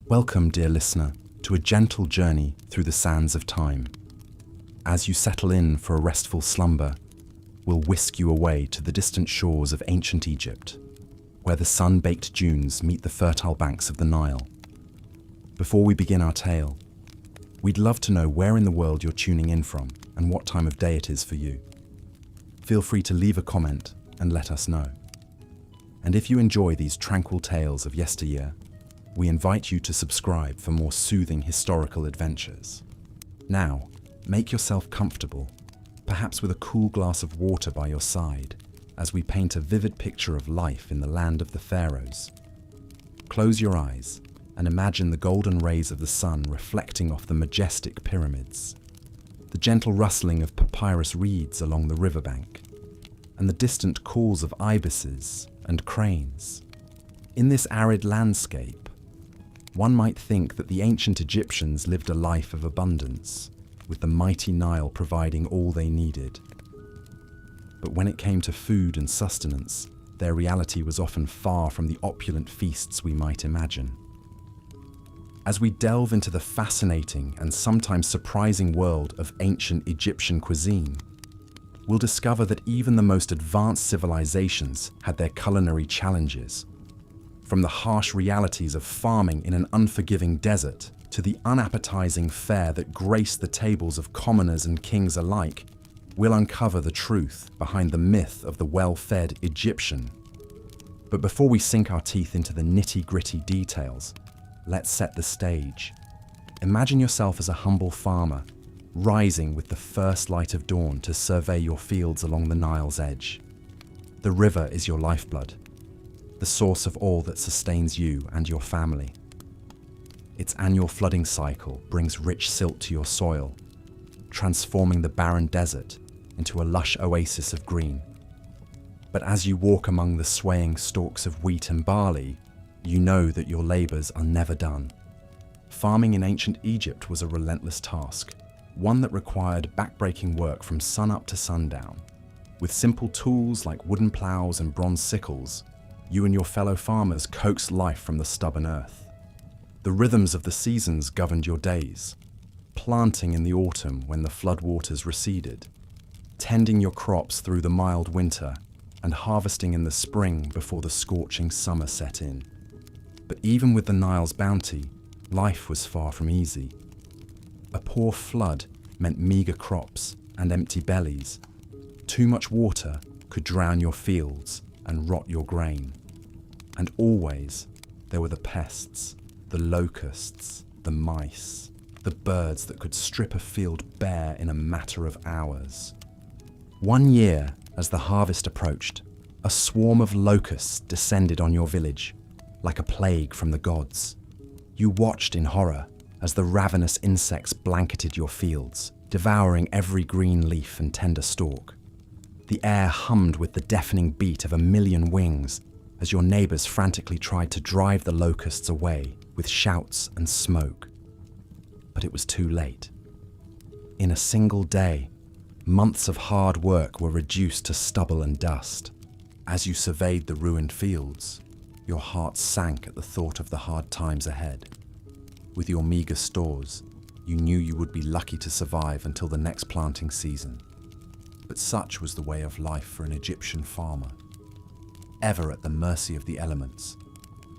Welcome, dear listener, to a gentle journey through the sands of time. As you settle in for a restful slumber, we'll whisk you away to the distant shores of ancient Egypt, where the sun-baked dunes meet the fertile banks of the Nile. Before we begin our tale, we'd love to know where in the world you're tuning in from and what time of day it is for you. Feel free to leave a comment and let us know. And if you enjoy these tranquil tales of yesteryear, we invite you to subscribe for more soothing historical adventures. Now, make yourself comfortable, perhaps with a cool glass of water by your side, as we paint a vivid picture of life in the land of the pharaohs. Close your eyes and imagine the golden rays of the sun reflecting off the majestic pyramids, the gentle rustling of papyrus reeds along the riverbank, and the distant calls of ibises and cranes. In this arid landscape, one might think that the ancient Egyptians lived a life of abundance, with the mighty Nile providing all they needed. But when it came to food and sustenance, their reality was often far from the opulent feasts we might imagine. As we delve into the fascinating and sometimes surprising world of ancient Egyptian cuisine, we'll discover that even the most advanced civilizations had their culinary challenges. From the harsh realities of farming in an unforgiving desert to the unappetizing fare that graced the tables of commoners and kings alike, we'll uncover the truth behind the myth of the well-fed Egyptian. But before we sink our teeth into the nitty-gritty details, let's set the stage. Imagine yourself as a humble farmer, rising with the first light of dawn to survey your fields along the Nile's edge. The river is your lifeblood, the source of all that sustains you and your family. Its annual flooding cycle brings rich silt to your soil, transforming the barren desert into a lush oasis of green. But as you walk among the swaying stalks of wheat and barley, you know that your labors are never done. Farming in ancient Egypt was a relentless task, one that required backbreaking work from sunup to sundown. With simple tools like wooden plows and bronze sickles, you and your fellow farmers coaxed life from the stubborn earth. The rhythms of the seasons governed your days, planting in the autumn when the floodwaters receded, tending your crops through the mild winter, and harvesting in the spring before the scorching summer set in. But even with the Nile's bounty, life was far from easy. A poor flood meant meager crops and empty bellies. Too much water could drown your fields and rot your grain. And always, there were the pests, the locusts, the mice, the birds that could strip a field bare in a matter of hours. One year, as the harvest approached, a swarm of locusts descended on your village, like a plague from the gods. You watched in horror as the ravenous insects blanketed your fields, devouring every green leaf and tender stalk. The air hummed with the deafening beat of a million wings as your neighbors frantically tried to drive the locusts away with shouts and smoke. But it was too late. In a single day, months of hard work were reduced to stubble and dust. As you surveyed the ruined fields, your heart sank at the thought of the hard times ahead. With your meager stores, you knew you would be lucky to survive until the next planting season. But such was the way of life for an Egyptian farmer, ever at the mercy of the elements,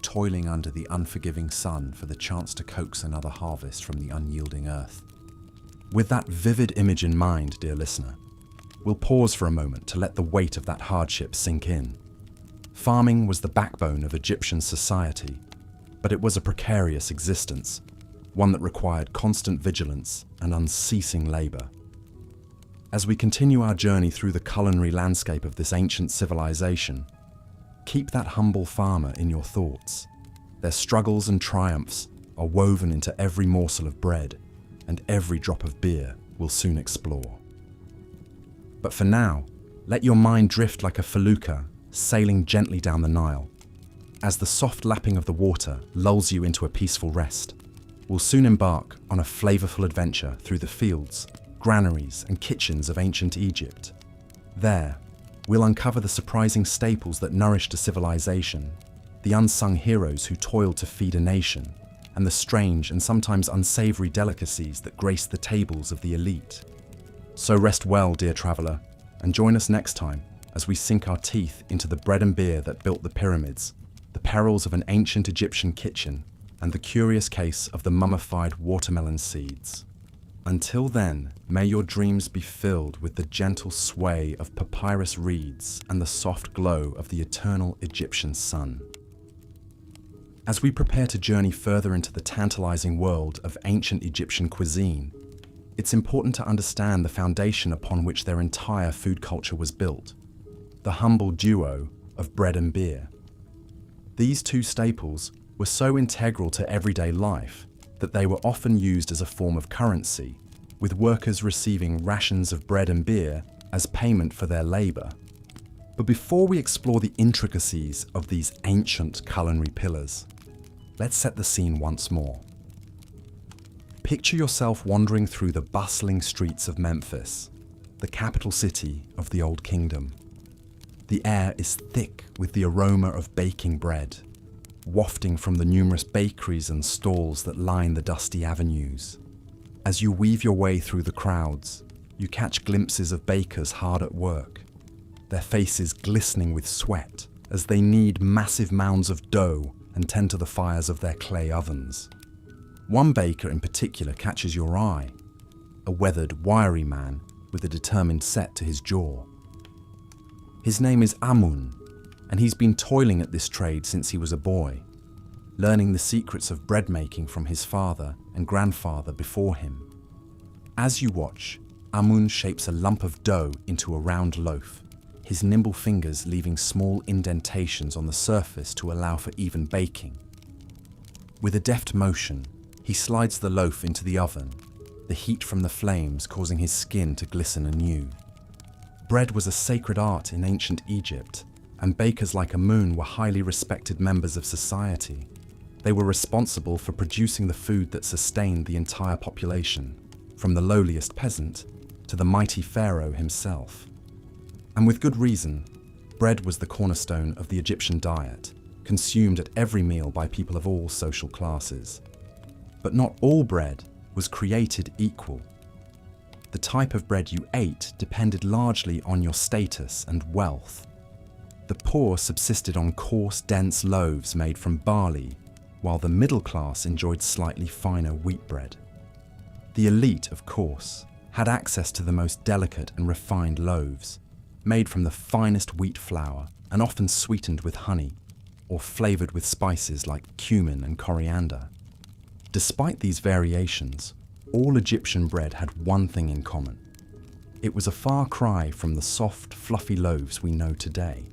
toiling under the unforgiving sun for the chance to coax another harvest from the unyielding earth. With that vivid image in mind, dear listener, we'll pause for a moment to let the weight of that hardship sink in. Farming was the backbone of Egyptian society, but it was a precarious existence, one that required constant vigilance and unceasing labor. As we continue our journey through the culinary landscape of this ancient civilization, keep that humble farmer in your thoughts. Their struggles and triumphs are woven into every morsel of bread and every drop of beer we'll soon explore. But for now, let your mind drift like a felucca sailing gently down the Nile. As the soft lapping of the water lulls you into a peaceful rest, we'll soon embark on a flavorful adventure through the fields, granaries and kitchens of ancient Egypt. There, we'll uncover the surprising staples that nourished a civilization, the unsung heroes who toiled to feed a nation, and the strange and sometimes unsavory delicacies that grace the tables of the elite. So rest well, dear traveler, and join us next time as we sink our teeth into the bread and beer that built the pyramids, the perils of an ancient Egyptian kitchen, and the curious case of the mummified watermelon seeds. Until then, may your dreams be filled with the gentle sway of papyrus reeds and the soft glow of the eternal Egyptian sun. As we prepare to journey further into the tantalizing world of ancient Egyptian cuisine, it's important to understand the foundation upon which their entire food culture was built, the humble duo of bread and beer. These two staples were so integral to everyday life that they were often used as a form of currency, with workers receiving rations of bread and beer as payment for their labor. But before we explore the intricacies of these ancient culinary pillars, let's set the scene once more. Picture yourself wandering through the bustling streets of Memphis, the capital city of the Old Kingdom. The air is thick with the aroma of baking bread, wafting from the numerous bakeries and stalls that line the dusty avenues. As you weave your way through the crowds, you catch glimpses of bakers hard at work, their faces glistening with sweat as they knead massive mounds of dough and tend to the fires of their clay ovens. One baker in particular catches your eye, a weathered, wiry man with a determined set to his jaw. His name is Amun, and he's been toiling at this trade since he was a boy, learning the secrets of bread making from his father and grandfather before him. As you watch, Amun shapes a lump of dough into a round loaf, his nimble fingers leaving small indentations on the surface to allow for even baking. With a deft motion, he slides the loaf into the oven, the heat from the flames causing his skin to glisten anew. Bread was a sacred art in ancient Egypt, and bakers like Amun were highly respected members of society. They were responsible for producing the food that sustained the entire population, from the lowliest peasant to the mighty pharaoh himself. And with good reason, bread was the cornerstone of the Egyptian diet, consumed at every meal by people of all social classes. But not all bread was created equal. The type of bread you ate depended largely on your status and wealth. The poor subsisted on coarse, dense loaves made from barley, while the middle class enjoyed slightly finer wheat bread. The elite, of course, had access to the most delicate and refined loaves, made from the finest wheat flour and often sweetened with honey, or flavored with spices like cumin and coriander. Despite these variations, all Egyptian bread had one thing in common. It was a far cry from the soft, fluffy loaves we know today.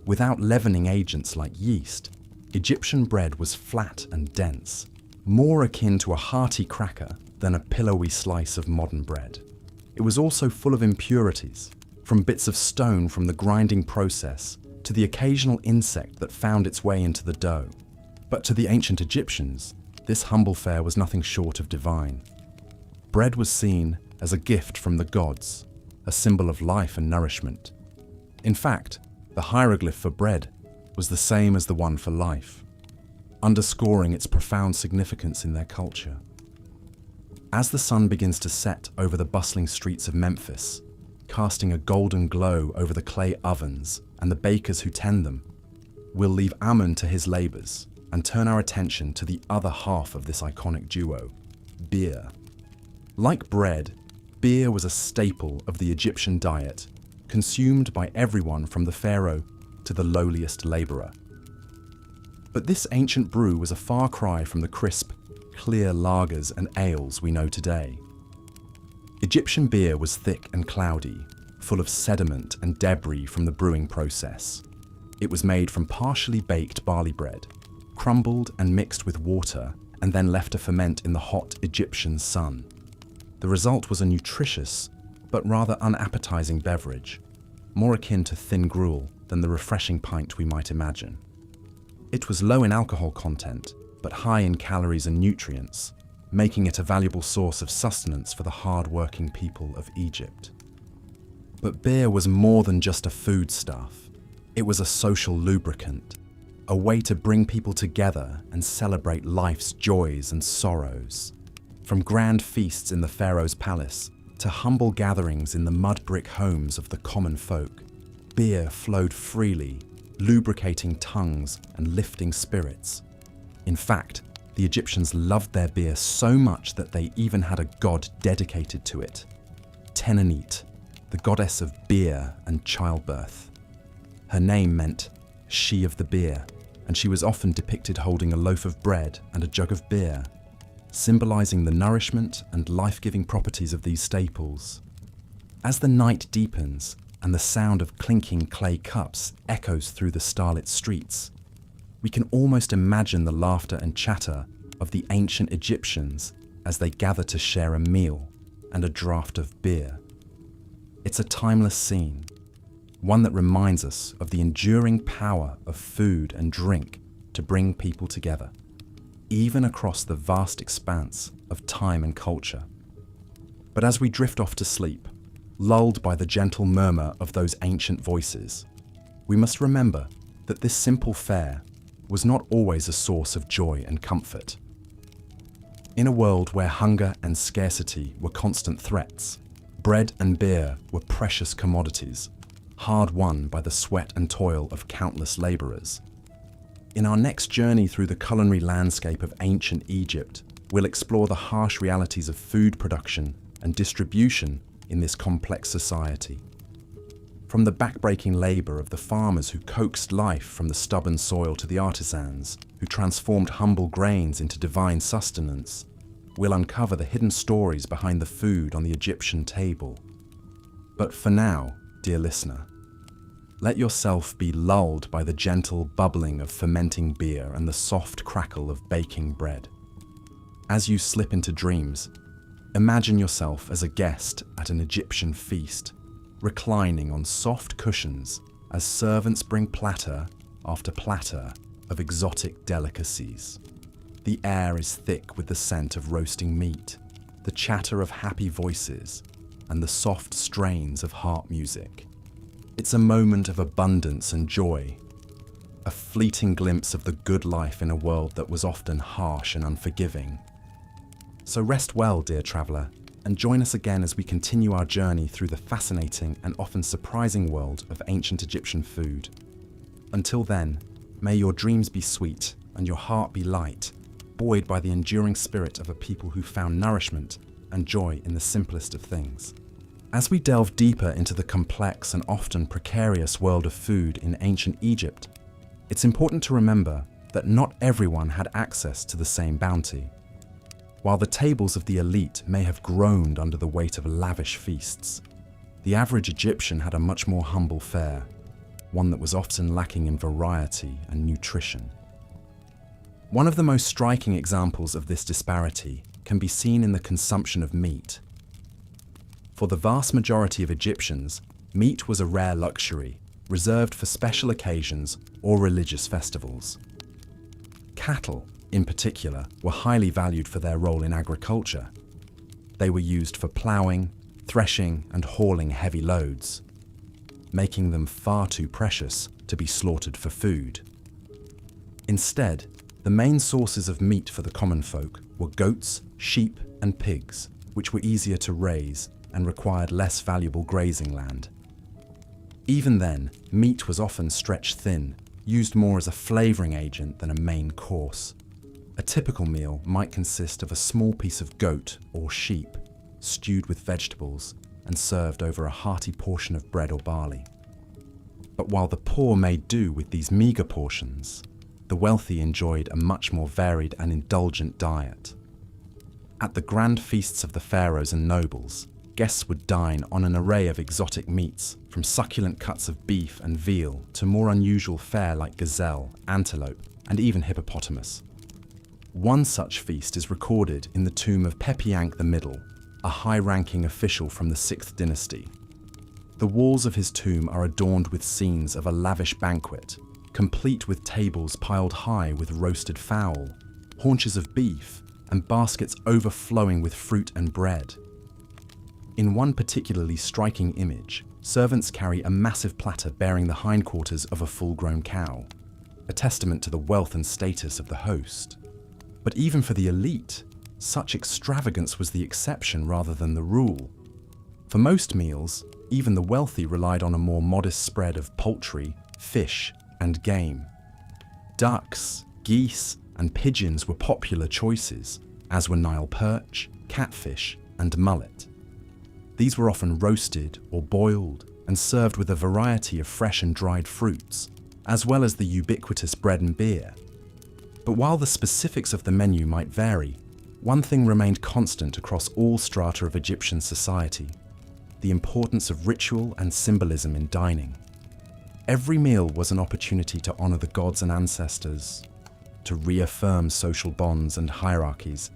Without leavening agents like yeast, Egyptian bread was flat and dense, more akin to a hearty cracker than a pillowy slice of modern bread. It was also full of impurities, from bits of stone from the grinding process to the occasional insect that found its way into the dough. But to the ancient Egyptians, this humble fare was nothing short of divine. Bread was seen as a gift from the gods, a symbol of life and nourishment. In fact, the hieroglyph for bread was the same as the one for life, underscoring its profound significance in their culture. As the sun begins to set over the bustling streets of Memphis, casting a golden glow over the clay ovens and the bakers who tend them, we'll leave Amun to his labors and turn our attention to the other half of this iconic duo, beer. Like bread, beer was a staple of the Egyptian diet, consumed by everyone from the pharaoh to the lowliest laborer. But this ancient brew was a far cry from the crisp, clear lagers and ales we know today. Egyptian beer was thick and cloudy, full of sediment and debris from the brewing process. It was made from partially baked barley bread, crumbled and mixed with water, and then left to ferment in the hot Egyptian sun. The result was a nutritious, but rather unappetizing beverage, more akin to thin gruel than the refreshing pint we might imagine. It was low in alcohol content, but high in calories and nutrients, making it a valuable source of sustenance for the hard-working people of Egypt. But beer was more than just a foodstuff. It was a social lubricant, a way to bring people together and celebrate life's joys and sorrows. From grand feasts in the pharaoh's palace to humble gatherings in the mud brick homes of the common folk, beer flowed freely, lubricating tongues and lifting spirits. In fact, the Egyptians loved their beer so much that they even had a god dedicated to it, Tenanit, the goddess of beer and childbirth. Her name meant she of the beer, and she was often depicted holding a loaf of bread and a jug of beer, symbolizing the nourishment and life-giving properties of these staples. As the night deepens and the sound of clinking clay cups echoes through the starlit streets, we can almost imagine the laughter and chatter of the ancient Egyptians as they gather to share a meal and a draught of beer. It's a timeless scene, one that reminds us of the enduring power of food and drink to bring people together, even across the vast expanse of time and culture. But as we drift off to sleep, lulled by the gentle murmur of those ancient voices, we must remember that this simple fare was not always a source of joy and comfort. In a world where hunger and scarcity were constant threats, bread and beer were precious commodities, hard-won by the sweat and toil of countless laborers. In our next journey through the culinary landscape of ancient Egypt, we'll explore the harsh realities of food production and distribution in this complex society. From the backbreaking labor of the farmers who coaxed life from the stubborn soil to the artisans who transformed humble grains into divine sustenance, we'll uncover the hidden stories behind the food on the Egyptian table. But for now, dear listener, let yourself be lulled by the gentle bubbling of fermenting beer and the soft crackle of baking bread. As you slip into dreams, imagine yourself as a guest at an Egyptian feast, reclining on soft cushions as servants bring platter after platter of exotic delicacies. The air is thick with the scent of roasting meat, the chatter of happy voices, and the soft strains of harp music. It's a moment of abundance and joy, a fleeting glimpse of the good life in a world that was often harsh and unforgiving. So rest well, dear traveller, and join us again as we continue our journey through the fascinating and often surprising world of ancient Egyptian food. Until then, may your dreams be sweet and your heart be light, buoyed by the enduring spirit of a people who found nourishment and joy in the simplest of things. As we delve deeper into the complex and often precarious world of food in ancient Egypt, it's important to remember that not everyone had access to the same bounty. While the tables of the elite may have groaned under the weight of lavish feasts, the average Egyptian had a much more humble fare, one that was often lacking in variety and nutrition. One of the most striking examples of this disparity can be seen in the consumption of meat. For the vast majority of Egyptians, meat was a rare luxury, reserved for special occasions or religious festivals. Cattle, in particular, were highly valued for their role in agriculture. They were used for ploughing, threshing, and hauling heavy loads, making them far too precious to be slaughtered for food. Instead, the main sources of meat for the common folk were goats, sheep, and pigs, which were easier to raise and required less valuable grazing land. Even then, meat was often stretched thin, used more as a flavouring agent than a main course. A typical meal might consist of a small piece of goat or sheep, stewed with vegetables, and served over a hearty portion of bread or barley. But while the poor made do with these meagre portions, the wealthy enjoyed a much more varied and indulgent diet. At the grand feasts of the pharaohs and nobles, guests would dine on an array of exotic meats, from succulent cuts of beef and veal to more unusual fare like gazelle, antelope, and even hippopotamus. One such feast is recorded in the tomb of Pepiank the Middle, a high-ranking official from the 6th dynasty. The walls of his tomb are adorned with scenes of a lavish banquet, complete with tables piled high with roasted fowl, haunches of beef, and baskets overflowing with fruit and bread. In one particularly striking image, servants carry a massive platter bearing the hindquarters of a full-grown cow. a testament to the wealth and status of the host. But even for the elite, such extravagance was the exception rather than the rule. For most meals, even the wealthy relied on a more modest spread of poultry, fish, and game. Ducks, geese, and pigeons were popular choices, as were Nile perch, catfish, and mullet. These were often roasted or boiled and served with a variety of fresh and dried fruits, as well as the ubiquitous bread and beer. But while the specifics of the menu might vary, one thing remained constant across all strata of Egyptian society: the importance of ritual and symbolism in dining. Every meal was an opportunity to honor the gods and ancestors, to reaffirm social bonds and hierarchies,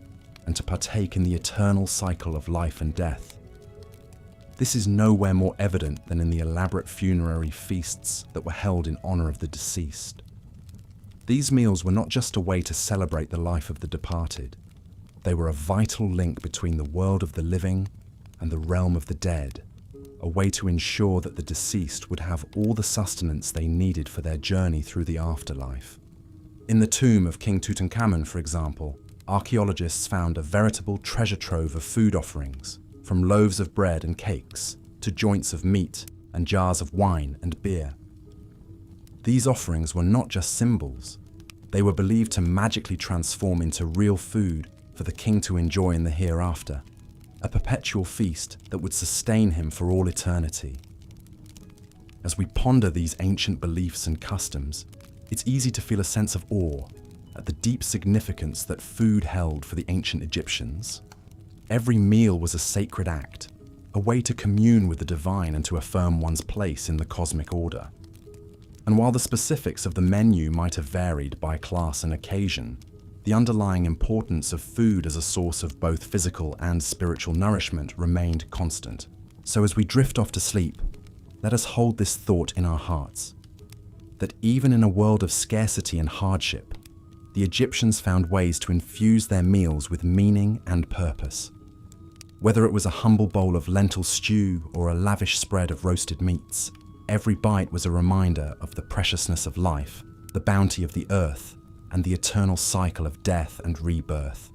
and to partake in the eternal cycle of life and death. This is nowhere more evident than in the elaborate funerary feasts that were held in honor of the deceased. These meals were not just a way to celebrate the life of the departed. They were a vital link between the world of the living and the realm of the dead, a way to ensure that the deceased would have all the sustenance they needed for their journey through the afterlife. In the tomb of King Tutankhamun, for example, archaeologists found a veritable treasure trove of food offerings, from loaves of bread and cakes to joints of meat and jars of wine and beer. These offerings were not just symbols. They were believed to magically transform into real food for the king to enjoy in the hereafter, a perpetual feast that would sustain him for all eternity. As we ponder these ancient beliefs and customs, it's easy to feel a sense of awe at the deep significance that food held for the ancient Egyptians. Every meal was a sacred act, a way to commune with the divine and to affirm one's place in the cosmic order. And while the specifics of the menu might have varied by class and occasion, the underlying importance of food as a source of both physical and spiritual nourishment remained constant. So as we drift off to sleep, let us hold this thought in our hearts, that even in a world of scarcity and hardship, the Egyptians found ways to infuse their meals with meaning and purpose. Whether it was a humble bowl of lentil stew or a lavish spread of roasted meats, every bite was a reminder of the preciousness of life, the bounty of the earth, and the eternal cycle of death and rebirth.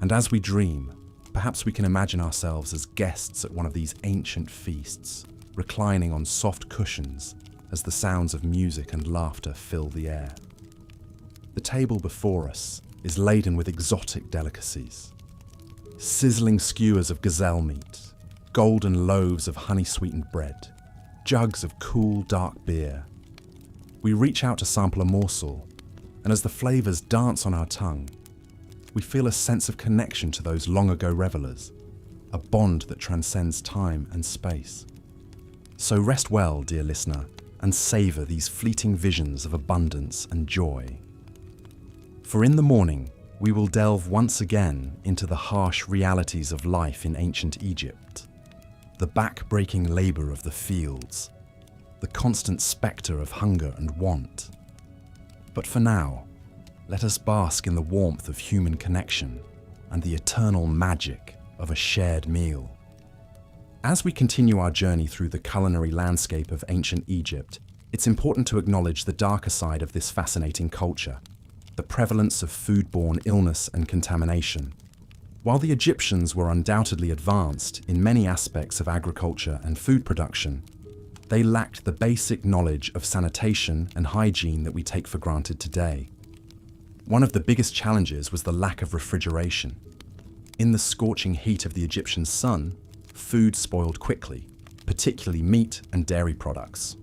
And as we dream, perhaps we can imagine ourselves as guests at one of these ancient feasts, reclining on soft cushions as the sounds of music and laughter fill the air. The table before us is laden with exotic delicacies: sizzling skewers of gazelle meat, golden loaves of honey-sweetened bread, jugs of cool, dark beer. We reach out to sample a morsel, and as the flavors dance on our tongue, we feel a sense of connection to those long-ago revelers, a bond that transcends time and space. So rest well, dear listener, and savor these fleeting visions of abundance and joy. For in the morning, we will delve once again into the harsh realities of life in ancient Egypt, the back-breaking labor of the fields, the constant specter of hunger and want. But for now, let us bask in the warmth of human connection and the eternal magic of a shared meal. As we continue our journey through the culinary landscape of ancient Egypt, it's important to acknowledge the darker side of this fascinating culture, the prevalence of foodborne illness and contamination. While the Egyptians were undoubtedly advanced in many aspects of agriculture and food production, they lacked the basic knowledge of sanitation and hygiene that we take for granted today. One of the biggest challenges was the lack of refrigeration. In the scorching heat of the Egyptian sun, food spoiled quickly, particularly meat and dairy products.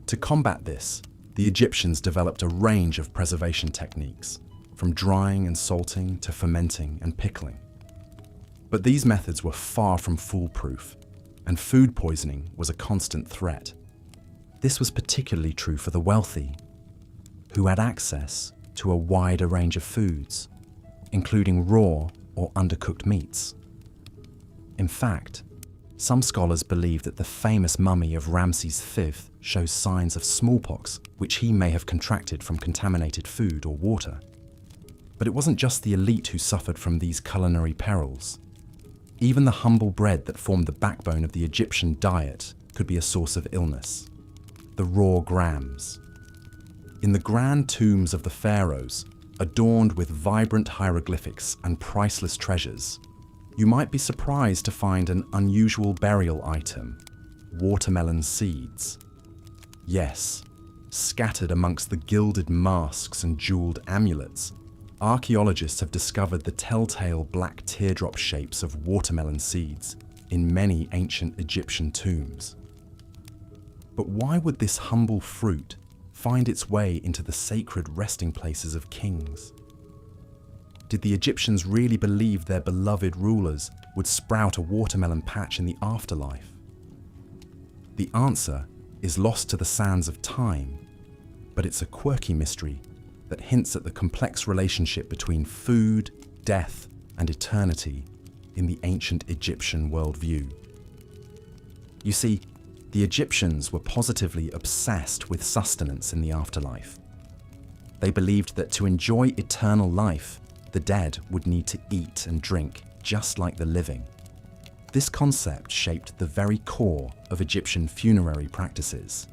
To combat this, the Egyptians developed a range of preservation techniques, from drying and salting to fermenting and pickling. But these methods were far from foolproof, and food poisoning was a constant threat. This was particularly true for the wealthy, who had access to a wider range of foods, including raw or undercooked meats. In fact, some scholars believe that the famous mummy of Ramses V shows signs of smallpox, which he may have contracted from contaminated food or water. But it wasn't just the elite who suffered from these culinary perils. Even the humble bread that formed the backbone of the Egyptian diet could be a source of illness: the raw grams. In the grand tombs of the pharaohs, adorned with vibrant hieroglyphics and priceless treasures, you might be surprised to find an unusual burial item: watermelon seeds. Yes, scattered amongst the gilded masks and jeweled amulets, archaeologists have discovered the telltale black teardrop shapes of watermelon seeds in many ancient Egyptian tombs. But why would this humble fruit find its way into the sacred resting places of kings? Did the Egyptians really believe their beloved rulers would sprout a watermelon patch in the afterlife? The answer is lost to the sands of time, but it's a quirky mystery that hints at the complex relationship between food, death, and eternity in the ancient Egyptian worldview. You see, the Egyptians were positively obsessed with sustenance in the afterlife. They believed that to enjoy eternal life, the dead would need to eat and drink just like the living. This concept shaped the very core of Egyptian funerary practices.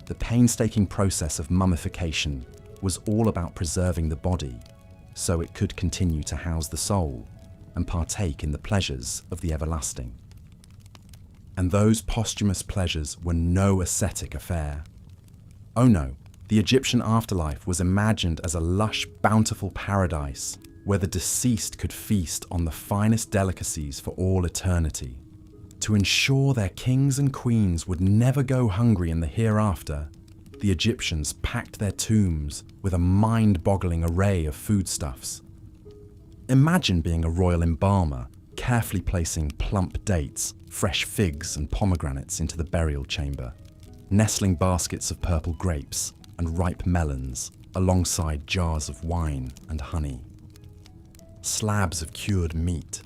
The painstaking process of mummification was all about preserving the body so it could continue to house the soul and partake in the pleasures of the everlasting. And those posthumous pleasures were no ascetic affair. Oh no, the Egyptian afterlife was imagined as a lush, bountiful paradise where the deceased could feast on the finest delicacies for all eternity. To ensure their kings and queens would never go hungry in the hereafter, the Egyptians packed their tombs with a mind-boggling array of foodstuffs. Imagine being a royal embalmer, carefully placing plump dates, fresh figs and pomegranates into the burial chamber, nestling baskets of purple grapes and ripe melons alongside jars of wine and honey. Slabs of cured meat,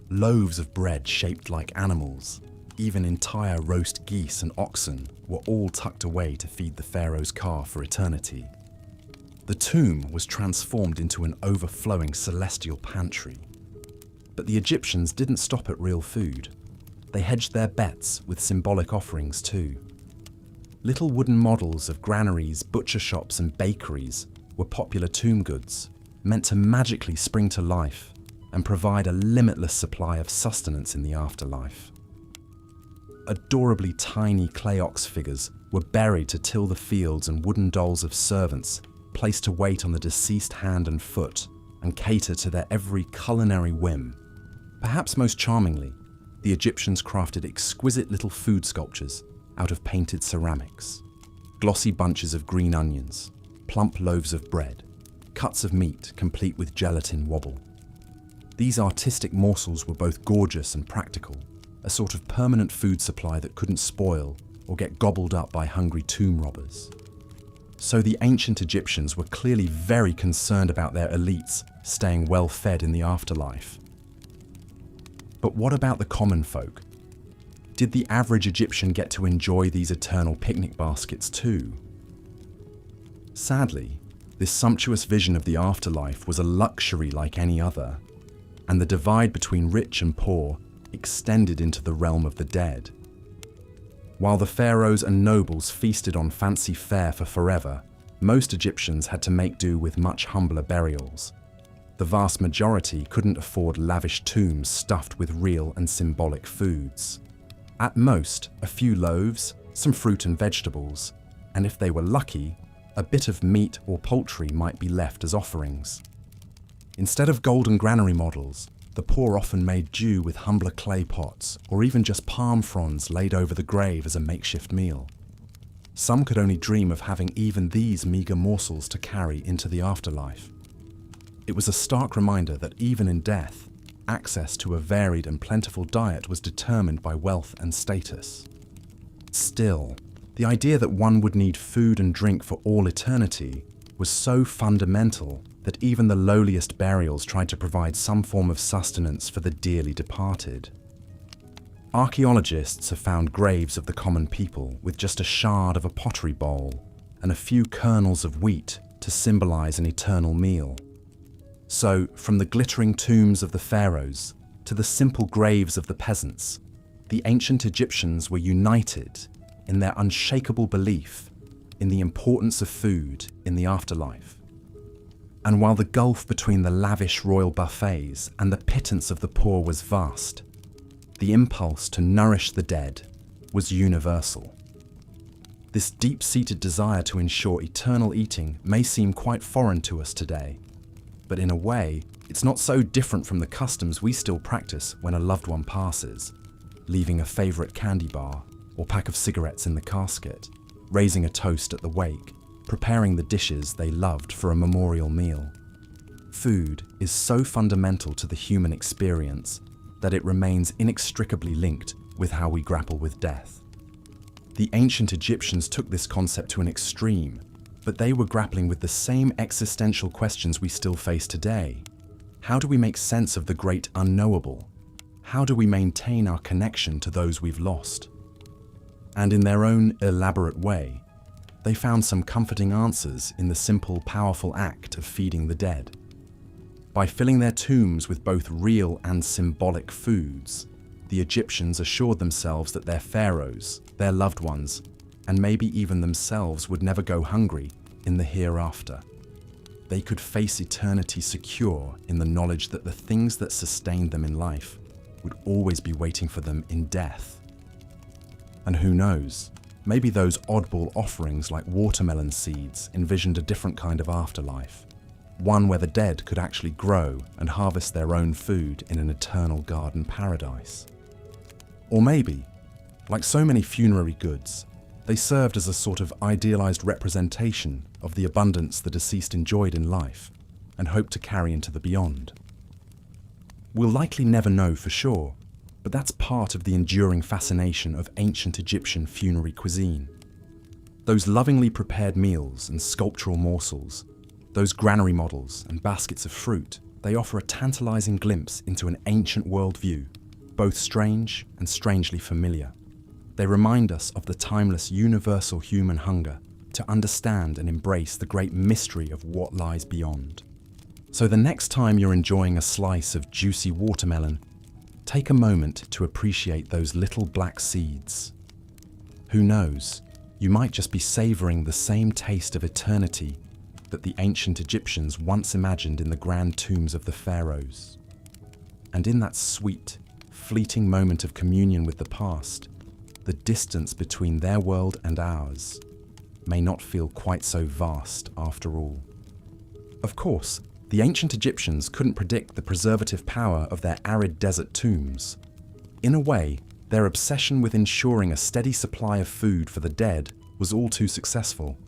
loaves of bread shaped like animals, even entire roast geese and oxen were all tucked away to feed the pharaoh's car for eternity. The tomb was transformed into an overflowing celestial pantry. But the Egyptians didn't stop at real food. They hedged their bets with symbolic offerings too. Little wooden models of granaries, butcher shops and bakeries were popular tomb goods, meant to magically spring to life and provide a limitless supply of sustenance in the afterlife. Adorably tiny clay ox figures were buried to till the fields, and wooden dolls of servants placed to wait on the deceased hand and foot and cater to their every culinary whim. Perhaps most charmingly, the Egyptians crafted exquisite little food sculptures out of painted ceramics. Glossy bunches of green onions, plump loaves of bread, cuts of meat complete with gelatin wobble. These artistic morsels were both gorgeous and practical, a sort of permanent food supply that couldn't spoil or get gobbled up by hungry tomb robbers. So the ancient Egyptians were clearly very concerned about their elites staying well fed in the afterlife. But what about the common folk? Did the average Egyptian get to enjoy these eternal picnic baskets too? Sadly, this sumptuous vision of the afterlife was a luxury like any other, and the divide between rich and poor extended into the realm of the dead. While the pharaohs and nobles feasted on fancy fare for forever, most Egyptians had to make do with much humbler burials. The vast majority couldn't afford lavish tombs stuffed with real and symbolic foods. At most, a few loaves, some fruit and vegetables, and if they were lucky, a bit of meat or poultry might be left as offerings. Instead of golden granary models, the poor often made do with humbler clay pots or even just palm fronds laid over the grave as a makeshift meal. Some could only dream of having even these meagre morsels to carry into the afterlife. It was a stark reminder that even in death, access to a varied and plentiful diet was determined by wealth and status. Still, the idea that one would need food and drink for all eternity was so fundamental that even the lowliest burials tried to provide some form of sustenance for the dearly departed. Archaeologists have found graves of the common people with just a shard of a pottery bowl and a few kernels of wheat to symbolize an eternal meal. So, from the glittering tombs of the pharaohs to the simple graves of the peasants, the ancient Egyptians were united in their unshakable belief in the importance of food in the afterlife. And while the gulf between the lavish royal buffets and the pittance of the poor was vast, the impulse to nourish the dead was universal. This deep-seated desire to ensure eternal eating may seem quite foreign to us today, but in a way, it's not so different from the customs we still practice when a loved one passes, leaving a favourite candy bar or pack of cigarettes in the casket, raising a toast at the wake, preparing the dishes they loved for a memorial meal. Food is so fundamental to the human experience that it remains inextricably linked with how we grapple with death. The ancient Egyptians took this concept to an extreme, but they were grappling with the same existential questions we still face today. How do we make sense of the great unknowable? How do we maintain our connection to those we've lost? And in their own elaborate way, they found some comforting answers in the simple, powerful act of feeding the dead. By filling their tombs with both real and symbolic foods, the Egyptians assured themselves that their pharaohs, their loved ones, and maybe even themselves would never go hungry in the hereafter. They could face eternity secure in the knowledge that the things that sustained them in life would always be waiting for them in death. And who knows, maybe those oddball offerings like watermelon seeds envisioned a different kind of afterlife, one where the dead could actually grow and harvest their own food in an eternal garden paradise. Or maybe, like so many funerary goods, they served as a sort of idealized representation of the abundance the deceased enjoyed in life and hoped to carry into the beyond. We'll likely never know for sure, but that's part of the enduring fascination of ancient Egyptian funerary cuisine. Those lovingly prepared meals and sculptural morsels, those granary models and baskets of fruit, they offer a tantalizing glimpse into an ancient worldview, both strange and strangely familiar. They remind us of the timeless universal human hunger to understand and embrace the great mystery of what lies beyond. So the next time you're enjoying a slice of juicy watermelon, take a moment to appreciate those little black seeds. Who knows, you might just be savoring the same taste of eternity that the ancient Egyptians once imagined in the grand tombs of the pharaohs. And in that sweet, fleeting moment of communion with the past, the distance between their world and ours may not feel quite so vast after all. Of course, the ancient Egyptians couldn't predict the preservative power of their arid desert tombs. In a way, their obsession with ensuring a steady supply of food for the dead was all too successful.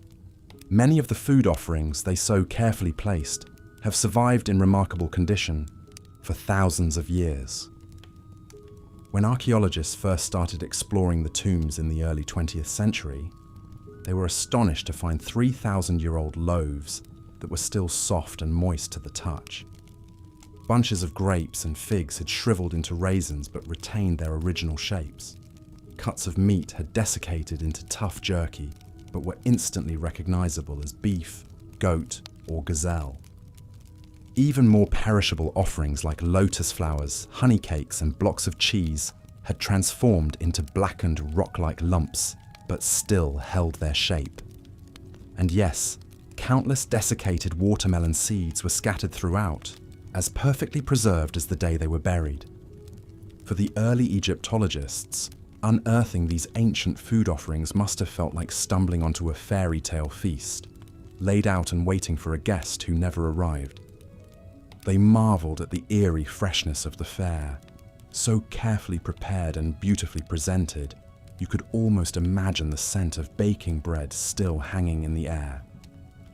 Many of the food offerings they so carefully placed have survived in remarkable condition for thousands of years. When archaeologists first started exploring the tombs in the early 20th century, they were astonished to find 3,000-year-old loaves that were still soft and moist to the touch. Bunches of grapes and figs had shriveled into raisins but retained their original shapes. Cuts of meat had desiccated into tough jerky but were instantly recognizable as beef, goat, or gazelle. Even more perishable offerings like lotus flowers, honey cakes, and blocks of cheese had transformed into blackened rock-like lumps, but still held their shape. And yes, countless desiccated watermelon seeds were scattered throughout, as perfectly preserved as the day they were buried. For the early Egyptologists, unearthing these ancient food offerings must have felt like stumbling onto a fairy tale feast, laid out and waiting for a guest who never arrived. They marveled at the eerie freshness of the fare, so carefully prepared and beautifully presented, you could almost imagine the scent of baking bread still hanging in the air.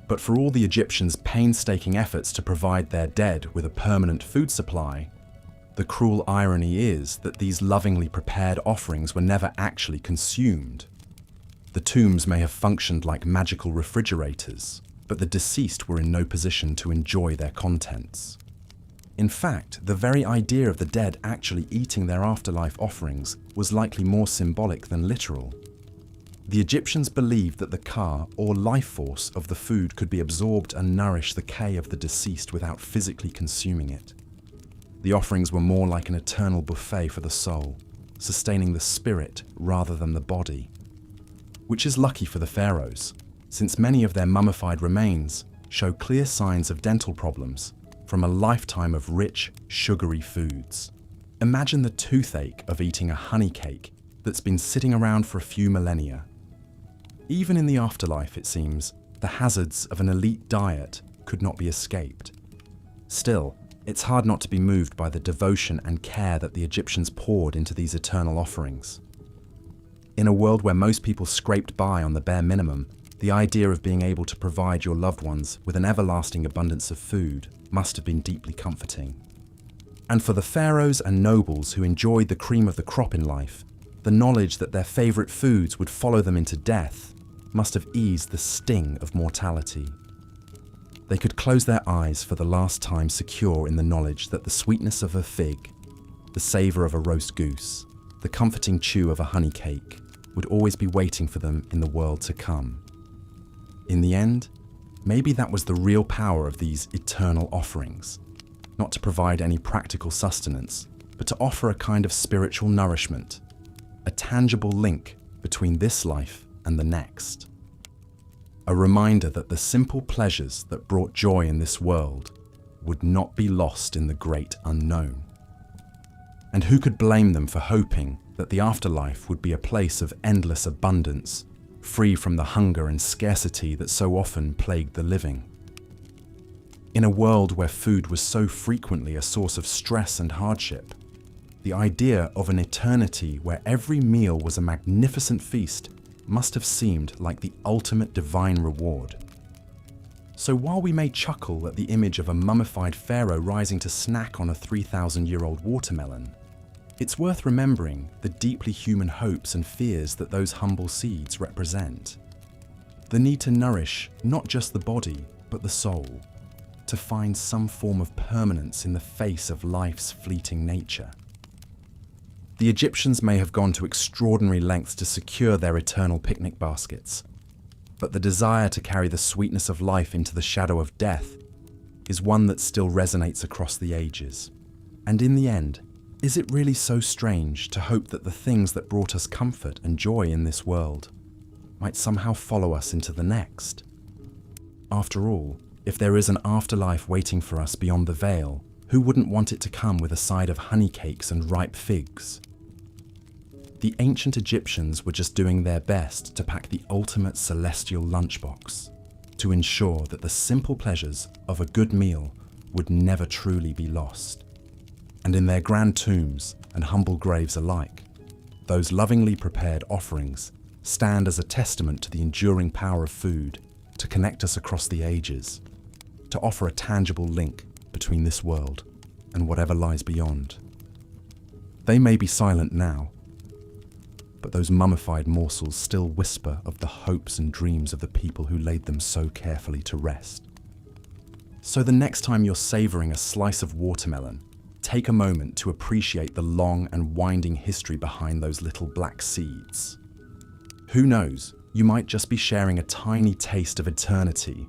But for all the Egyptians' painstaking efforts to provide their dead with a permanent food supply, the cruel irony is that these lovingly prepared offerings were never actually consumed. The tombs may have functioned like magical refrigerators, but the deceased were in no position to enjoy their contents. In fact, the very idea of the dead actually eating their afterlife offerings was likely more symbolic than literal. The Egyptians believed that the ka, or life force, of the food could be absorbed and nourish the K of the deceased without physically consuming it. The offerings were more like an eternal buffet for the soul, sustaining the spirit rather than the body. Which is lucky for the pharaohs, since many of their mummified remains show clear signs of dental problems from a lifetime of rich, sugary foods. Imagine the toothache of eating a honey cake that's been sitting around for a few millennia. Even in the afterlife, it seems, the hazards of an elite diet could not be escaped. Still, it's hard not to be moved by the devotion and care that the Egyptians poured into these eternal offerings. In a world where most people scraped by on the bare minimum, the idea of being able to provide your loved ones with an everlasting abundance of food must have been deeply comforting. And for the pharaohs and nobles who enjoyed the cream of the crop in life, the knowledge that their favorite foods would follow them into death must have eased the sting of mortality. They could close their eyes for the last time, secure in the knowledge that the sweetness of a fig, the savor of a roast goose, the comforting chew of a honey cake would always be waiting for them in the world to come. In the end, maybe that was the real power of these eternal offerings, not to provide any practical sustenance, but to offer a kind of spiritual nourishment, a tangible link between this life and the next. A reminder that the simple pleasures that brought joy in this world would not be lost in the great unknown. And who could blame them for hoping that the afterlife would be a place of endless abundance, free from the hunger and scarcity that so often plagued the living? In a world where food was so frequently a source of stress and hardship, the idea of an eternity where every meal was a magnificent feast must have seemed like the ultimate divine reward. So while we may chuckle at the image of a mummified pharaoh rising to snack on a 3,000-year-old watermelon, it's worth remembering the deeply human hopes and fears that those humble seeds represent. The need to nourish not just the body, but the soul, to find some form of permanence in the face of life's fleeting nature. The Egyptians may have gone to extraordinary lengths to secure their eternal picnic baskets, but the desire to carry the sweetness of life into the shadow of death is one that still resonates across the ages. And in the end, is it really so strange to hope that the things that brought us comfort and joy in this world might somehow follow us into the next? After all, if there is an afterlife waiting for us beyond the veil, who wouldn't want it to come with a side of honey cakes and ripe figs? The ancient Egyptians were just doing their best to pack the ultimate celestial lunchbox, to ensure that the simple pleasures of a good meal would never truly be lost. And in their grand tombs and humble graves alike, those lovingly prepared offerings stand as a testament to the enduring power of food to connect us across the ages, to offer a tangible link between this world and whatever lies beyond. They may be silent now, but those mummified morsels still whisper of the hopes and dreams of the people who laid them so carefully to rest. So the next time you're savoring a slice of watermelon, take a moment to appreciate the long and winding history behind those little black seeds. Who knows, you might just be sharing a tiny taste of eternity,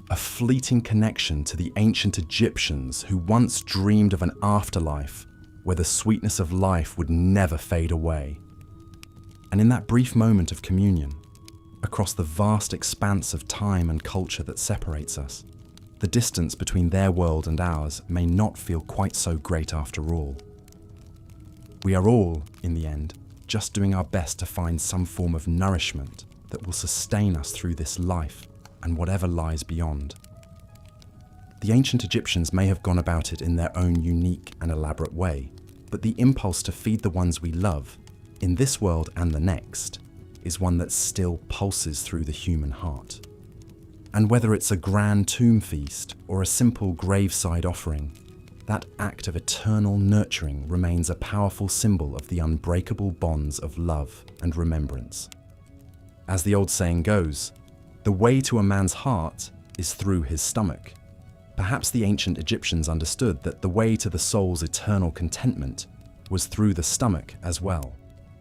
a fleeting connection to the ancient Egyptians who once dreamed of an afterlife where the sweetness of life would never fade away. And in that brief moment of communion, across the vast expanse of time and culture that separates us, the distance between their world and ours may not feel quite so great after all. We are all, in the end, just doing our best to find some form of nourishment that will sustain us through this life and whatever lies beyond. The ancient Egyptians may have gone about it in their own unique and elaborate way, but the impulse to feed the ones we love, in this world and the next, is one that still pulses through the human heart. And whether it's a grand tomb feast or a simple graveside offering, that act of eternal nurturing remains a powerful symbol of the unbreakable bonds of love and remembrance. As the old saying goes, the way to a man's heart is through his stomach. Perhaps the ancient Egyptians understood that the way to the soul's eternal contentment was through the stomach as well.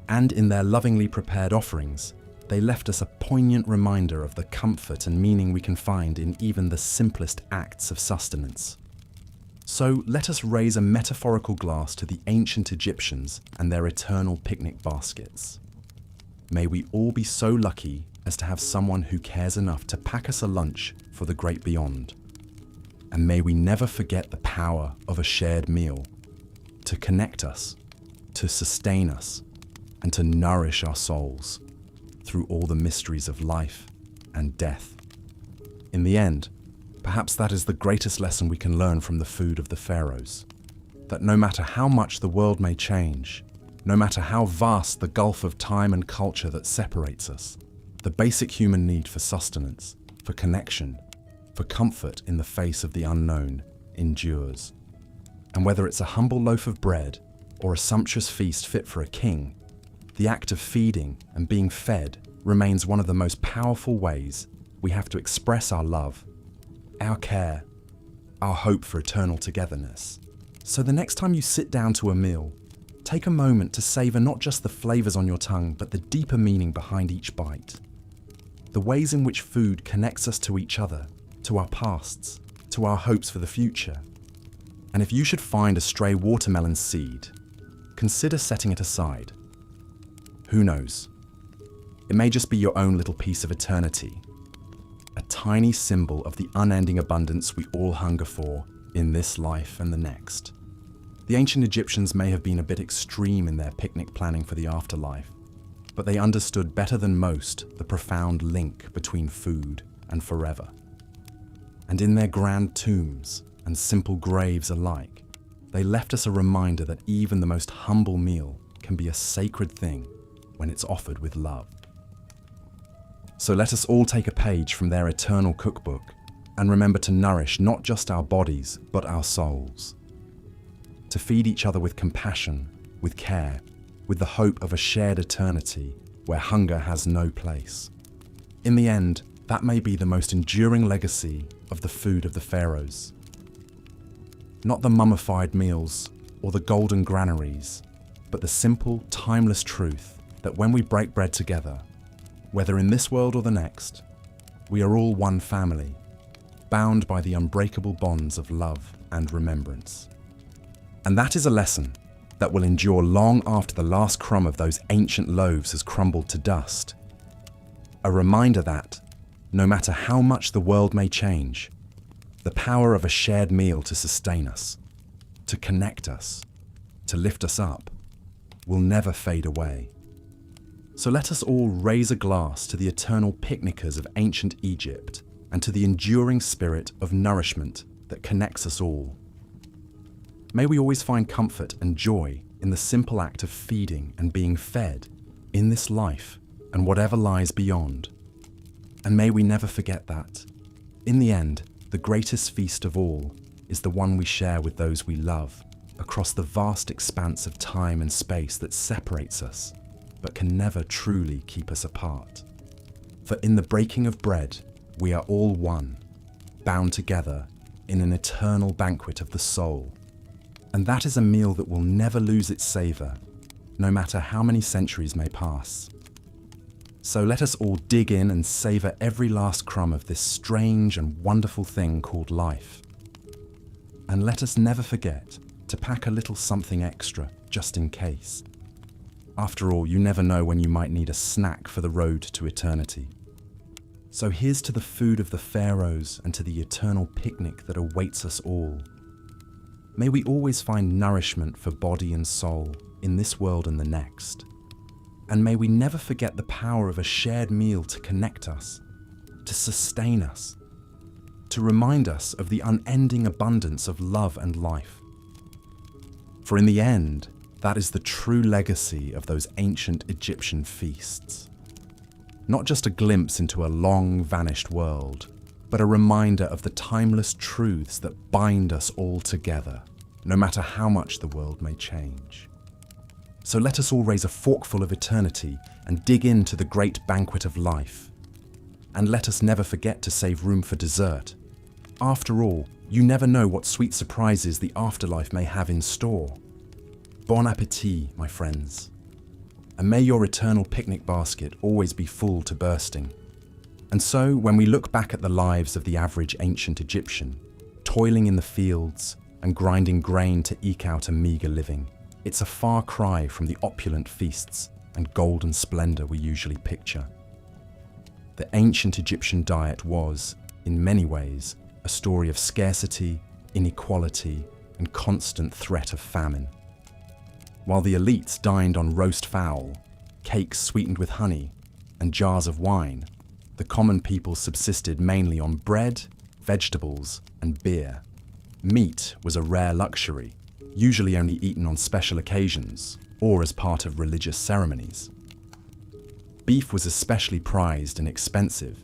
And in their lovingly prepared offerings, they left us a poignant reminder of the comfort and meaning we can find in even the simplest acts of sustenance. So let us raise a metaphorical glass to the ancient Egyptians and their eternal picnic baskets. may we all be so lucky as to have someone who cares enough to pack us a lunch for the great beyond. And may we never forget the power of a shared meal to connect us, to sustain us, and to nourish our souls through all the mysteries of life and death. In the end, perhaps that is the greatest lesson we can learn from the food of the pharaohs, that no matter how much the world may change, no matter how vast the gulf of time and culture that separates us, the basic human need for sustenance, for connection, for comfort in the face of the unknown endures. And whether it's a humble loaf of bread or a sumptuous feast fit for a king, the act of feeding and being fed remains one of the most powerful ways we have to express our love, our care, our hope for eternal togetherness. So the next time you sit down to a meal, take a moment to savor not just the flavors on your tongue, but the deeper meaning behind each bite. The ways in which food connects us to each other, to our pasts, to our hopes for the future. And if you should find a stray watermelon seed, consider setting it aside. Who knows? It may just be your own little piece of eternity, a tiny symbol of the unending abundance we all hunger for in this life and the next. The ancient Egyptians may have been a bit extreme in their picnic planning for the afterlife, but they understood better than most the profound link between food and forever. And in their grand tombs and simple graves alike, they left us a reminder that even the most humble meal can be a sacred thing when it's offered with love. So let us all take a page from their eternal cookbook and remember to nourish not just our bodies, but our souls. To feed each other with compassion, with care, with the hope of a shared eternity where hunger has no place. In the end, that may be the most enduring legacy of the food of the pharaohs. Not the mummified meals or the golden granaries, but the simple, timeless truth that when we break bread together, whether in this world or the next, we are all one family, bound by the unbreakable bonds of love and remembrance. And that is a lesson that will endure long after the last crumb of those ancient loaves has crumbled to dust. A reminder that, no matter how much the world may change, the power of a shared meal to sustain us, to connect us, to lift us up, will never fade away. So let us all raise a glass to the eternal picnickers of ancient Egypt and to the enduring spirit of nourishment that connects us all. May we always find comfort and joy in the simple act of feeding and being fed in this life and whatever lies beyond. And may we never forget that, in the end, the greatest feast of all is the one we share with those we love across the vast expanse of time and space that separates us, but can never truly keep us apart. For in the breaking of bread, we are all one, bound together in an eternal banquet of the soul. And that is a meal that will never lose its savor, no matter how many centuries may pass. So let us all dig in and savor every last crumb of this strange and wonderful thing called life. And let us never forget to pack a little something extra, just in case. After all, you never know when you might need a snack for the road to eternity. So here's to the food of the pharaohs and to the eternal picnic that awaits us all. May we always find nourishment for body and soul in this world and the next. And may we never forget the power of a shared meal to connect us, to sustain us, to remind us of the unending abundance of love and life. For in the end, that is the true legacy of those ancient Egyptian feasts. Not just a glimpse into a long vanished world, but a reminder of the timeless truths that bind us all together, no matter how much the world may change. So let us all raise a forkful of eternity and dig into the great banquet of life. And let us never forget to save room for dessert. After all, you never know what sweet surprises the afterlife may have in store. Bon appétit, my friends. And may your eternal picnic basket always be full to bursting. And so, when we look back at the lives of the average ancient Egyptian, toiling in the fields and grinding grain to eke out a meager living, it's a far cry from the opulent feasts and golden splendor we usually picture. The ancient Egyptian diet was, in many ways, a story of scarcity, inequality, and constant threat of famine. While the elites dined on roast fowl, cakes sweetened with honey, and jars of wine, the common people subsisted mainly on bread, vegetables, and beer. Meat was a rare luxury, usually only eaten on special occasions or as part of religious ceremonies. Beef was especially prized and expensive,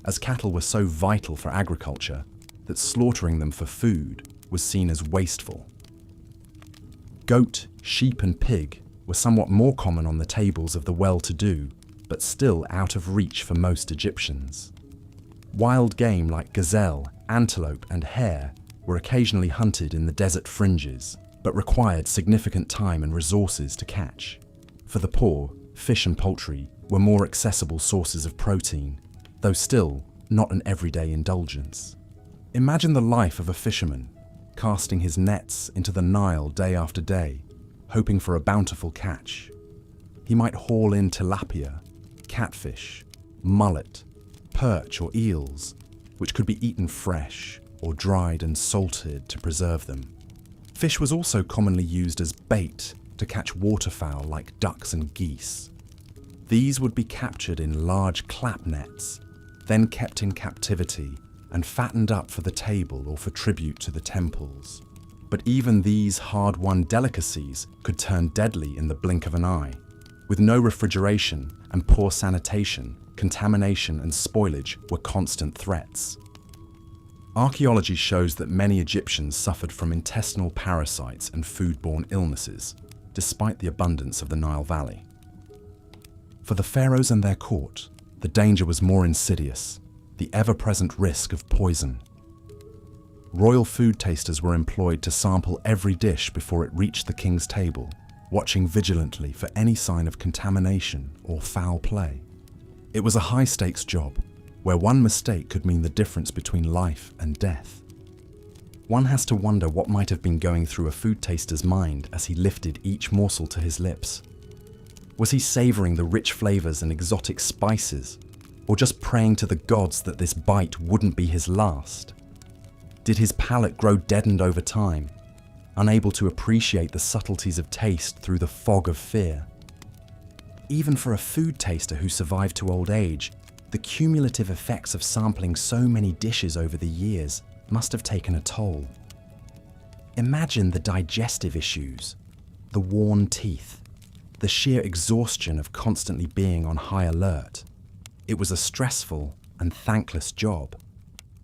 as cattle were so vital for agriculture that slaughtering them for food was seen as wasteful. Goat, sheep, and pig were somewhat more common on the tables of the well-to-do, but still out of reach for most Egyptians. Wild game like gazelle, antelope, and hare were occasionally hunted in the desert fringes, but required significant time and resources to catch. For the poor, fish and poultry were more accessible sources of protein, though still not an everyday indulgence. Imagine the life of a fisherman, casting his nets into the Nile day after day, hoping for a bountiful catch. He might haul in tilapia, catfish, mullet, perch, or eels, which could be eaten fresh or dried and salted to preserve them. Fish was also commonly used as bait to catch waterfowl like ducks and geese. These would be captured in large clap nets, then kept in captivity and fattened up for the table or for tribute to the temples. But even these hard-won delicacies could turn deadly in the blink of an eye. With no refrigeration and poor sanitation, contamination and spoilage were constant threats. Archaeology shows that many Egyptians suffered from intestinal parasites and foodborne illnesses, despite the abundance of the Nile Valley. For the pharaohs and their court, the danger was more insidious, the ever-present risk of poison. Royal food tasters were employed to sample every dish before it reached the king's table, watching vigilantly for any sign of contamination or foul play. It was a high-stakes job, where one mistake could mean the difference between life and death. One has to wonder what might have been going through a food taster's mind as he lifted each morsel to his lips. Was he savoring the rich flavors and exotic spices, or just praying to the gods that this bite wouldn't be his last? Did his palate grow deadened over time, unable to appreciate the subtleties of taste through the fog of fear? Even for a food taster who survived to old age, the cumulative effects of sampling so many dishes over the years must have taken a toll. Imagine the digestive issues, the worn teeth, the sheer exhaustion of constantly being on high alert. It was a stressful and thankless job,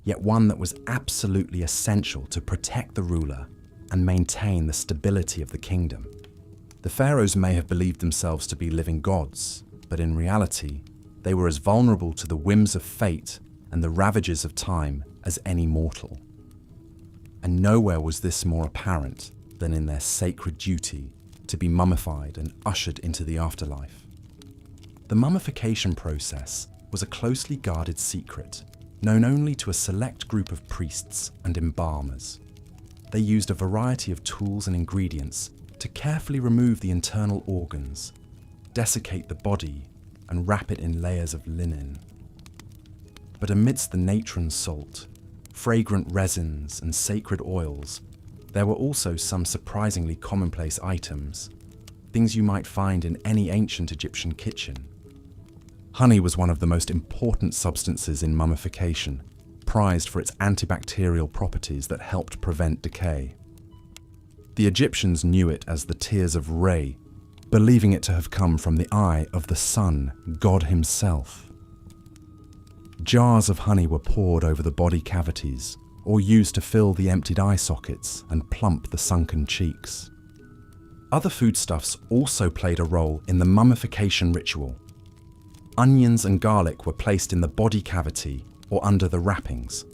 yet one that was absolutely essential to protect the ruler and maintain the stability of the kingdom. The pharaohs may have believed themselves to be living gods, but in reality, they were as vulnerable to the whims of fate and the ravages of time as any mortal. And nowhere was this more apparent than in their sacred duty to be mummified and ushered into the afterlife. The mummification process was a closely guarded secret, known only to a select group of priests and embalmers. They used a variety of tools and ingredients to carefully remove the internal organs, desiccate the body, and wrap it in layers of linen. But amidst the natron salt, fragrant resins, and sacred oils, there were also some surprisingly commonplace items, things you might find in any ancient Egyptian kitchen. Honey was one of the most important substances in mummification, prized for its antibacterial properties that helped prevent decay. The Egyptians knew it as the tears of Re, believing it to have come from the eye of the sun, God himself. Jars of honey were poured over the body cavities, or used to fill the emptied eye sockets and plump the sunken cheeks. Other foodstuffs also played a role in the mummification ritual. Onions and garlic were placed in the body cavity or under the wrappings,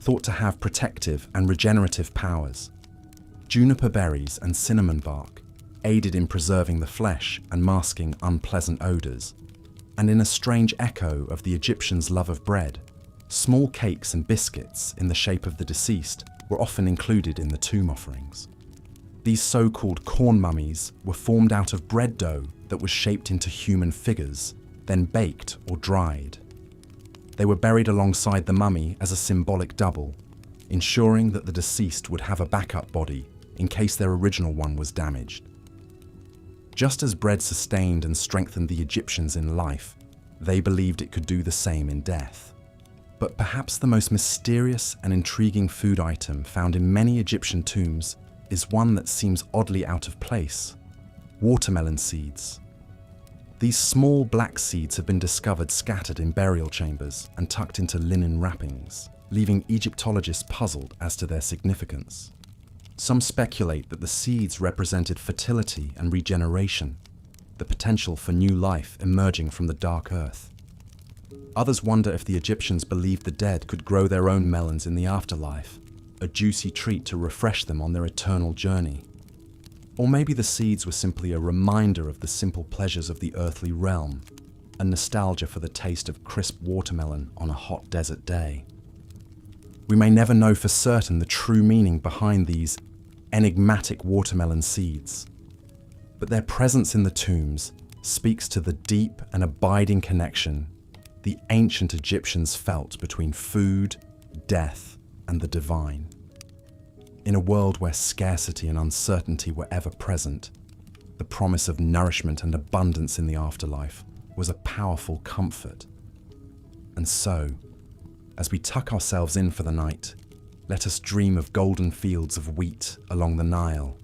thought to have protective and regenerative powers. Juniper berries and cinnamon bark aided in preserving the flesh and masking unpleasant odors. And in a strange echo of the Egyptians' love of bread, small cakes and biscuits in the shape of the deceased were often included in the tomb offerings. These so-called corn mummies were formed out of bread dough that was shaped into human figures, then baked or dried. They were buried alongside the mummy as a symbolic double, ensuring that the deceased would have a backup body in case their original one was damaged. Just as bread sustained and strengthened the Egyptians in life, they believed it could do the same in death. But perhaps the most mysterious and intriguing food item found in many Egyptian tombs is one that seems oddly out of place: watermelon seeds. These small black seeds have been discovered scattered in burial chambers and tucked into linen wrappings, leaving Egyptologists puzzled as to their significance. Some speculate that the seeds represented fertility and regeneration, the potential for new life emerging from the dark earth. Others wonder if the Egyptians believed the dead could grow their own melons in the afterlife, a juicy treat to refresh them on their eternal journey. Or maybe the seeds were simply a reminder of the simple pleasures of the earthly realm, a nostalgia for the taste of crisp watermelon on a hot desert day. We may never know for certain the true meaning behind these enigmatic watermelon seeds, but their presence in the tombs speaks to the deep and abiding connection the ancient Egyptians felt between food, death, and the divine. In a world where scarcity and uncertainty were ever present, the promise of nourishment and abundance in the afterlife was a powerful comfort. And so, as we tuck ourselves in for the night, let us dream of golden fields of wheat along the Nile,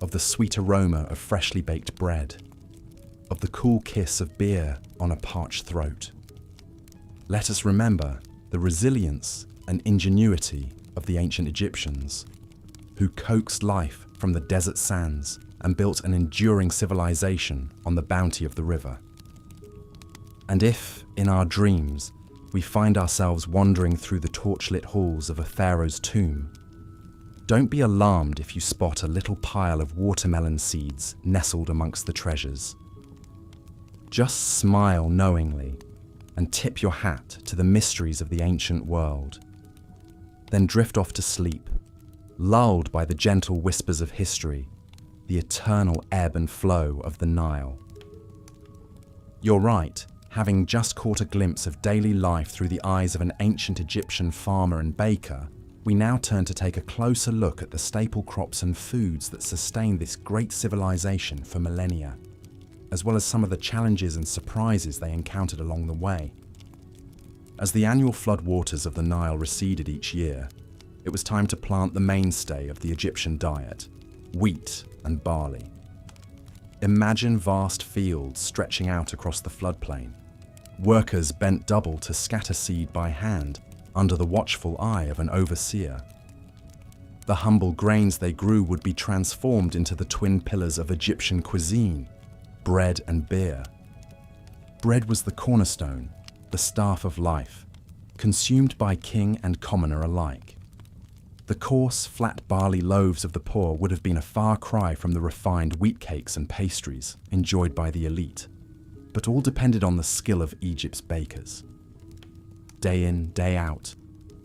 of the sweet aroma of freshly baked bread, of the cool kiss of beer on a parched throat. Let us remember the resilience and ingenuity of the ancient Egyptians, who coaxed life from the desert sands and built an enduring civilization on the bounty of the river. And if, in our dreams, we find ourselves wandering through the torchlit halls of a pharaoh's tomb, don't be alarmed if you spot a little pile of watermelon seeds nestled amongst the treasures. Just smile knowingly and tip your hat to the mysteries of the ancient world. Then drift off to sleep, lulled by the gentle whispers of history, the eternal ebb and flow of the Nile. You're right, having just caught a glimpse of daily life through the eyes of an ancient Egyptian farmer and baker, we now turn to take a closer look at the staple crops and foods that sustained this great civilization for millennia, as well as some of the challenges and surprises they encountered along the way. As the annual flood waters of the Nile receded each year, it was time to plant the mainstay of the Egyptian diet: wheat and barley. Imagine vast fields stretching out across the floodplain. Workers bent double to scatter seed by hand under the watchful eye of an overseer. The humble grains they grew would be transformed into the twin pillars of Egyptian cuisine: bread and beer. Bread was the cornerstone, the staff of life, consumed by king and commoner alike. The coarse, flat barley loaves of the poor would have been a far cry from the refined wheat cakes and pastries enjoyed by the elite, but all depended on the skill of Egypt's bakers. Day in, day out,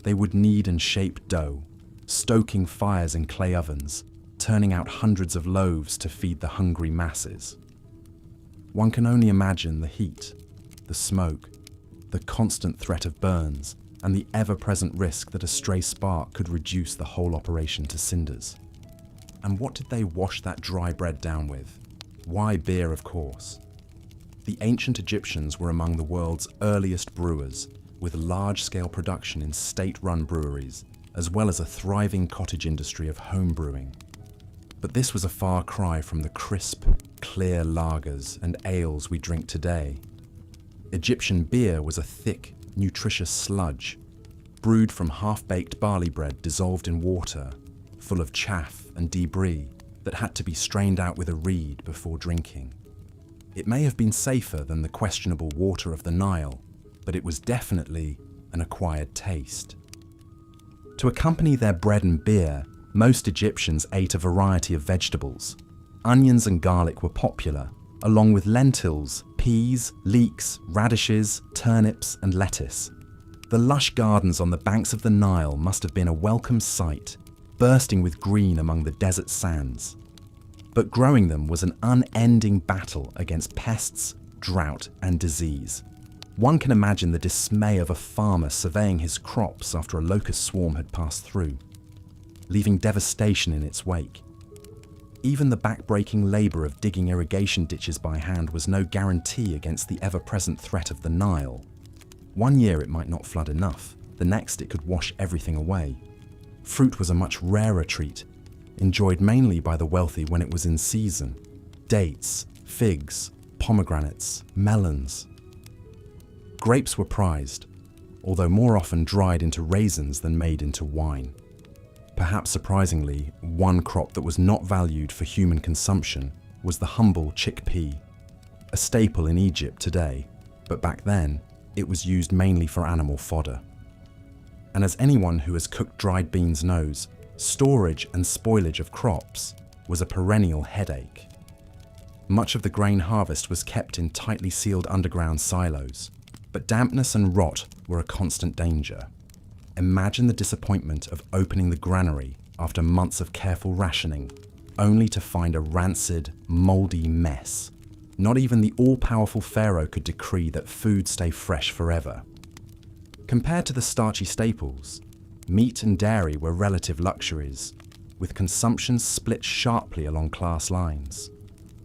they would knead and shape dough, stoking fires in clay ovens, turning out hundreds of loaves to feed the hungry masses. One can only imagine the heat, the smoke, the constant threat of burns, and the ever-present risk that a stray spark could reduce the whole operation to cinders. And what did they wash that dry bread down with? Why beer, of course. The ancient Egyptians were among the world's earliest brewers, with large-scale production in state-run breweries, as well as a thriving cottage industry of home brewing. But this was a far cry from the crisp, clear lagers and ales we drink today. Egyptian beer was a thick, nutritious sludge, brewed from half-baked barley bread dissolved in water, full of chaff and debris that had to be strained out with a reed before drinking. It may have been safer than the questionable water of the Nile, but it was definitely an acquired taste. To accompany their bread and beer, most Egyptians ate a variety of vegetables. Onions and garlic were popular, along with lentils, peas, leeks, radishes, turnips, and lettuce. The lush gardens on the banks of the Nile must have been a welcome sight, bursting with green among the desert sands. But growing them was an unending battle against pests, drought, and disease. One can imagine the dismay of a farmer surveying his crops after a locust swarm had passed through, leaving devastation in its wake. Even the back-breaking labour of digging irrigation ditches by hand was no guarantee against the ever-present threat of the Nile. One year it might not flood enough, the next it could wash everything away. Fruit was a much rarer treat, enjoyed mainly by the wealthy when it was in season. Dates, figs, pomegranates, melons. Grapes were prized, although more often dried into raisins than made into wine. Perhaps surprisingly, one crop that was not valued for human consumption was the humble chickpea, a staple in Egypt today, but back then it was used mainly for animal fodder. And as anyone who has cooked dried beans knows, storage and spoilage of crops was a perennial headache. Much of the grain harvest was kept in tightly sealed underground silos, but dampness and rot were a constant danger. Imagine the disappointment of opening the granary after months of careful rationing, only to find a rancid, mouldy mess. Not even the all-powerful pharaoh could decree that food stay fresh forever. Compared to the starchy staples, meat and dairy were relative luxuries, with consumption split sharply along class lines.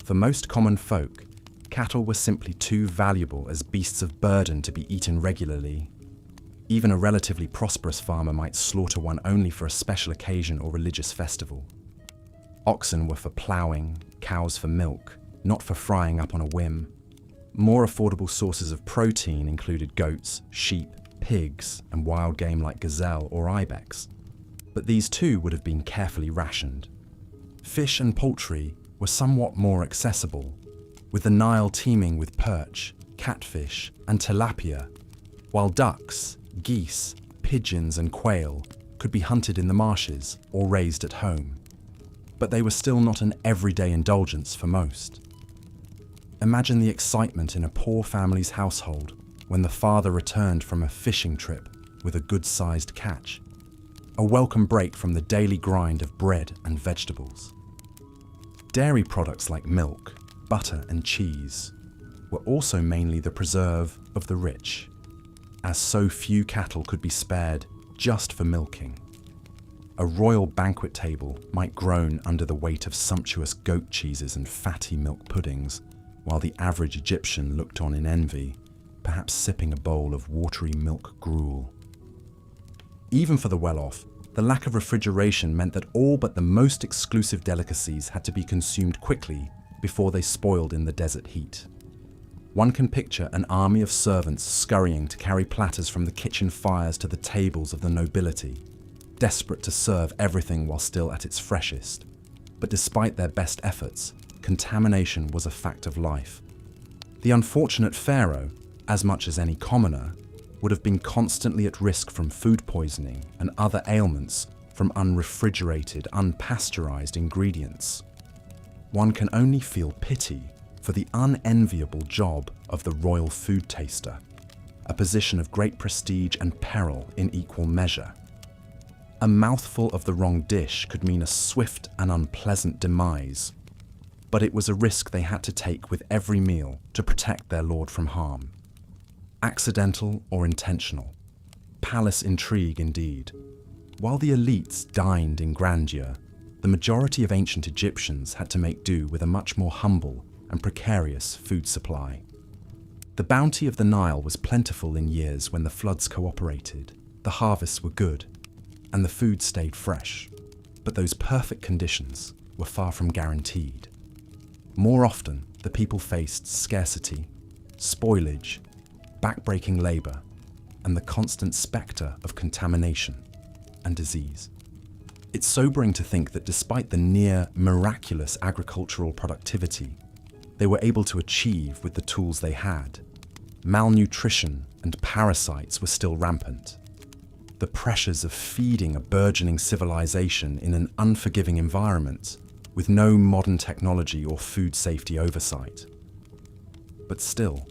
For most common folk, cattle were simply too valuable as beasts of burden to be eaten regularly. Even a relatively prosperous farmer might slaughter one only for a special occasion or religious festival. Oxen were for ploughing, cows for milk, not for frying up on a whim. More affordable sources of protein included goats, sheep, pigs, and wild game like gazelle or ibex. But these too would have been carefully rationed. Fish and poultry were somewhat more accessible, with the Nile teeming with perch, catfish, and tilapia, while ducks, geese, pigeons, and quail could be hunted in the marshes or raised at home. But they were still not an everyday indulgence for most. Imagine the excitement in a poor family's household when the father returned from a fishing trip with a good-sized catch, a welcome break from the daily grind of bread and vegetables. Dairy products like milk, butter, and cheese were also mainly the preserve of the rich, as so few cattle could be spared just for milking. A royal banquet table might groan under the weight of sumptuous goat cheeses and fatty milk puddings, while the average Egyptian looked on in envy, perhaps sipping a bowl of watery milk gruel. Even for the well-off, the lack of refrigeration meant that all but the most exclusive delicacies had to be consumed quickly before they spoiled in the desert heat. One can picture an army of servants scurrying to carry platters from the kitchen fires to the tables of the nobility, desperate to serve everything while still at its freshest. But despite their best efforts, contamination was a fact of life. The unfortunate pharaoh, as much as any commoner, would have been constantly at risk from food poisoning and other ailments from unrefrigerated, unpasteurized ingredients. One can only feel pity for the unenviable job of the royal food taster, a position of great prestige and peril in equal measure. A mouthful of the wrong dish could mean a swift and unpleasant demise, but it was a risk they had to take with every meal to protect their lord from harm. Accidental or intentional, palace intrigue indeed. While the elites dined in grandeur, the majority of ancient Egyptians had to make do with a much more humble and precarious food supply. The bounty of the Nile was plentiful in years when the floods cooperated, the harvests were good, and the food stayed fresh. But those perfect conditions were far from guaranteed. More often, the people faced scarcity, spoilage, backbreaking labor, and the constant specter of contamination and disease. It's sobering to think that despite the near miraculous agricultural productivity they were able to achieve with the tools they had, malnutrition and parasites were still rampant. The pressures of feeding a burgeoning civilization in an unforgiving environment with no modern technology or food safety oversight. But still,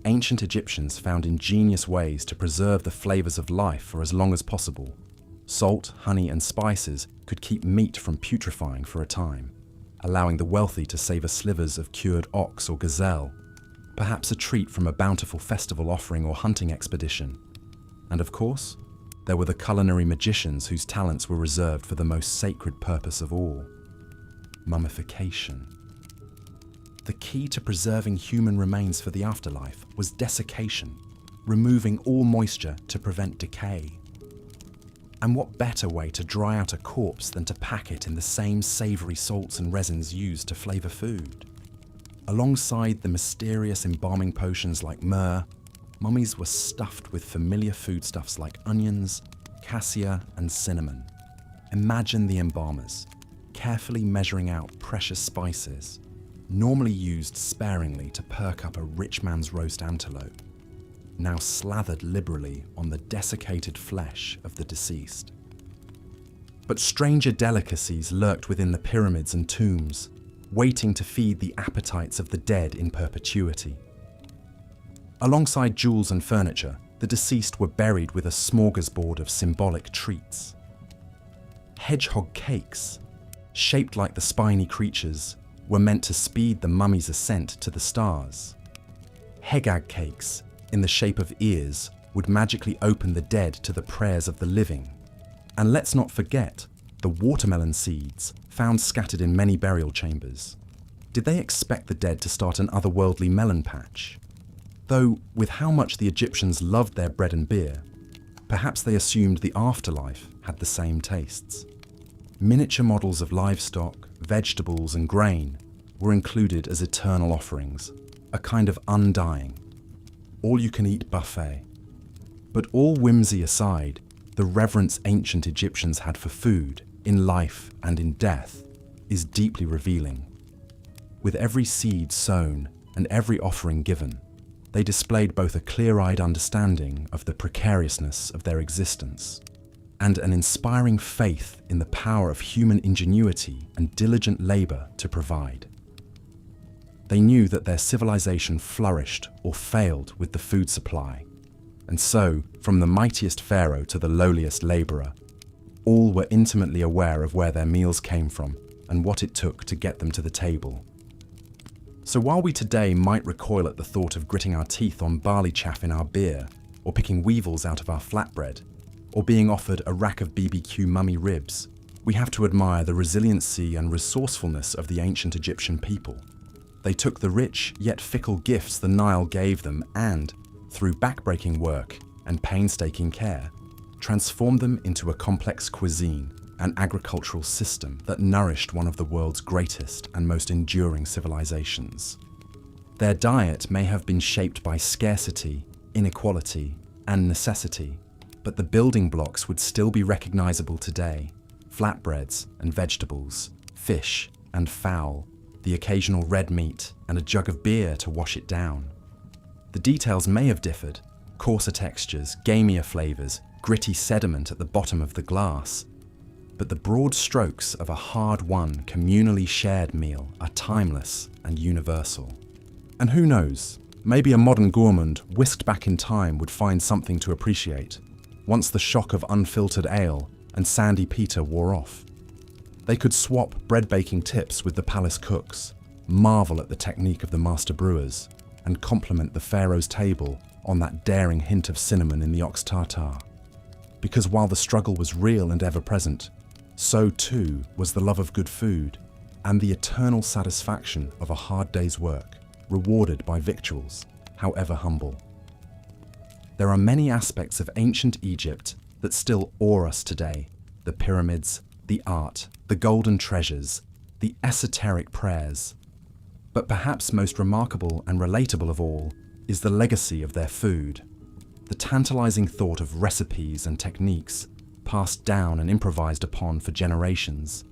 ancient Egyptians found ingenious ways to preserve the flavors of life for as long as possible. Salt, honey, and spices could keep meat from putrefying for a time. allowing the wealthy to savor slivers of cured ox or gazelle, perhaps a treat from a bountiful festival offering or hunting expedition. And of course, there were the culinary magicians whose talents were reserved for the most sacred purpose of all: mummification. The key to preserving human remains for the afterlife was desiccation, removing all moisture to prevent decay. And what better way to dry out a corpse than to pack it in the same savoury salts and resins used to flavour food? Alongside the mysterious embalming potions like myrrh, mummies were stuffed with familiar foodstuffs like onions, cassia, and cinnamon. Imagine the embalmers, carefully measuring out precious spices, normally used sparingly to perk up a rich man's roast antelope, now slathered liberally on the desiccated flesh of the deceased. But stranger delicacies lurked within the pyramids and tombs, waiting to feed the appetites of the dead in perpetuity. Alongside jewels and furniture, the deceased were buried with a smorgasbord of symbolic treats. Hedgehog cakes, shaped like the spiny creatures, were meant to speed the mummy's ascent to the stars. Hegag cakes, in the shape of ears, would magically open the dead to the prayers of the living. And let's not forget the watermelon seeds found scattered in many burial chambers. Did they expect the dead to start an otherworldly melon patch? Though, with how much the Egyptians loved their bread and beer, perhaps they assumed the afterlife had the same tastes. Miniature models of livestock, vegetables, and grain were included as eternal offerings, a kind of undying, all-you-can-eat buffet. But all whimsy aside, the reverence ancient Egyptians had for food, in life and in death, is deeply revealing. With every seed sown and every offering given, they displayed both a clear-eyed understanding of the precariousness of their existence and an inspiring faith in the power of human ingenuity and diligent labor to provide. They knew that their civilization flourished or failed with the food supply, and so, from the mightiest pharaoh to the lowliest laborer, all were intimately aware of where their meals came from and what it took to get them to the table. So while we today might recoil at the thought of gritting our teeth on barley chaff in our beer, or picking weevils out of our flatbread, or being offered a rack of BBQ mummy ribs, we have to admire the resiliency and resourcefulness of the ancient Egyptian people. They took the rich yet fickle gifts the Nile gave them and, through backbreaking work and painstaking care, transformed them into a complex cuisine and agricultural system that nourished one of the world's greatest and most enduring civilizations. Their diet may have been shaped by scarcity, inequality, and necessity, but the building blocks would still be recognizable today: flatbreads and vegetables, fish and fowl, the occasional red meat, and a jug of beer to wash it down. The details may have differed: coarser textures, gamier flavors, gritty sediment at the bottom of the glass. But the broad strokes of a hard-won, communally shared meal are timeless and universal. And who knows, maybe a modern gourmand whisked back in time would find something to appreciate, once the shock of unfiltered ale and sandy peter wore off. They could swap bread-baking tips with the palace cooks, marvel at the technique of the master brewers, and compliment the pharaoh's table on that daring hint of cinnamon in the ox tartare. Because while the struggle was real and ever-present, so too was the love of good food and the eternal satisfaction of a hard day's work, rewarded by victuals, however humble. There are many aspects of ancient Egypt that still awe us today: the pyramids, the art, the golden treasures, the esoteric prayers. But perhaps most remarkable and relatable of all is the legacy of their food, the tantalizing thought of recipes and techniques passed down and improvised upon for generations,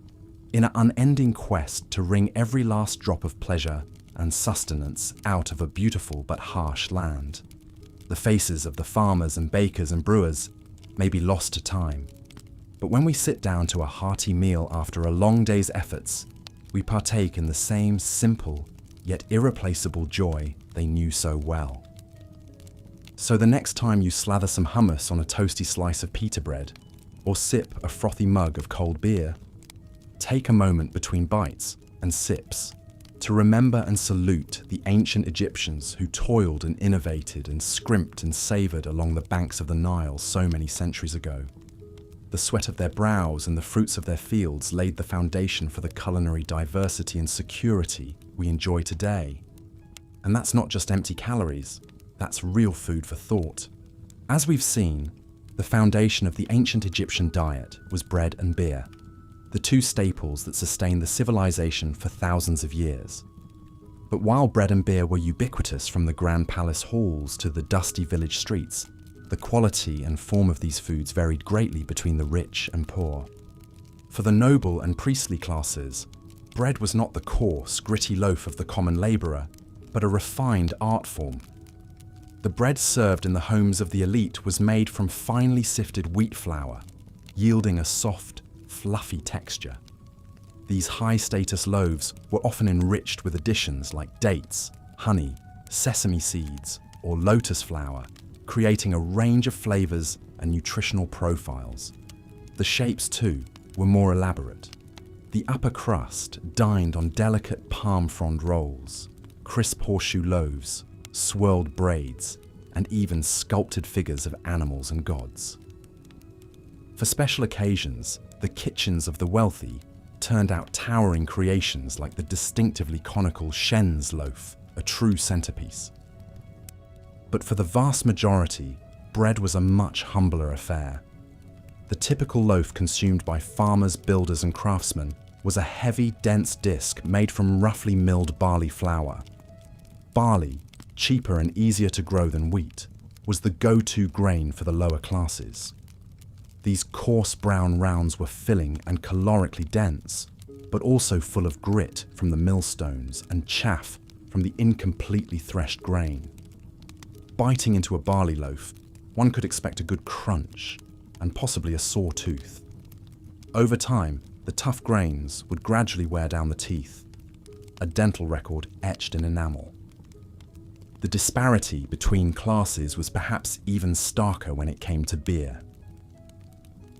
in an unending quest to wring every last drop of pleasure and sustenance out of a beautiful but harsh land. The faces of the farmers and bakers and brewers may be lost to time, but when we sit down to a hearty meal after a long day's efforts, we partake in the same simple yet irreplaceable joy they knew so well. So the next time you slather some hummus on a toasty slice of pita bread, or sip a frothy mug of cold beer, take a moment between bites and sips, to remember and salute the ancient Egyptians who toiled and innovated and scrimped and savoured along the banks of the Nile so many centuries ago. The sweat of their brows and the fruits of their fields laid the foundation for the culinary diversity and security we enjoy today. And that's not just empty calories, that's real food for thought. As we've seen, the foundation of the ancient Egyptian diet was bread and beer, the two staples that sustained the civilization for thousands of years. But while bread and beer were ubiquitous from the Grand Palace halls to the dusty village streets, the quality and form of these foods varied greatly between the rich and poor. For the noble and priestly classes, bread was not the coarse, gritty loaf of the common labourer, but a refined art form. The bread served in the homes of the elite was made from finely sifted wheat flour, yielding a soft, fluffy texture. These high-status loaves were often enriched with additions like dates, honey, sesame seeds, or lotus flower, creating a range of flavours and nutritional profiles. The shapes, too, were more elaborate. The upper crust dined on delicate palm frond rolls, crisp horseshoe loaves, swirled braids, and even sculpted figures of animals and gods. For special occasions, the kitchens of the wealthy turned out towering creations like the distinctively conical Shen's loaf, a true centerpiece. But for the vast majority, bread was a much humbler affair. The typical loaf consumed by farmers, builders, and craftsmen was a heavy, dense disc made from roughly milled barley flour. Barley, cheaper and easier to grow than wheat, was the go-to grain for the lower classes. These coarse brown rounds were filling and calorically dense, but also full of grit from the millstones and chaff from the incompletely threshed grain. Biting into a barley loaf, one could expect a good crunch and possibly a sore tooth. Over time, the tough grains would gradually wear down the teeth, a dental record etched in enamel. The disparity between classes was perhaps even starker when it came to beer.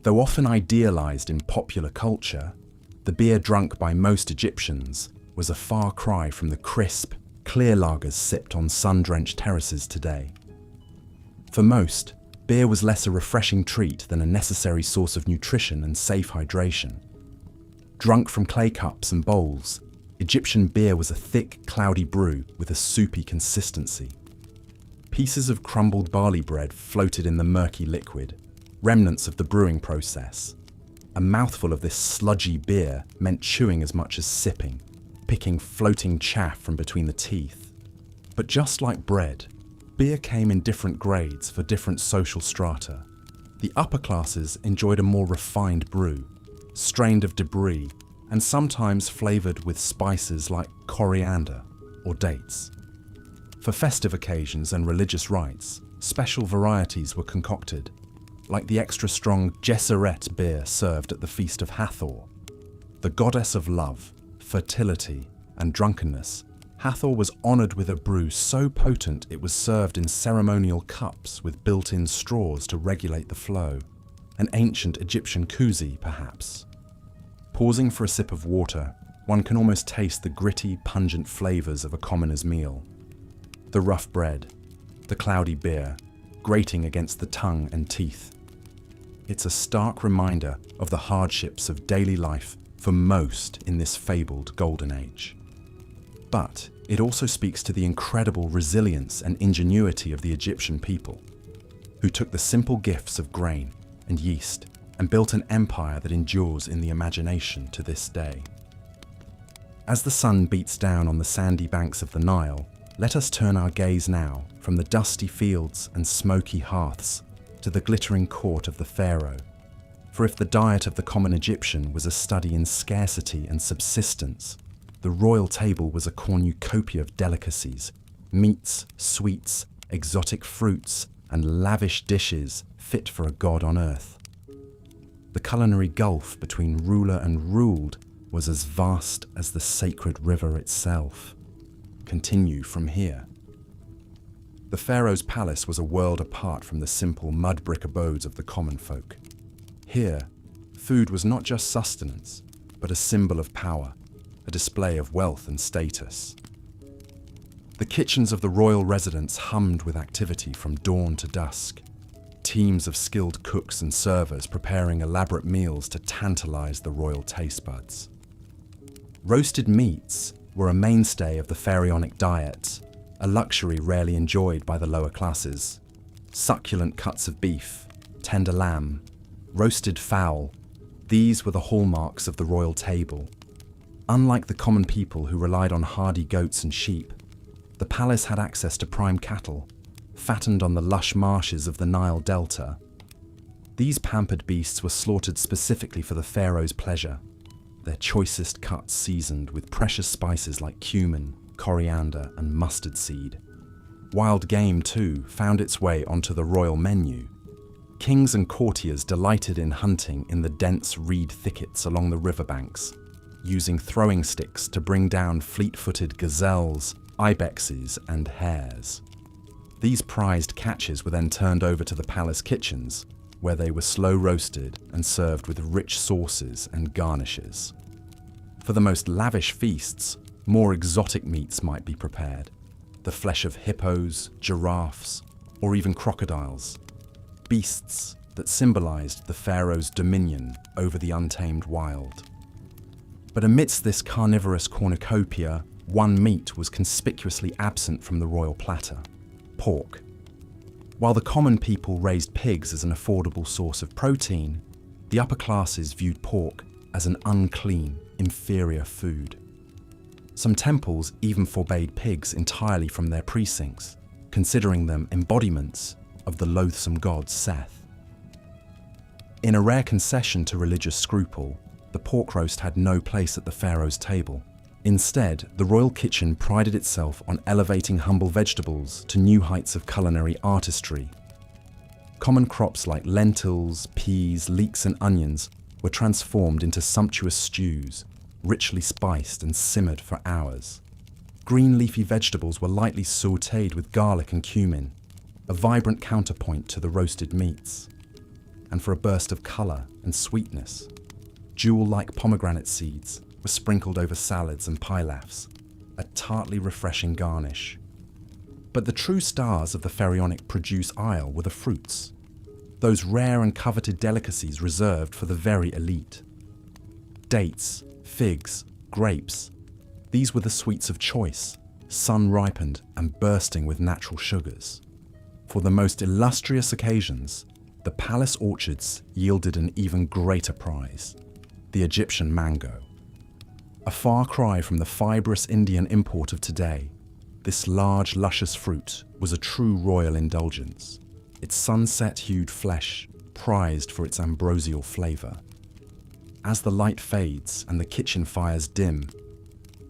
Though often idealized in popular culture, the beer drunk by most Egyptians was a far cry from the crisp, clear lagers sipped on sun-drenched terraces today. For most, beer was less a refreshing treat than a necessary source of nutrition and safe hydration. Drunk from clay cups and bowls, Egyptian beer was a thick, cloudy brew with a soupy consistency. Pieces of crumbled barley bread floated in the murky liquid, remnants of the brewing process. A mouthful of this sludgy beer meant chewing as much as sipping, picking floating chaff from between the teeth. But just like bread, beer came in different grades for different social strata. The upper classes enjoyed a more refined brew, strained of debris, and sometimes flavoured with spices like coriander or dates. For festive occasions and religious rites, special varieties were concocted, like the extra-strong Gesseret beer served at the Feast of Hathor. The goddess of love, fertility, and drunkenness, Hathor was honoured with a brew so potent it was served in ceremonial cups with built-in straws to regulate the flow. An ancient Egyptian koozie, perhaps. Pausing for a sip of water, one can almost taste the gritty, pungent flavours of a commoner's meal. The rough bread, the cloudy beer, grating against the tongue and teeth. It's a stark reminder of the hardships of daily life for most in this fabled golden age. But it also speaks to the incredible resilience and ingenuity of the Egyptian people, who took the simple gifts of grain and yeast and built an empire that endures in the imagination to this day. As the sun beats down on the sandy banks of the Nile, let us turn our gaze now from the dusty fields and smoky hearths to the glittering court of the pharaoh. For if the diet of the common Egyptian was a study in scarcity and subsistence, the royal table was a cornucopia of delicacies, meats, sweets, exotic fruits, and lavish dishes fit for a god on earth. The culinary gulf between ruler and ruled was as vast as the sacred river itself. Continue from here. The pharaoh's palace was a world apart from the simple mud brick abodes of the common folk. Here, food was not just sustenance, but a symbol of power, a display of wealth and status. The kitchens of the royal residence hummed with activity from dawn to dusk. Teams of skilled cooks and servers preparing elaborate meals to tantalize the royal taste buds. Roasted meats were a mainstay of the pharaonic diet, a luxury rarely enjoyed by the lower classes. Succulent cuts of beef, tender lamb, roasted fowl, these were the hallmarks of the royal table. Unlike the common people who relied on hardy goats and sheep, the palace had access to prime cattle, fattened on the lush marshes of the Nile Delta. These pampered beasts were slaughtered specifically for the pharaoh's pleasure, their choicest cuts seasoned with precious spices like cumin, coriander, and mustard seed. Wild game, too, found its way onto the royal menu. Kings and courtiers delighted in hunting in the dense reed thickets along the riverbanks, using throwing sticks to bring down fleet-footed gazelles, ibexes, and hares. These prized catches were then turned over to the palace kitchens, where they were slow roasted and served with rich sauces and garnishes. For the most lavish feasts, more exotic meats might be prepared, the flesh of hippos, giraffes, or even crocodiles, beasts that symbolized the pharaoh's dominion over the untamed wild. But amidst this carnivorous cornucopia, one meat was conspicuously absent from the royal platter: pork. While the common people raised pigs as an affordable source of protein, the upper classes viewed pork as an unclean, inferior food. Some temples even forbade pigs entirely from their precincts, considering them embodiments of the loathsome god Seth. In a rare concession to religious scruple, the pork roast had no place at the pharaoh's table. Instead, the royal kitchen prided itself on elevating humble vegetables to new heights of culinary artistry. Common crops like lentils, peas, leeks, and onions were transformed into sumptuous stews, richly spiced and simmered for hours. Green leafy vegetables were lightly sautéed with garlic and cumin, a vibrant counterpoint to the roasted meats. And for a burst of colour and sweetness, jewel-like pomegranate seeds were sprinkled over salads and pilafs, a tartly refreshing garnish. But the true stars of the pharaonic produce aisle were the fruits, those rare and coveted delicacies reserved for the very elite. Dates, figs, grapes, these were the sweets of choice, sun-ripened and bursting with natural sugars. For the most illustrious occasions, the palace orchards yielded an even greater prize: the Egyptian mango. A far cry from the fibrous Indian import of today, this large, luscious fruit was a true royal indulgence, its sunset-hued flesh prized for its ambrosial flavour. As the light fades and the kitchen fires dim,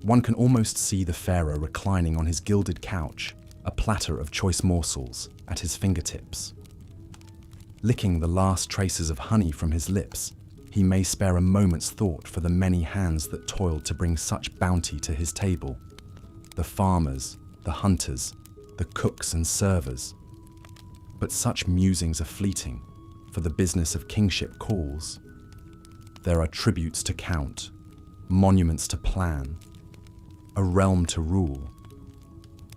one can almost see the pharaoh reclining on his gilded couch, a platter of choice morsels at his fingertips. Licking the last traces of honey from his lips, he may spare a moment's thought for the many hands that toiled to bring such bounty to his table. The farmers, the hunters, the cooks and servers. But such musings are fleeting, for the business of kingship calls. There are tributes to count, monuments to plan, a realm to rule,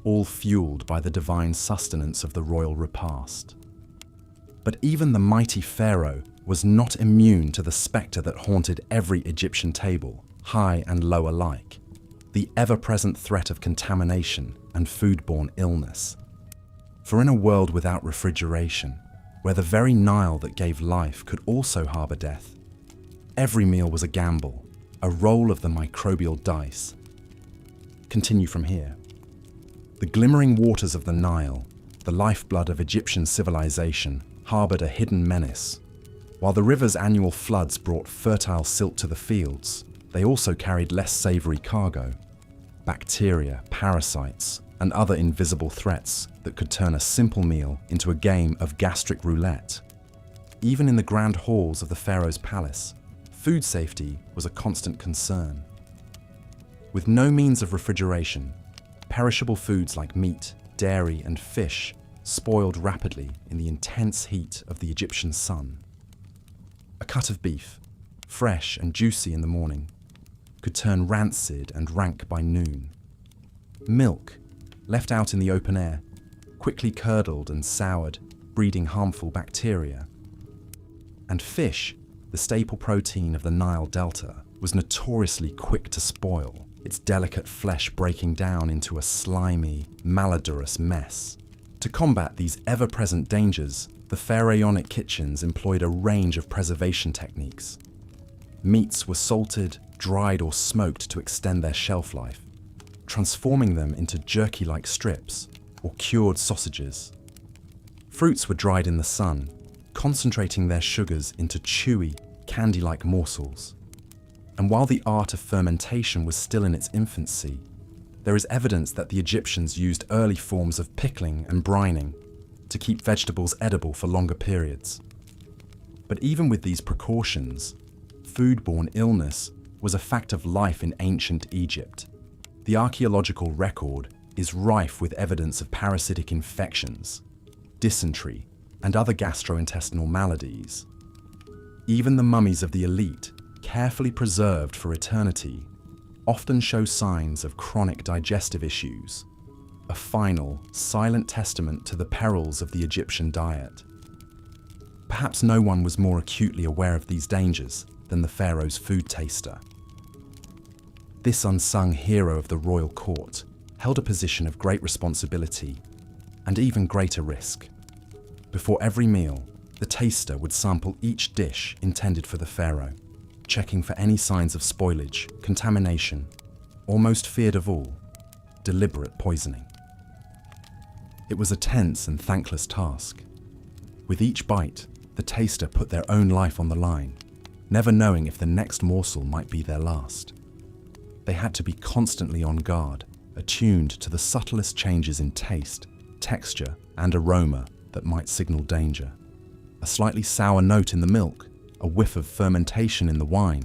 all fueled by the divine sustenance of the royal repast. But even the mighty pharaoh was not immune to the spectre that haunted every Egyptian table, high and low alike, the ever-present threat of contamination and foodborne illness. For in a world without refrigeration, where the very Nile that gave life could also harbour death, every meal was a gamble, a roll of the microbial dice. Continue from here. The glimmering waters of the Nile, the lifeblood of Egyptian civilization, harboured a hidden menace. While the river's annual floods brought fertile silt to the fields, they also carried less savoury cargo: bacteria, parasites, and other invisible threats that could turn a simple meal into a game of gastric roulette. Even in the grand halls of the pharaoh's palace, food safety was a constant concern. With no means of refrigeration, perishable foods like meat, dairy, and fish spoiled rapidly in the intense heat of the Egyptian sun. A cut of beef, fresh and juicy in the morning, could turn rancid and rank by noon. Milk, left out in the open air, quickly curdled and soured, breeding harmful bacteria. And fish, the staple protein of the Nile Delta, was notoriously quick to spoil, its delicate flesh breaking down into a slimy, malodorous mess. To combat these ever-present dangers, the pharaonic kitchens employed a range of preservation techniques. Meats were salted, dried or smoked to extend their shelf life, transforming them into jerky-like strips or cured sausages. Fruits were dried in the sun, concentrating their sugars into chewy, candy-like morsels. And while the art of fermentation was still in its infancy, there is evidence that the Egyptians used early forms of pickling and brining to keep vegetables edible for longer periods. But even with these precautions, foodborne illness was a fact of life in ancient Egypt. The archaeological record is rife with evidence of parasitic infections, dysentery, and other gastrointestinal maladies. Even the mummies of the elite, carefully preserved for eternity, often show signs of chronic digestive issues, a final, silent testament to the perils of the Egyptian diet. Perhaps no one was more acutely aware of these dangers than the pharaoh's food taster. This unsung hero of the royal court held a position of great responsibility and even greater risk. Before every meal, the taster would sample each dish intended for the pharaoh, checking for any signs of spoilage, contamination, or most feared of all, deliberate poisoning. It was a tense and thankless task. With each bite, the taster put their own life on the line, never knowing if the next morsel might be their last. They had to be constantly on guard, attuned to the subtlest changes in taste, texture, and aroma that might signal danger. A slightly sour note in the milk, a whiff of fermentation in the wine,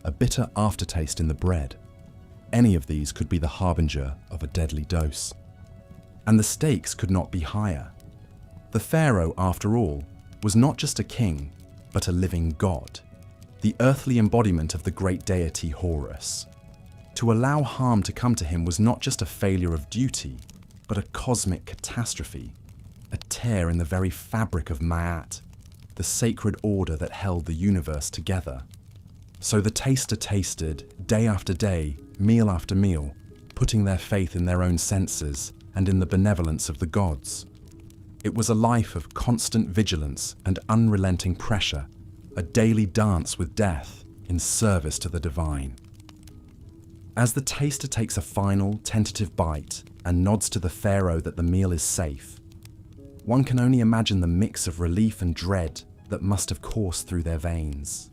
a bitter aftertaste in the bread. Any of these could be the harbinger of a deadly dose. And the stakes could not be higher. The pharaoh, after all, was not just a king, but a living god, the earthly embodiment of the great deity Horus. To allow harm to come to him was not just a failure of duty, but a cosmic catastrophe, a tear in the very fabric of Ma'at, the sacred order that held the universe together. So the taster tasted, day after day, meal after meal, putting their faith in their own senses and in the benevolence of the gods. It was a life of constant vigilance and unrelenting pressure, a daily dance with death in service to the divine. As the taster takes a final, tentative bite and nods to the pharaoh that the meal is safe, one can only imagine the mix of relief and dread that must have coursed through their veins.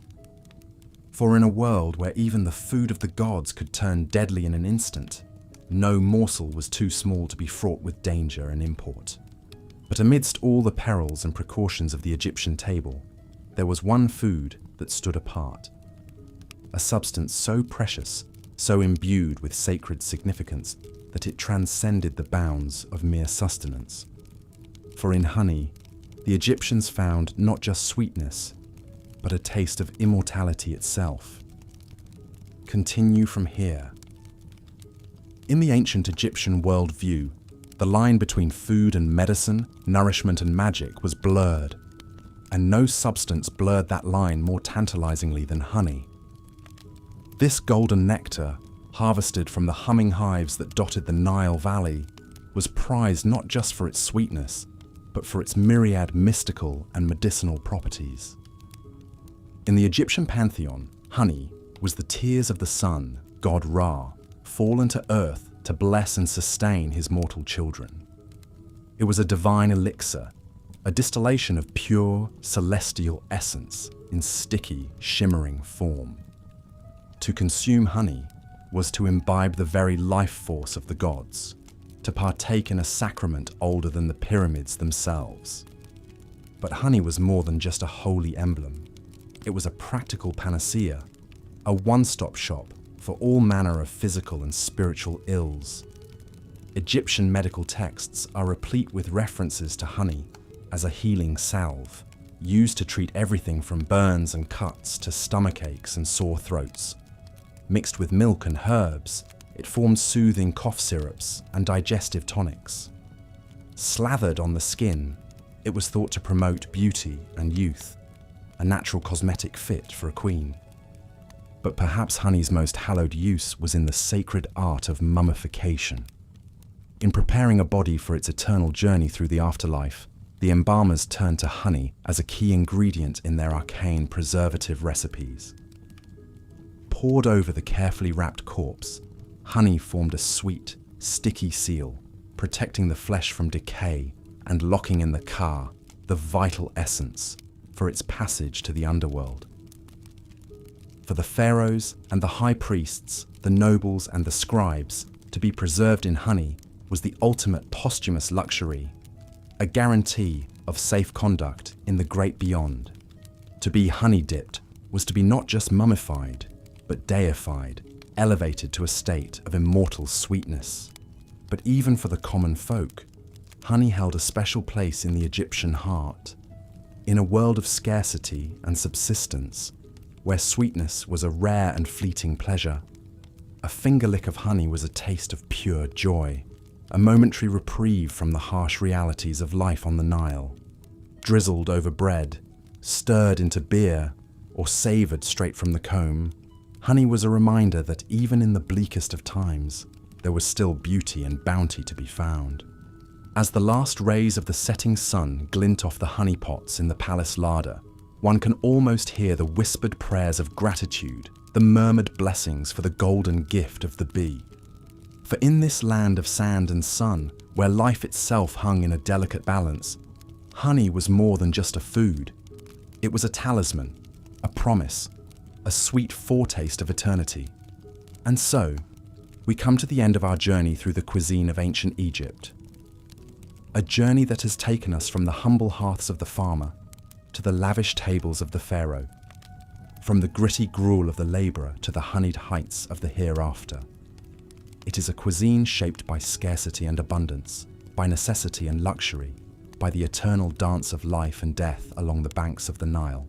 For in a world where even the food of the gods could turn deadly in an instant, no morsel was too small to be fraught with danger and import. But amidst all the perils and precautions of the Egyptian table, there was one food that stood apart. A substance so precious, so imbued with sacred significance, that it transcended the bounds of mere sustenance. For in honey, the Egyptians found not just sweetness, but a taste of immortality itself. Continue from here. In the ancient Egyptian worldview, the line between food and medicine, nourishment and magic was blurred, and no substance blurred that line more tantalizingly than honey. This golden nectar, harvested from the humming hives that dotted the Nile Valley, was prized not just for its sweetness, but for its myriad mystical and medicinal properties. In the Egyptian pantheon, honey was the tears of the sun, god Ra, fallen to earth to bless and sustain his mortal children. It was a divine elixir, a distillation of pure, celestial essence in sticky, shimmering form. To consume honey was to imbibe the very life force of the gods, to partake in a sacrament older than the pyramids themselves. But honey was more than just a holy emblem. It was a practical panacea, a one-stop shop for all manner of physical and spiritual ills. Egyptian medical texts are replete with references to honey as a healing salve, used to treat everything from burns and cuts to stomach aches and sore throats. Mixed with milk and herbs, it formed soothing cough syrups and digestive tonics. Slathered on the skin, it was thought to promote beauty and youth, a natural cosmetic fit for a queen. But perhaps honey's most hallowed use was in the sacred art of mummification. In preparing a body for its eternal journey through the afterlife, the embalmers turned to honey as a key ingredient in their arcane preservative recipes. Poured over the carefully wrapped corpse, honey formed a sweet, sticky seal, protecting the flesh from decay and locking in the ka, the vital essence, for its passage to the underworld. For the pharaohs and the high priests, the nobles and the scribes, to be preserved in honey was the ultimate posthumous luxury, a guarantee of safe conduct in the great beyond. To be honey-dipped was to be not just mummified, but deified, elevated to a state of immortal sweetness. But even for the common folk, honey held a special place in the Egyptian heart. In a world of scarcity and subsistence, where sweetness was a rare and fleeting pleasure, a finger lick of honey was a taste of pure joy, a momentary reprieve from the harsh realities of life on the Nile. Drizzled over bread, stirred into beer, or savoured straight from the comb, honey was a reminder that even in the bleakest of times, there was still beauty and bounty to be found. As the last rays of the setting sun glint off the honey pots in the palace larder, one can almost hear the whispered prayers of gratitude, the murmured blessings for the golden gift of the bee. For in this land of sand and sun, where life itself hung in a delicate balance, honey was more than just a food. It was a talisman, a promise, a sweet foretaste of eternity. And so, we come to the end of our journey through the cuisine of ancient Egypt. A journey that has taken us from the humble hearths of the farmer to the lavish tables of the pharaoh, from the gritty gruel of the labourer to the honeyed heights of the hereafter. It is a cuisine shaped by scarcity and abundance, by necessity and luxury, by the eternal dance of life and death along the banks of the Nile.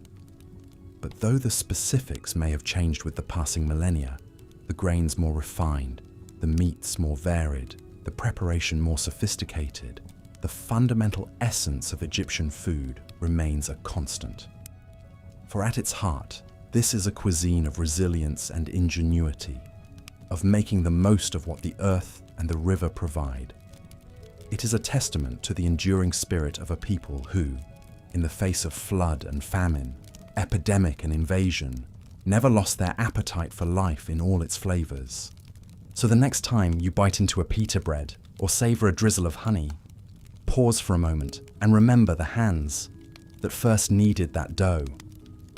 But though the specifics may have changed with the passing millennia, the grains more refined, the meats more varied, the preparation more sophisticated, the fundamental essence of Egyptian food remains a constant. For at its heart, this is a cuisine of resilience and ingenuity, of making the most of what the earth and the river provide. It is a testament to the enduring spirit of a people who, in the face of flood and famine, epidemic and invasion, never lost their appetite for life in all its flavors. So the next time you bite into a pita bread or savor a drizzle of honey, pause for a moment and remember the hands that first kneaded that dough,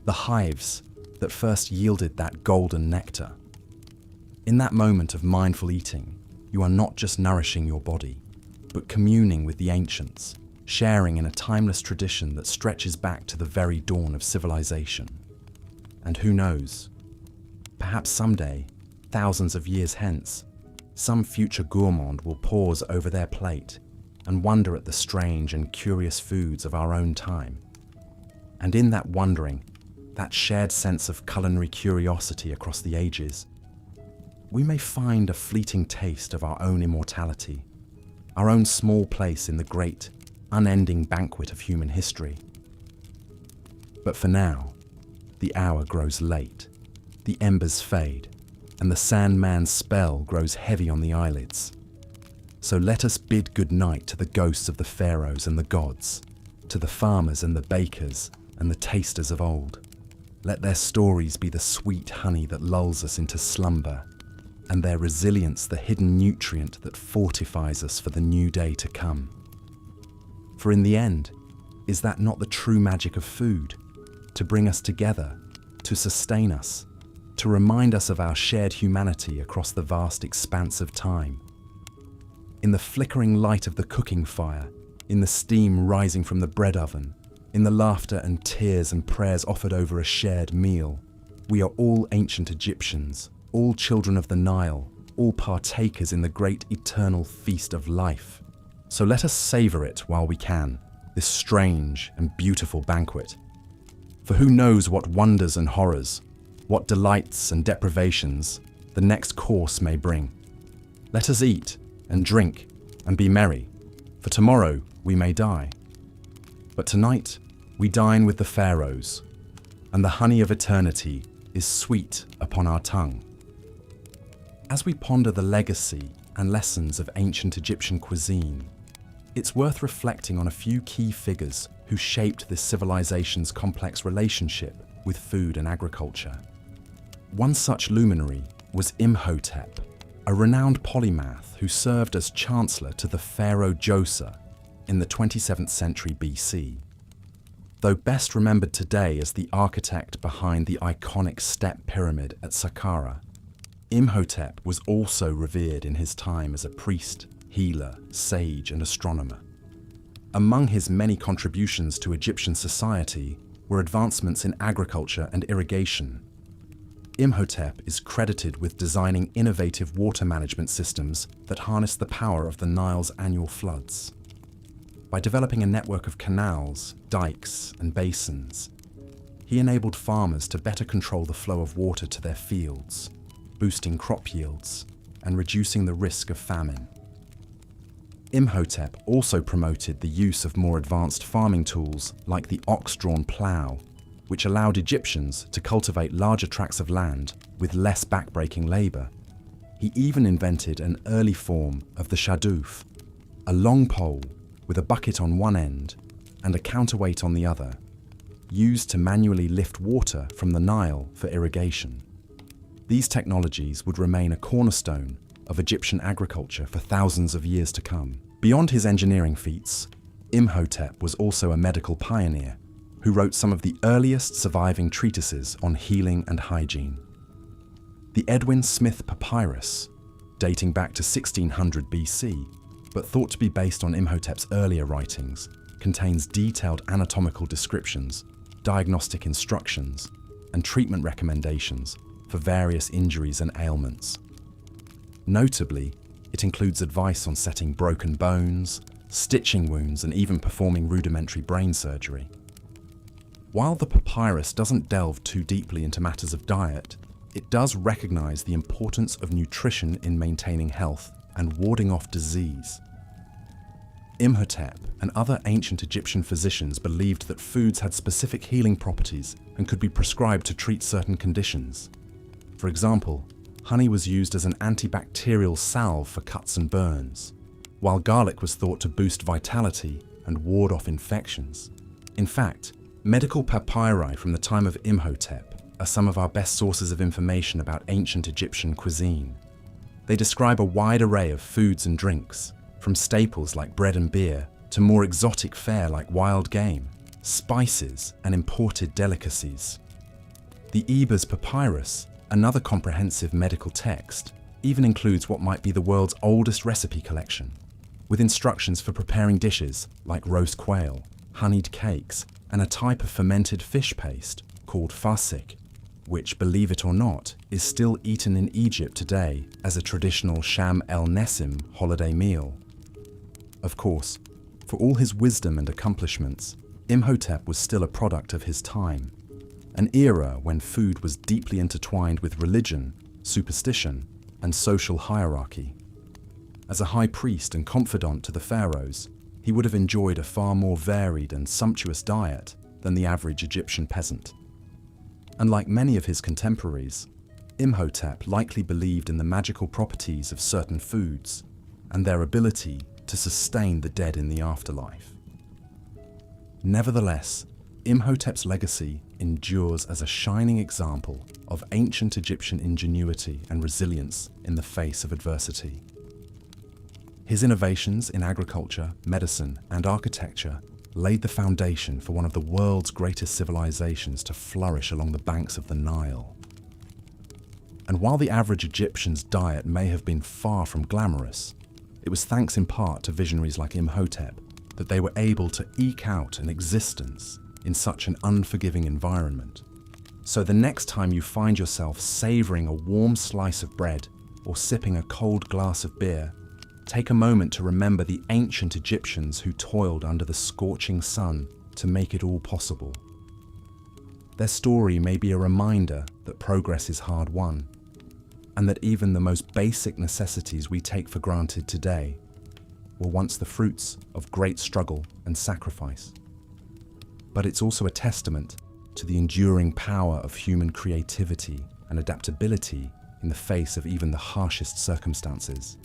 the hives that first yielded that golden nectar. In that moment of mindful eating, you are not just nourishing your body, but communing with the ancients, sharing in a timeless tradition that stretches back to the very dawn of civilization. And who knows, perhaps someday, thousands of years hence, some future gourmand will pause over their plate and wonder at the strange and curious foods of our own time. And in that wondering, that shared sense of culinary curiosity across the ages, we may find a fleeting taste of our own immortality, our own small place in the great, unending banquet of human history. But for now, the hour grows late, the embers fade, and the Sandman's spell grows heavy on the eyelids. So let us bid good night to the ghosts of the pharaohs and the gods, to the farmers and the bakers and the tasters of old. Let their stories be the sweet honey that lulls us into slumber, and their resilience the hidden nutrient that fortifies us for the new day to come. For in the end, is that not the true magic of food? To bring us together, to sustain us, to remind us of our shared humanity across the vast expanse of time. In the flickering light of the cooking fire, in the steam rising from the bread oven, in the laughter and tears and prayers offered over a shared meal, we are all ancient Egyptians, all children of the Nile, all partakers in the great eternal feast of life. So let us savour it while we can, this strange and beautiful banquet. For who knows what wonders and horrors, what delights and deprivations, the next course may bring. Let us eat and drink and be merry, for tomorrow we may die. But tonight we dine with the pharaohs, and the honey of eternity is sweet upon our tongue. As we ponder the legacy and lessons of ancient Egyptian cuisine, it's worth reflecting on a few key figures who shaped this civilization's complex relationship with food and agriculture. One such luminary was Imhotep, a renowned polymath who served as chancellor to the pharaoh Djoser in the 27th century BC. Though best remembered today as the architect behind the iconic step pyramid at Saqqara, Imhotep was also revered in his time as a priest, healer, sage, and astronomer. Among his many contributions to Egyptian society were advancements in agriculture and irrigation. Imhotep is credited with designing innovative water management systems that harness the power of the Nile's annual floods. By developing a network of canals, dikes, and basins, he enabled farmers to better control the flow of water to their fields, boosting crop yields and reducing the risk of famine. Imhotep also promoted the use of more advanced farming tools like the ox-drawn plough, which allowed Egyptians to cultivate larger tracts of land with less backbreaking labour. He even invented an early form of the shadoof, a long pole with a bucket on one end and a counterweight on the other, used to manually lift water from the Nile for irrigation. These technologies would remain a cornerstone of Egyptian agriculture for thousands of years to come. Beyond his engineering feats, Imhotep was also a medical pioneer who wrote some of the earliest surviving treatises on healing and hygiene. The Edwin Smith Papyrus, dating back to 1600 BC, but thought to be based on Imhotep's earlier writings, contains detailed anatomical descriptions, diagnostic instructions, and treatment recommendations for various injuries and ailments. Notably, it includes advice on setting broken bones, stitching wounds, and even performing rudimentary brain surgery. While the papyrus doesn't delve too deeply into matters of diet, it does recognize the importance of nutrition in maintaining health and warding off disease. Imhotep and other ancient Egyptian physicians believed that foods had specific healing properties and could be prescribed to treat certain conditions. For example, honey was used as an antibacterial salve for cuts and burns, while garlic was thought to boost vitality and ward off infections. In fact, medical papyri from the time of Imhotep are some of our best sources of information about ancient Egyptian cuisine. They describe a wide array of foods and drinks, from staples like bread and beer to more exotic fare like wild game, spices, and imported delicacies. The Ebers Papyrus, another comprehensive medical text, even includes what might be the world's oldest recipe collection, with instructions for preparing dishes like roast quail, honeyed cakes, and a type of fermented fish paste called fasik, which, believe it or not, is still eaten in Egypt today as a traditional Sham el-Nessim holiday meal. Of course, for all his wisdom and accomplishments, Imhotep was still a product of his time, an era when food was deeply intertwined with religion, superstition, and social hierarchy. As a high priest and confidant to the pharaohs, he would have enjoyed a far more varied and sumptuous diet than the average Egyptian peasant. Unlike many of his contemporaries, Imhotep likely believed in the magical properties of certain foods and their ability to sustain the dead in the afterlife. Nevertheless, Imhotep's legacy endures as a shining example of ancient Egyptian ingenuity and resilience in the face of adversity. His innovations in agriculture, medicine, and architecture laid the foundation for one of the world's greatest civilizations to flourish along the banks of the Nile. And while the average Egyptian's diet may have been far from glamorous, it was thanks in part to visionaries like Imhotep that they were able to eke out an existence in such an unforgiving environment. So the next time you find yourself savoring a warm slice of bread or sipping a cold glass of beer, take a moment to remember the ancient Egyptians who toiled under the scorching sun to make it all possible. Their story may be a reminder that progress is hard won, and that even the most basic necessities we take for granted today were once the fruits of great struggle and sacrifice. But it's also a testament to the enduring power of human creativity and adaptability in the face of even the harshest circumstances.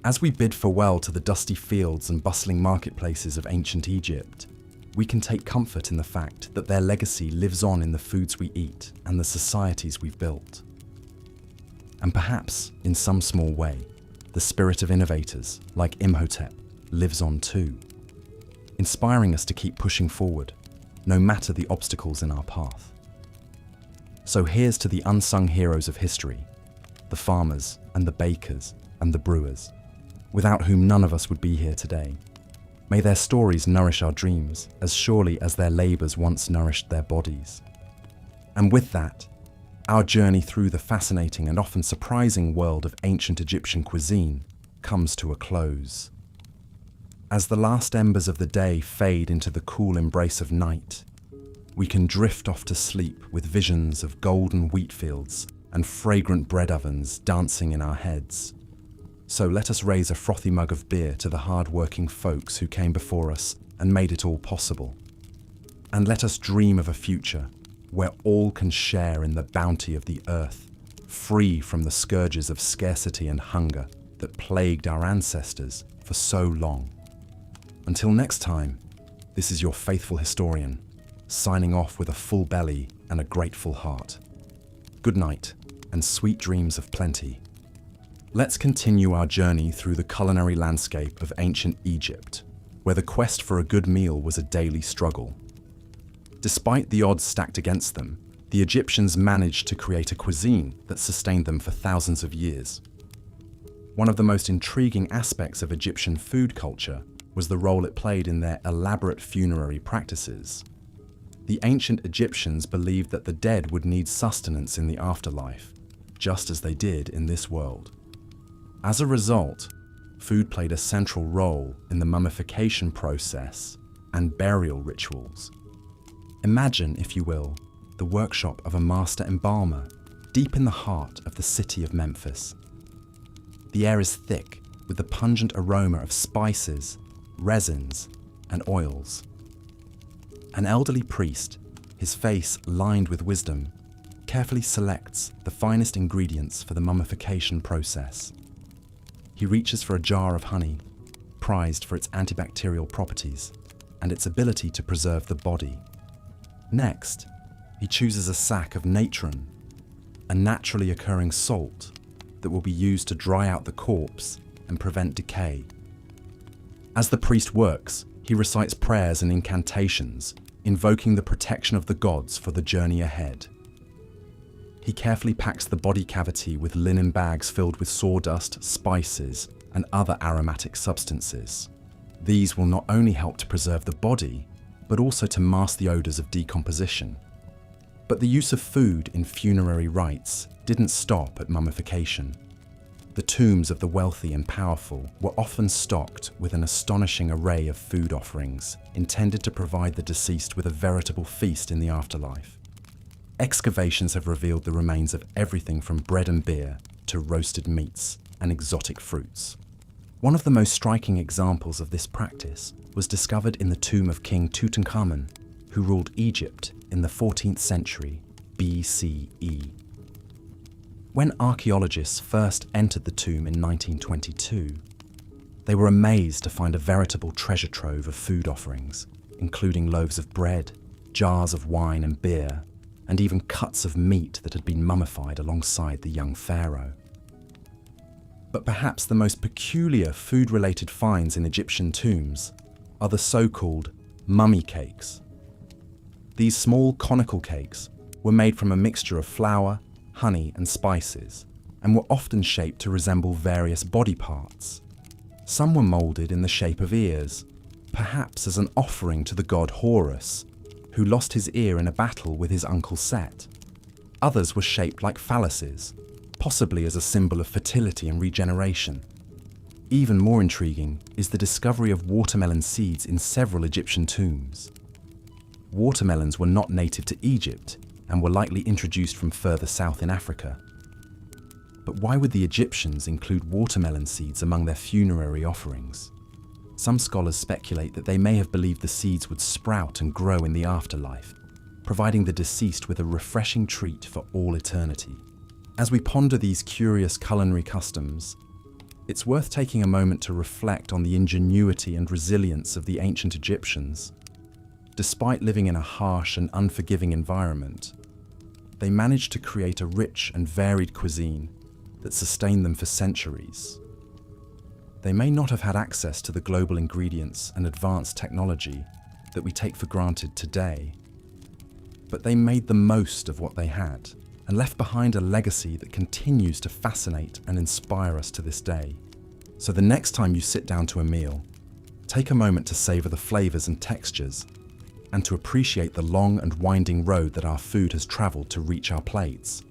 As we bid farewell to the dusty fields and bustling marketplaces of ancient Egypt, we can take comfort in the fact that their legacy lives on in the foods we eat and the societies we've built. And perhaps, in some small way, the spirit of innovators, like Imhotep, lives on too, inspiring us to keep pushing forward, no matter the obstacles in our path. So here's to the unsung heroes of history, the farmers and the bakers and the brewers, without whom none of us would be here today. May their stories nourish our dreams as surely as their labours once nourished their bodies. And with that, our journey through the fascinating and often surprising world of ancient Egyptian cuisine comes to a close. As the last embers of the day fade into the cool embrace of night, we can drift off to sleep with visions of golden wheat fields and fragrant bread ovens dancing in our heads. So let us raise a frothy mug of beer to the hard-working folks who came before us and made it all possible. And let us dream of a future where all can share in the bounty of the earth, free from the scourges of scarcity and hunger that plagued our ancestors for so long. Until next time, this is your faithful historian, signing off with a full belly and a grateful heart. Good night, and sweet dreams of plenty. Let's continue our journey through the culinary landscape of ancient Egypt, where the quest for a good meal was a daily struggle. Despite the odds stacked against them, the Egyptians managed to create a cuisine that sustained them for thousands of years. One of the most intriguing aspects of Egyptian food culture was the role it played in their elaborate funerary practices. The ancient Egyptians believed that the dead would need sustenance in the afterlife, just as they did in this world. As a result, food played a central role in the mummification process and burial rituals. Imagine, if you will, the workshop of a master embalmer deep in the heart of the city of Memphis. The air is thick with the pungent aroma of spices, resins, and oils. An elderly priest, his face lined with wisdom, carefully selects the finest ingredients for the mummification process. He reaches for a jar of honey, prized for its antibacterial properties and its ability to preserve the body. Next, he chooses a sack of natron, a naturally occurring salt that will be used to dry out the corpse and prevent decay. As the priest works, he recites prayers and incantations, invoking the protection of the gods for the journey ahead. He carefully packs the body cavity with linen bags filled with sawdust, spices, and other aromatic substances. These will not only help to preserve the body, but also to mask the odours of decomposition. But the use of food in funerary rites didn't stop at mummification. The tombs of the wealthy and powerful were often stocked with an astonishing array of food offerings intended to provide the deceased with a veritable feast in the afterlife. Excavations have revealed the remains of everything from bread and beer to roasted meats and exotic fruits. One of the most striking examples of this practice was discovered in the tomb of King Tutankhamun, who ruled Egypt in the 14th century BCE. When archaeologists first entered the tomb in 1922, they were amazed to find a veritable treasure trove of food offerings, including loaves of bread, jars of wine and beer, and even cuts of meat that had been mummified alongside the young pharaoh. But perhaps the most peculiar food-related finds in Egyptian tombs are the so-called mummy cakes. These small conical cakes were made from a mixture of flour, honey, and spices, and were often shaped to resemble various body parts. Some were moulded in the shape of ears, perhaps as an offering to the god Horus, who lost his ear in a battle with his uncle Set. Others were shaped like phalluses, possibly as a symbol of fertility and regeneration. Even more intriguing is the discovery of watermelon seeds in several Egyptian tombs. Watermelons were not native to Egypt and were likely introduced from further south in Africa. But why would the Egyptians include watermelon seeds among their funerary offerings? Some scholars speculate that they may have believed the seeds would sprout and grow in the afterlife, providing the deceased with a refreshing treat for all eternity. As we ponder these curious culinary customs, it's worth taking a moment to reflect on the ingenuity and resilience of the ancient Egyptians. Despite living in a harsh and unforgiving environment, they managed to create a rich and varied cuisine that sustained them for centuries. They may not have had access to the global ingredients and advanced technology that we take for granted today, but they made the most of what they had and left behind a legacy that continues to fascinate and inspire us to this day. So the next time you sit down to a meal, take a moment to savor the flavors and textures and to appreciate the long and winding road that our food has traveled to reach our plates.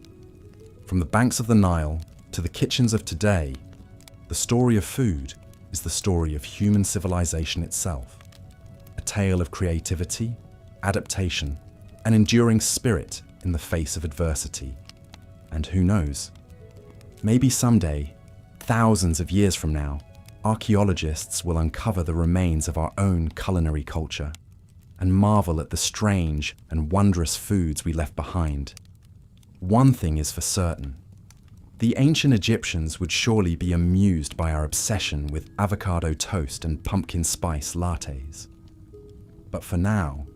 From the banks of the Nile to the kitchens of today, the story of food is the story of human civilization itself, a tale of creativity, adaptation, and enduring spirit in the face of adversity. And who knows, maybe someday, thousands of years from now, archaeologists will uncover the remains of our own culinary culture and marvel at the strange and wondrous foods we left behind. One thing is for certain: the ancient Egyptians would surely be amused by our obsession with avocado toast and pumpkin spice lattes. But for now,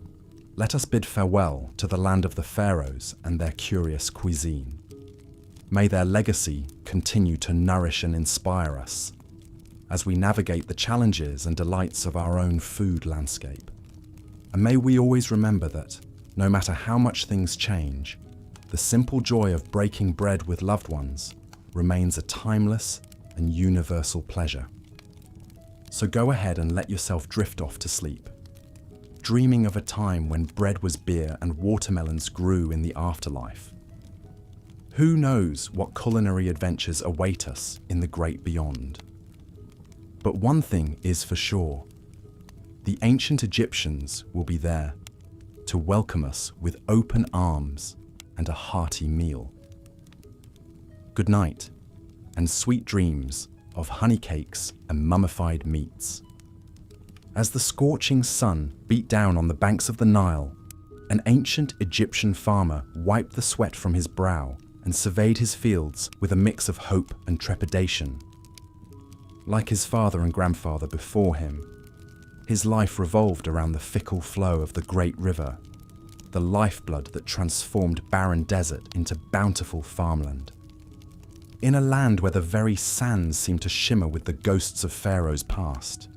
let us bid farewell to the land of the pharaohs and their curious cuisine. May their legacy continue to nourish and inspire us as we navigate the challenges and delights of our own food landscape. And may we always remember that, no matter how much things change, the simple joy of breaking bread with loved ones remains a timeless and universal pleasure. So go ahead and let yourself drift off to sleep, dreaming of a time when bread was beer and watermelons grew in the afterlife. Who knows what culinary adventures await us in the great beyond? But one thing is for sure: the ancient Egyptians will be there to welcome us with open arms and a hearty meal. Good night, and sweet dreams of honey cakes and mummified meats. As the scorching sun beat down on the banks of the Nile, an ancient Egyptian farmer wiped the sweat from his brow and surveyed his fields with a mix of hope and trepidation. Like his father and grandfather before him, his life revolved around the fickle flow of the great river, the lifeblood that transformed barren desert into bountiful farmland. In a land where the very sands seemed to shimmer with the ghosts of pharaohs past,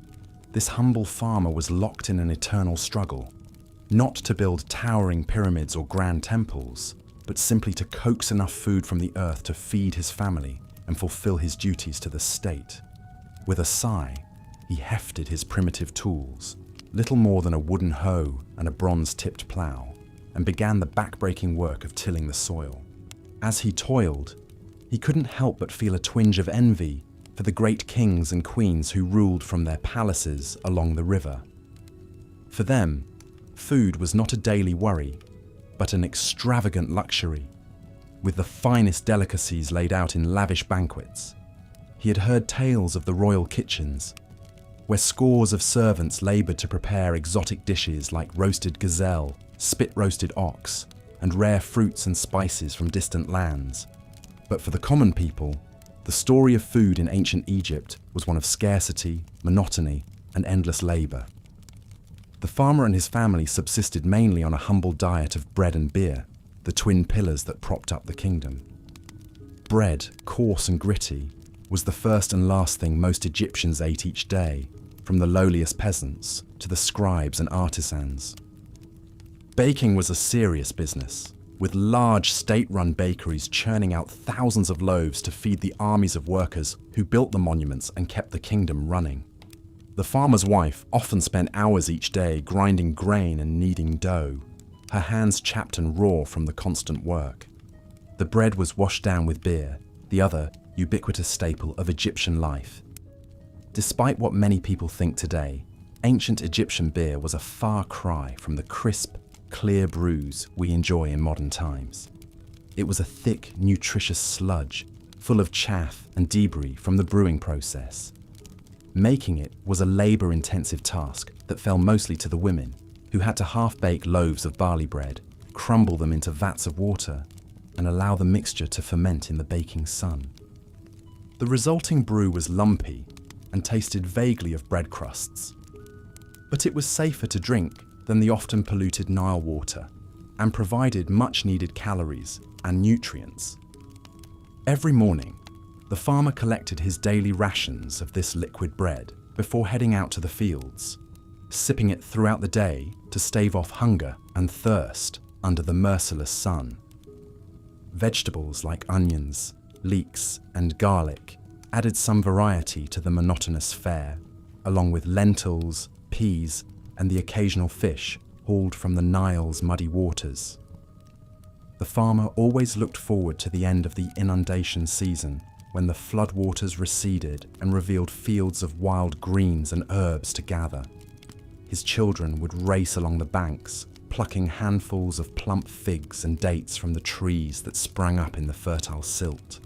this humble farmer was locked in an eternal struggle, not to build towering pyramids or grand temples, but simply to coax enough food from the earth to feed his family and fulfill his duties to the state. With a sigh, he hefted his primitive tools, little more than a wooden hoe and a bronze-tipped plough, and began the back-breaking work of tilling the soil. As he toiled, he couldn't help but feel a twinge of envy for the great kings and queens who ruled from their palaces along the river. For them, food was not a daily worry, but an extravagant luxury, with the finest delicacies laid out in lavish banquets. He had heard tales of the royal kitchens, where scores of servants laboured to prepare exotic dishes like roasted gazelle, spit-roasted ox, and rare fruits and spices from distant lands. But for the common people, the story of food in ancient Egypt was one of scarcity, monotony, and endless labour. The farmer and his family subsisted mainly on a humble diet of bread and beer, the twin pillars that propped up the kingdom. Bread, coarse and gritty, was the first and last thing most Egyptians ate each day, from the lowliest peasants to the scribes and artisans. Baking was a serious business, with large state-run bakeries churning out thousands of loaves to feed the armies of workers who built the monuments and kept the kingdom running. The farmer's wife often spent hours each day grinding grain and kneading dough, her hands chapped and raw from the constant work. The bread was washed down with beer, the other ubiquitous staple of Egyptian life. Despite what many people think today, ancient Egyptian beer was a far cry from the crisp, clear brews we enjoy in modern times. It was a thick, nutritious sludge, full of chaff and debris from the brewing process. Making it was a labor-intensive task that fell mostly to the women, who had to half-bake loaves of barley bread, crumble them into vats of water, and allow the mixture to ferment in the baking sun. The resulting brew was lumpy and tasted vaguely of bread crusts. But it was safer to drink than the often polluted Nile water, and provided much-needed calories and nutrients. Every morning, the farmer collected his daily rations of this liquid bread before heading out to the fields, sipping it throughout the day to stave off hunger and thirst under the merciless sun. Vegetables like onions, leeks, and garlic added some variety to the monotonous fare, along with lentils, peas, and the occasional fish hauled from the Nile's muddy waters. The farmer always looked forward to the end of the inundation season, when the floodwaters receded and revealed fields of wild greens and herbs to gather. His children would race along the banks, plucking handfuls of plump figs and dates from the trees that sprang up in the fertile silt.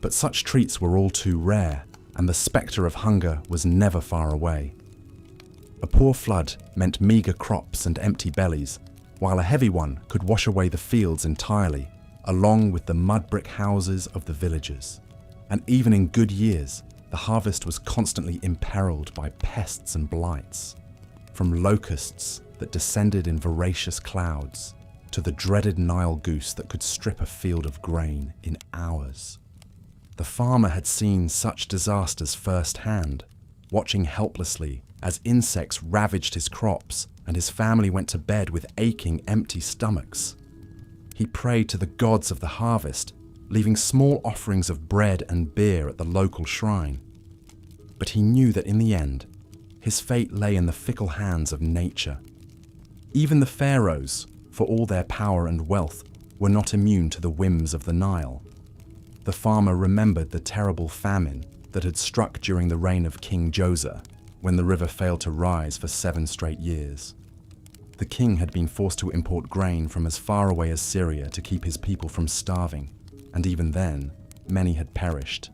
But such treats were all too rare, and the spectre of hunger was never far away. A poor flood meant meagre crops and empty bellies, while a heavy one could wash away the fields entirely, along with the mud brick houses of the villagers. And even in good years, the harvest was constantly imperiled by pests and blights, from locusts that descended in voracious clouds to the dreaded Nile goose that could strip a field of grain in hours. The farmer had seen such disasters firsthand, watching helplessly as insects ravaged his crops and his family went to bed with aching, empty stomachs. He prayed to the gods of the harvest, leaving small offerings of bread and beer at the local shrine. But he knew that in the end, his fate lay in the fickle hands of nature. Even the pharaohs, for all their power and wealth, were not immune to the whims of the Nile. The farmer remembered the terrible famine that had struck during the reign of King Josiah, when the river failed to rise for 7 straight years. The king had been forced to import grain from as far away as Syria to keep his people from starving, and even then, many had perished.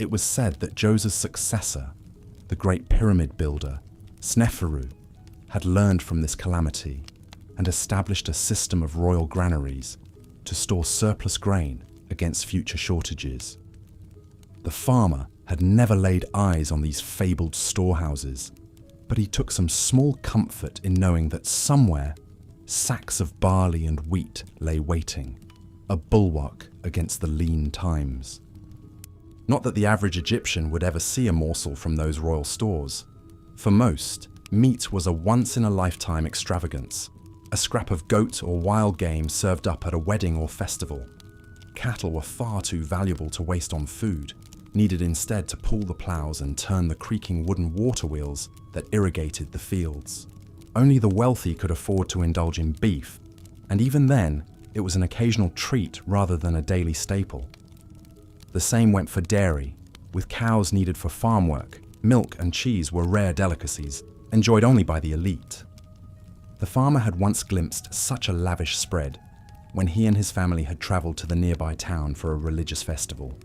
It was said that Josiah's successor, the great pyramid builder, Sneferu, had learned from this calamity and established a system of royal granaries to store surplus grain against future shortages. The farmer had never laid eyes on these fabled storehouses, but he took some small comfort in knowing that somewhere sacks of barley and wheat lay waiting, a bulwark against the lean times. Not that the average Egyptian would ever see a morsel from those royal stores. For most, meat was a once-in-a-lifetime extravagance, a scrap of goat or wild game served up at a wedding or festival. Cattle were far too valuable to waste on food, needed instead to pull the plows and turn the creaking wooden water wheels that irrigated the fields. Only the wealthy could afford to indulge in beef, and even then, it was an occasional treat rather than a daily staple. The same went for dairy, with cows needed for farm work. Milk and cheese were rare delicacies, enjoyed only by the elite. The farmer had once glimpsed such a lavish spread when he and his family had travelled to the nearby town for a religious festival.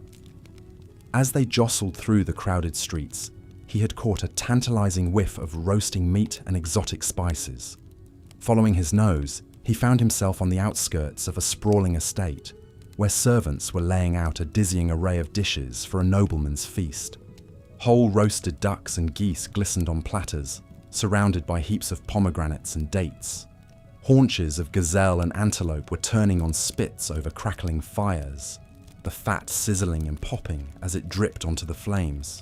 As they jostled through the crowded streets, he had caught a tantalizing whiff of roasting meat and exotic spices. Following his nose, he found himself on the outskirts of a sprawling estate, where servants were laying out a dizzying array of dishes for a nobleman's feast. Whole roasted ducks and geese glistened on platters, surrounded by heaps of pomegranates and dates. Haunches of gazelle and antelope were turning on spits over crackling fires, the fat sizzling and popping as it dripped onto the flames.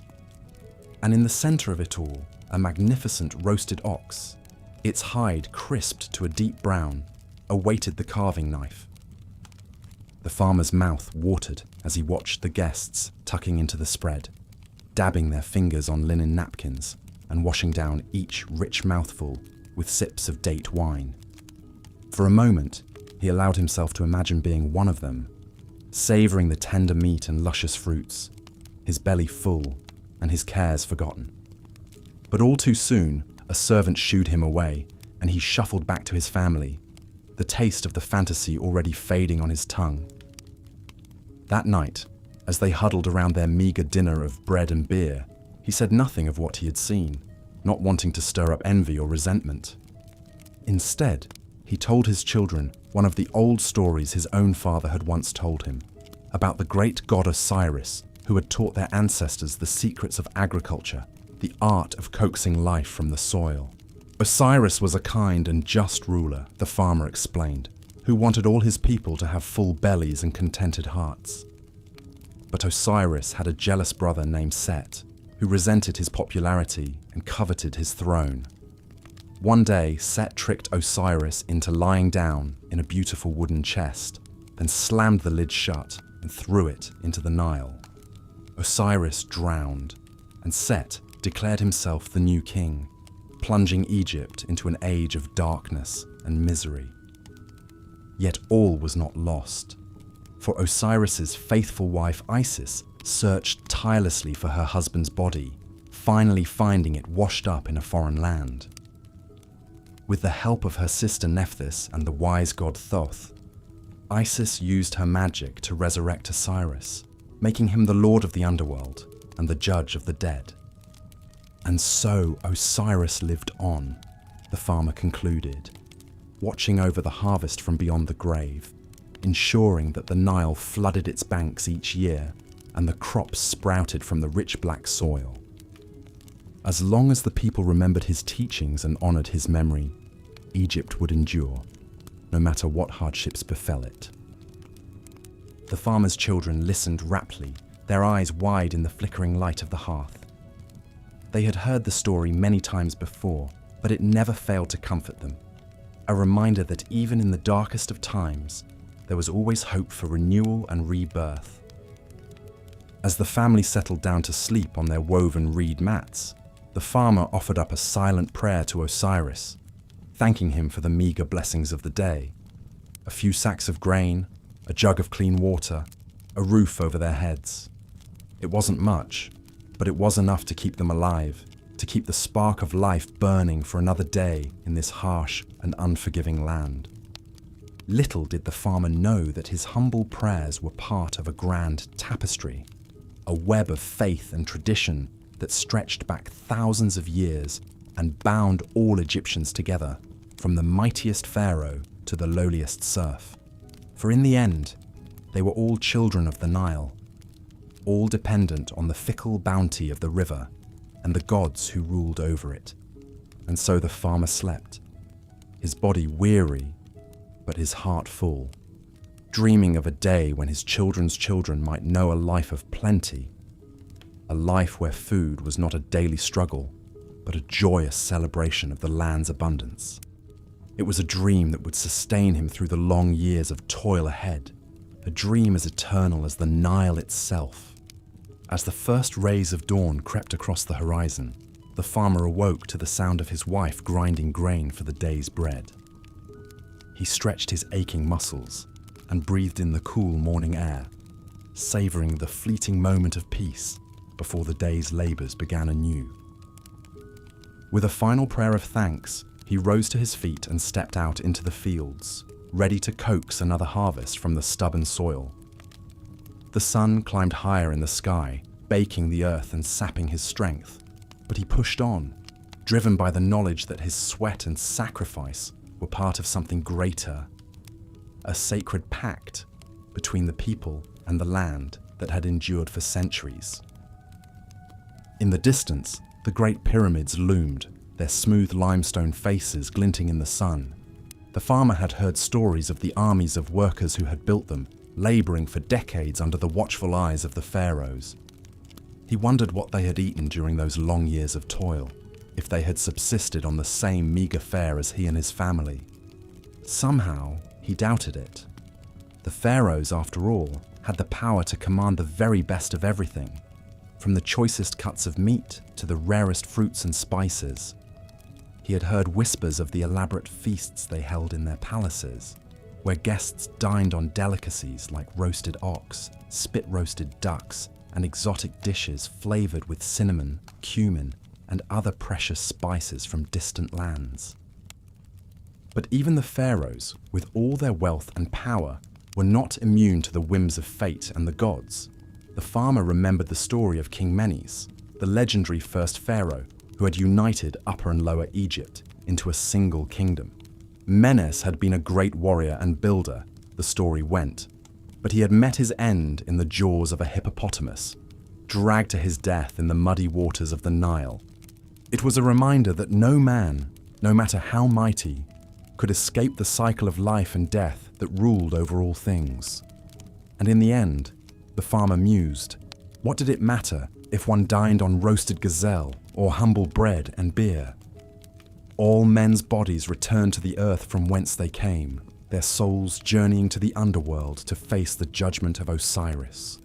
And in the center of it all, a magnificent roasted ox, its hide crisped to a deep brown, awaited the carving knife. The farmer's mouth watered as he watched the guests tucking into the spread, dabbing their fingers on linen napkins and washing down each rich mouthful with sips of date wine. For a moment, he allowed himself to imagine being one of them, savouring the tender meat and luscious fruits, his belly full and his cares forgotten. But all too soon, a servant shooed him away, and he shuffled back to his family, the taste of the fantasy already fading on his tongue. That night, As they huddled around their meager dinner of bread and beer, he said nothing of what he had seen, not wanting to stir up envy or resentment. Instead, he told his children one of the old stories his own father had once told him, about the great god Osiris, who had taught their ancestors the secrets of agriculture, the art of coaxing life from the soil. Osiris was a kind and just ruler, the farmer explained, who wanted all his people to have full bellies and contented hearts. But Osiris had a jealous brother named Set, who resented his popularity and coveted his throne. One day, Set tricked Osiris into lying down in a beautiful wooden chest, then slammed the lid shut and threw it into the Nile. Osiris drowned, and Set declared himself the new king, plunging Egypt into an age of darkness and misery. Yet all was not lost, for Osiris's faithful wife Isis searched tirelessly for her husband's body, finally finding it washed up in a foreign land. With the help of her sister Nephthys and the wise god Thoth, Isis used her magic to resurrect Osiris, making him the lord of the underworld and the judge of the dead. And so Osiris lived on, the farmer concluded, watching over the harvest from beyond the grave, ensuring that the Nile flooded its banks each year and the crops sprouted from the rich black soil. As long as the people remembered his teachings and honored his memory, Egypt would endure, no matter what hardships befell it. The farmer's children listened raptly, their eyes wide in the flickering light of the hearth. They had heard the story many times before, but it never failed to comfort them, a reminder that even in the darkest of times, there was always hope for renewal and rebirth. As the family settled down to sleep on their woven reed mats, the farmer offered up a silent prayer to Osiris, thanking him for the meager blessings of the day: a few sacks of grain, a jug of clean water, a roof over their heads. It wasn't much, but it was enough to keep them alive, to keep the spark of life burning for another day in this harsh and unforgiving land. Little did the farmer know that his humble prayers were part of a grand tapestry, a web of faith and tradition that stretched back thousands of years and bound all Egyptians together, from the mightiest pharaoh to the lowliest serf. For in the end, they were all children of the Nile, all dependent on the fickle bounty of the river and the gods who ruled over it. And so the farmer slept, his body weary, but his heart full, dreaming of a day when his children's children might know a life of plenty, a life where food was not a daily struggle, but a joyous celebration of the land's abundance. It was a dream that would sustain him through the long years of toil ahead, a dream as eternal as the Nile itself. As the first rays of dawn crept across the horizon, the farmer awoke to the sound of his wife grinding grain for the day's bread. He stretched his aching muscles and breathed in the cool morning air, savoring the fleeting moment of peace before the day's labors began anew. With a final prayer of thanks, he rose to his feet and stepped out into the fields, ready to coax another harvest from the stubborn soil. The sun climbed higher in the sky, baking the earth and sapping his strength, but he pushed on, driven by the knowledge that his sweat and sacrifice were part of something greater, a sacred pact between the people and the land that had endured for centuries. In the distance, the great pyramids loomed, their smooth limestone faces glinting in the sun. The farmer had heard stories of the armies of workers who had built them, laboring for decades under the watchful eyes of the pharaohs. He wondered what they had eaten during those long years of toil, if they had subsisted on the same meager fare as he and his family. Somehow, he doubted it. The pharaohs, after all, had the power to command the very best of everything, from the choicest cuts of meat to the rarest fruits and spices. He had heard whispers of the elaborate feasts they held in their palaces, where guests dined on delicacies like roasted ox, spit-roasted ducks, and exotic dishes flavored with cinnamon, cumin, and other precious spices from distant lands. But even the pharaohs, with all their wealth and power, were not immune to the whims of fate and the gods. The farmer remembered the story of King Menes, the legendary first pharaoh who had united Upper and Lower Egypt into a single kingdom. Menes had been a great warrior and builder, the story went, but he had met his end in the jaws of a hippopotamus, dragged to his death in the muddy waters of the Nile. It was a reminder that no man, no matter how mighty, could escape the cycle of life and death that ruled over all things. And in the end, the farmer mused, what did it matter if one dined on roasted gazelle or humble bread and beer? All men's bodies returned to the earth from whence they came, their souls journeying to the underworld to face the judgment of Osiris.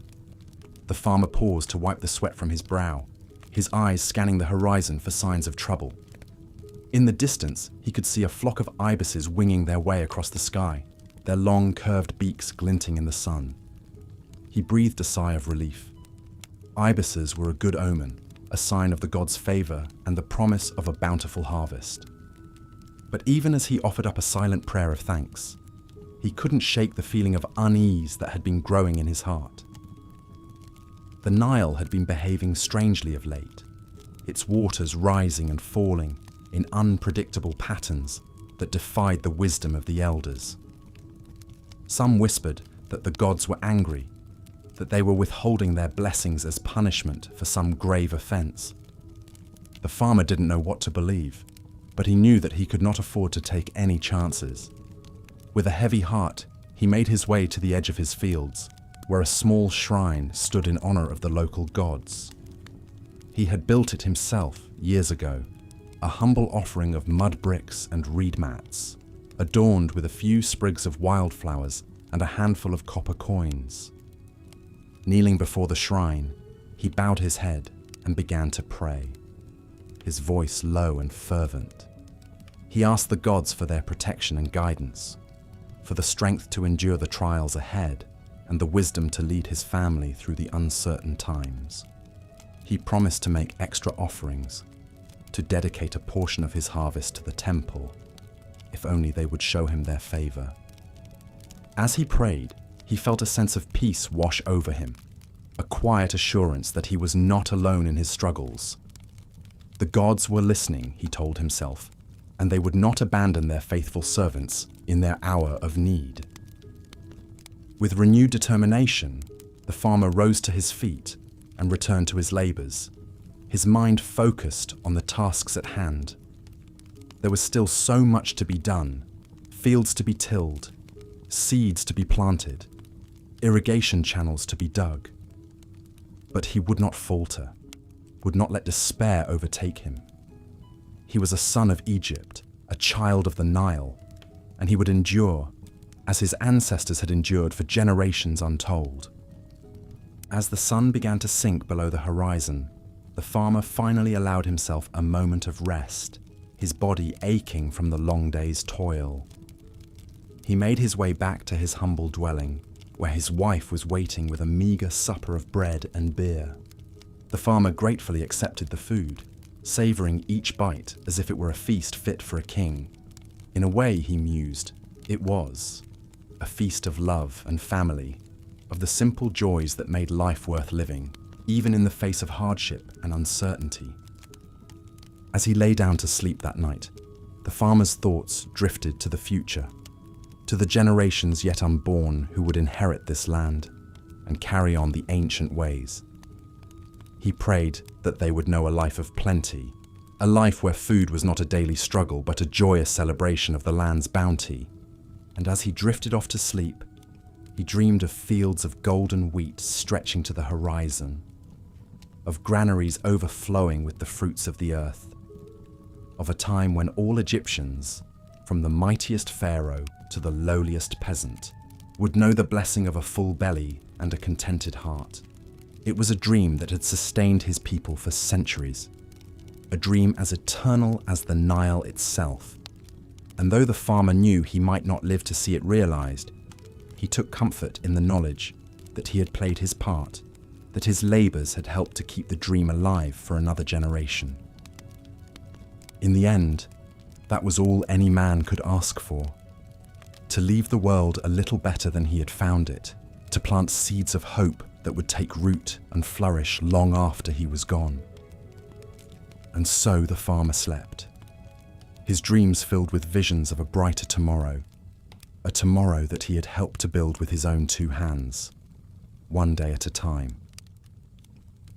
The farmer paused to wipe the sweat from his brow, his eyes scanning the horizon for signs of trouble. In the distance, he could see a flock of ibises winging their way across the sky, their long curved beaks glinting in the sun. He breathed a sigh of relief. Ibises were a good omen, a sign of the god's favor and the promise of a bountiful harvest. But even as he offered up a silent prayer of thanks, he couldn't shake the feeling of unease that had been growing in his heart. The Nile had been behaving strangely of late, its waters rising and falling in unpredictable patterns that defied the wisdom of the elders. Some whispered that the gods were angry, that they were withholding their blessings as punishment for some grave offense. The farmer didn't know what to believe, but he knew that he could not afford to take any chances. With a heavy heart, he made his way to the edge of his fields, where a small shrine stood in honor of the local gods. He had built it himself years ago, a humble offering of mud bricks and reed mats, adorned with a few sprigs of wildflowers and a handful of copper coins. Kneeling before the shrine, he bowed his head and began to pray, his voice low and fervent. He asked the gods for their protection and guidance, for the strength to endure the trials ahead and the wisdom to lead his family through the uncertain times. He promised to make extra offerings, to dedicate a portion of his harvest to the temple, if only they would show him their favor. As he prayed, he felt a sense of peace wash over him, a quiet assurance that he was not alone in his struggles. The gods were listening, he told himself, and they would not abandon their faithful servants in their hour of need. With renewed determination, the farmer rose to his feet and returned to his labors, his mind focused on the tasks at hand. There was still so much to be done, fields to be tilled, seeds to be planted, irrigation channels to be dug. But he would not falter, would not let despair overtake him. He was a son of Egypt, a child of the Nile, and he would endure, as his ancestors had endured for generations untold. As the sun began to sink below the horizon, the farmer finally allowed himself a moment of rest, his body aching from the long day's toil. He made his way back to his humble dwelling, where his wife was waiting with a meager supper of bread and beer. The farmer gratefully accepted the food, savoring each bite as if it were a feast fit for a king. In a way, he mused, it was a feast of love and family, of the simple joys that made life worth living, even in the face of hardship and uncertainty. As he lay down to sleep that night, the farmer's thoughts drifted to the future, to the generations yet unborn who would inherit this land and carry on the ancient ways. He prayed that they would know a life of plenty, a life where food was not a daily struggle but a joyous celebration of the land's bounty. And as he drifted off to sleep, he dreamed of fields of golden wheat stretching to the horizon, of granaries overflowing with the fruits of the earth, of a time when all Egyptians, from the mightiest pharaoh to the lowliest peasant, would know the blessing of a full belly and a contented heart. It was a dream that had sustained his people for centuries, a dream as eternal as the Nile itself. And though the farmer knew he might not live to see it realized, he took comfort in the knowledge that he had played his part, that his labors had helped to keep the dream alive for another generation. In the end, that was all any man could ask for. To leave the world a little better than he had found it, to plant seeds of hope that would take root and flourish long after he was gone. And so the farmer slept, his dreams filled with visions of a brighter tomorrow, a tomorrow that he had helped to build with his own two hands, one day at a time.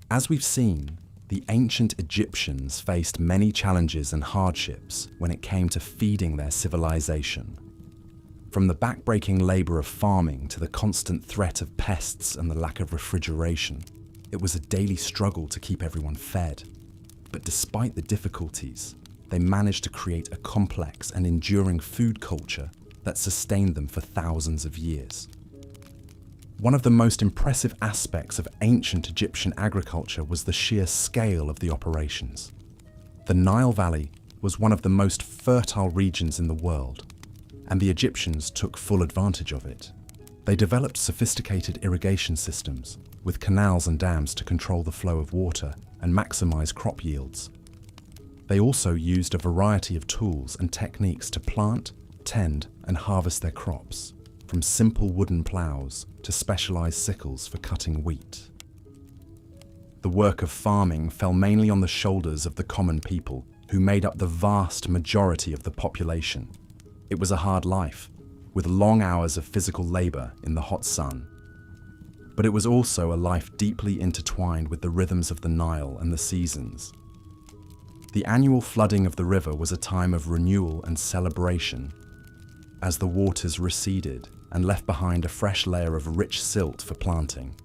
As we've seen, the ancient Egyptians faced many challenges and hardships when it came to feeding their civilization. From the backbreaking labor of farming to the constant threat of pests and the lack of refrigeration, it was a daily struggle to keep everyone fed. But despite the difficulties, they managed to create a complex and enduring food culture that sustained them for thousands of years. One of the most impressive aspects of ancient Egyptian agriculture was the sheer scale of the operations. The Nile Valley was one of the most fertile regions in the world, and the Egyptians took full advantage of it. They developed sophisticated irrigation systems, with canals and dams to control the flow of water and maximize crop yields. They also used a variety of tools and techniques to plant, tend, and harvest their crops, from simple wooden plows to specialized sickles for cutting wheat. The work of farming fell mainly on the shoulders of the common people, who made up the vast majority of the population. It was a hard life, with long hours of physical labor in the hot sun. But it was also a life deeply intertwined with the rhythms of the Nile and the seasons. The annual flooding of the river was a time of renewal and celebration, as the waters receded and left behind a fresh layer of rich silt for planting.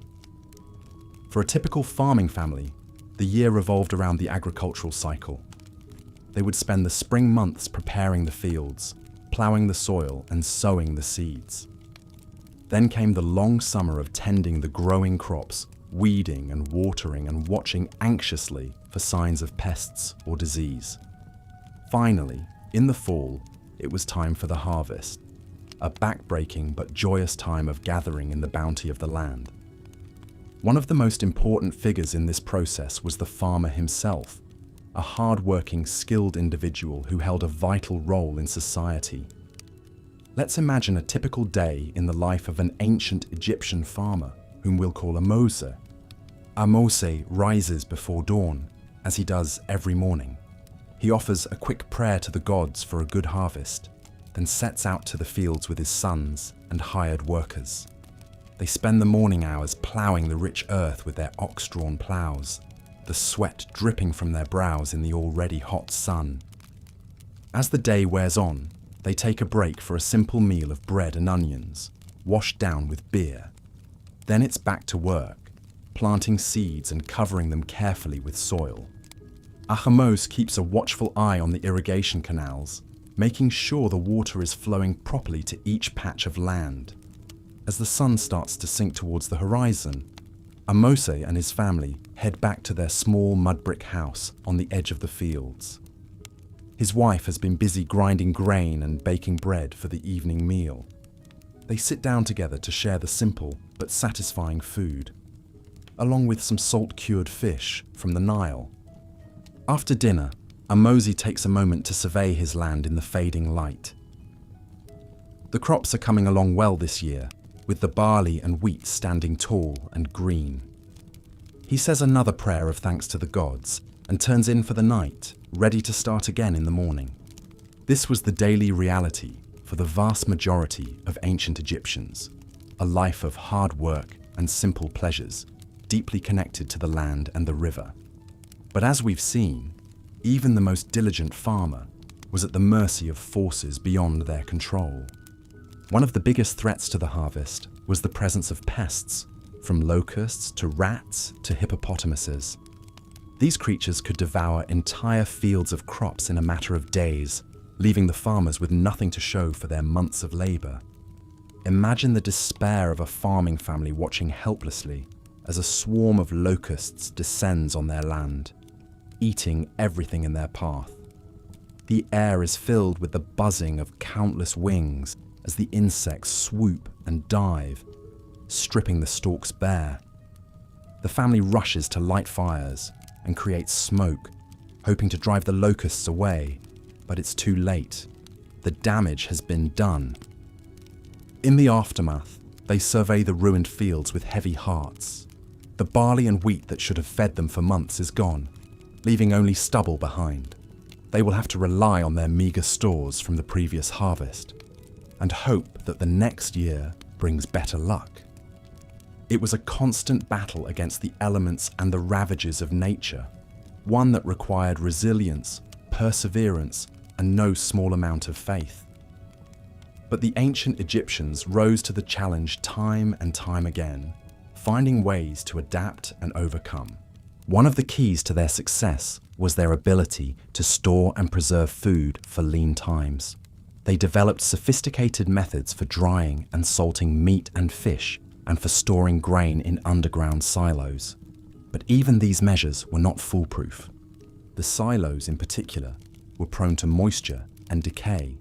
For a typical farming family, the year revolved around the agricultural cycle. They would spend the spring months preparing the fields, ploughing the soil and sowing the seeds. Then came the long summer of tending the growing crops, weeding and watering and watching anxiously for signs of pests or disease. Finally, in the fall, it was time for the harvest, a backbreaking but joyous time of gathering in the bounty of the land. One of the most important figures in this process was the farmer himself, a hard-working, skilled individual who held a vital role in society. Let's imagine a typical day in the life of an ancient Egyptian farmer, whom we'll call Mose. Mose rises before dawn, as he does every morning. He offers a quick prayer to the gods for a good harvest, then sets out to the fields with his sons and hired workers. They spend the morning hours ploughing the rich earth with their ox-drawn ploughs, the sweat dripping from their brows in the already hot sun. As the day wears on, they take a break for a simple meal of bread and onions, washed down with beer. Then it's back to work, planting seeds and covering them carefully with soil. Ahmose keeps a watchful eye on the irrigation canals, making sure the water is flowing properly to each patch of land. As the sun starts to sink towards the horizon, Mose and his family head back to their small mud brick house on the edge of the fields. His wife has been busy grinding grain and baking bread for the evening meal. They sit down together to share the simple but satisfying food, along with some salt-cured fish from the Nile. After dinner, Mose takes a moment to survey his land in the fading light. The crops are coming along well this year, with the barley and wheat standing tall and green. He says another prayer of thanks to the gods and turns in for the night, ready to start again in the morning. This was the daily reality for the vast majority of ancient Egyptians, a life of hard work and simple pleasures, deeply connected to the land and the river. But as we've seen, even the most diligent farmer was at the mercy of forces beyond their control. One of the biggest threats to the harvest was the presence of pests, from locusts to rats to hippopotamuses. These creatures could devour entire fields of crops in a matter of days, leaving the farmers with nothing to show for their months of labor. Imagine the despair of a farming family watching helplessly as a swarm of locusts descends on their land, eating everything in their path. The air is filled with the buzzing of countless wings as the insects swoop and dive, stripping the stalks bare. The family rushes to light fires and create smoke, hoping to drive the locusts away, but it's too late. The damage has been done. In the aftermath, they survey the ruined fields with heavy hearts, The barley and wheat that should have fed them for months is gone, leaving only stubble behind. They will have to rely on their meager stores from the previous harvest and hope that the next year brings better luck. It was a constant battle against the elements and the ravages of nature, one that required resilience, perseverance, and no small amount of faith. But the ancient Egyptians rose to the challenge time and time again, finding ways to adapt and overcome. One of the keys to their success was their ability to store and preserve food for lean times. They developed sophisticated methods for drying and salting meat and fish, and for storing grain in underground silos. But even these measures were not foolproof. The silos, in particular, were prone to moisture and decay.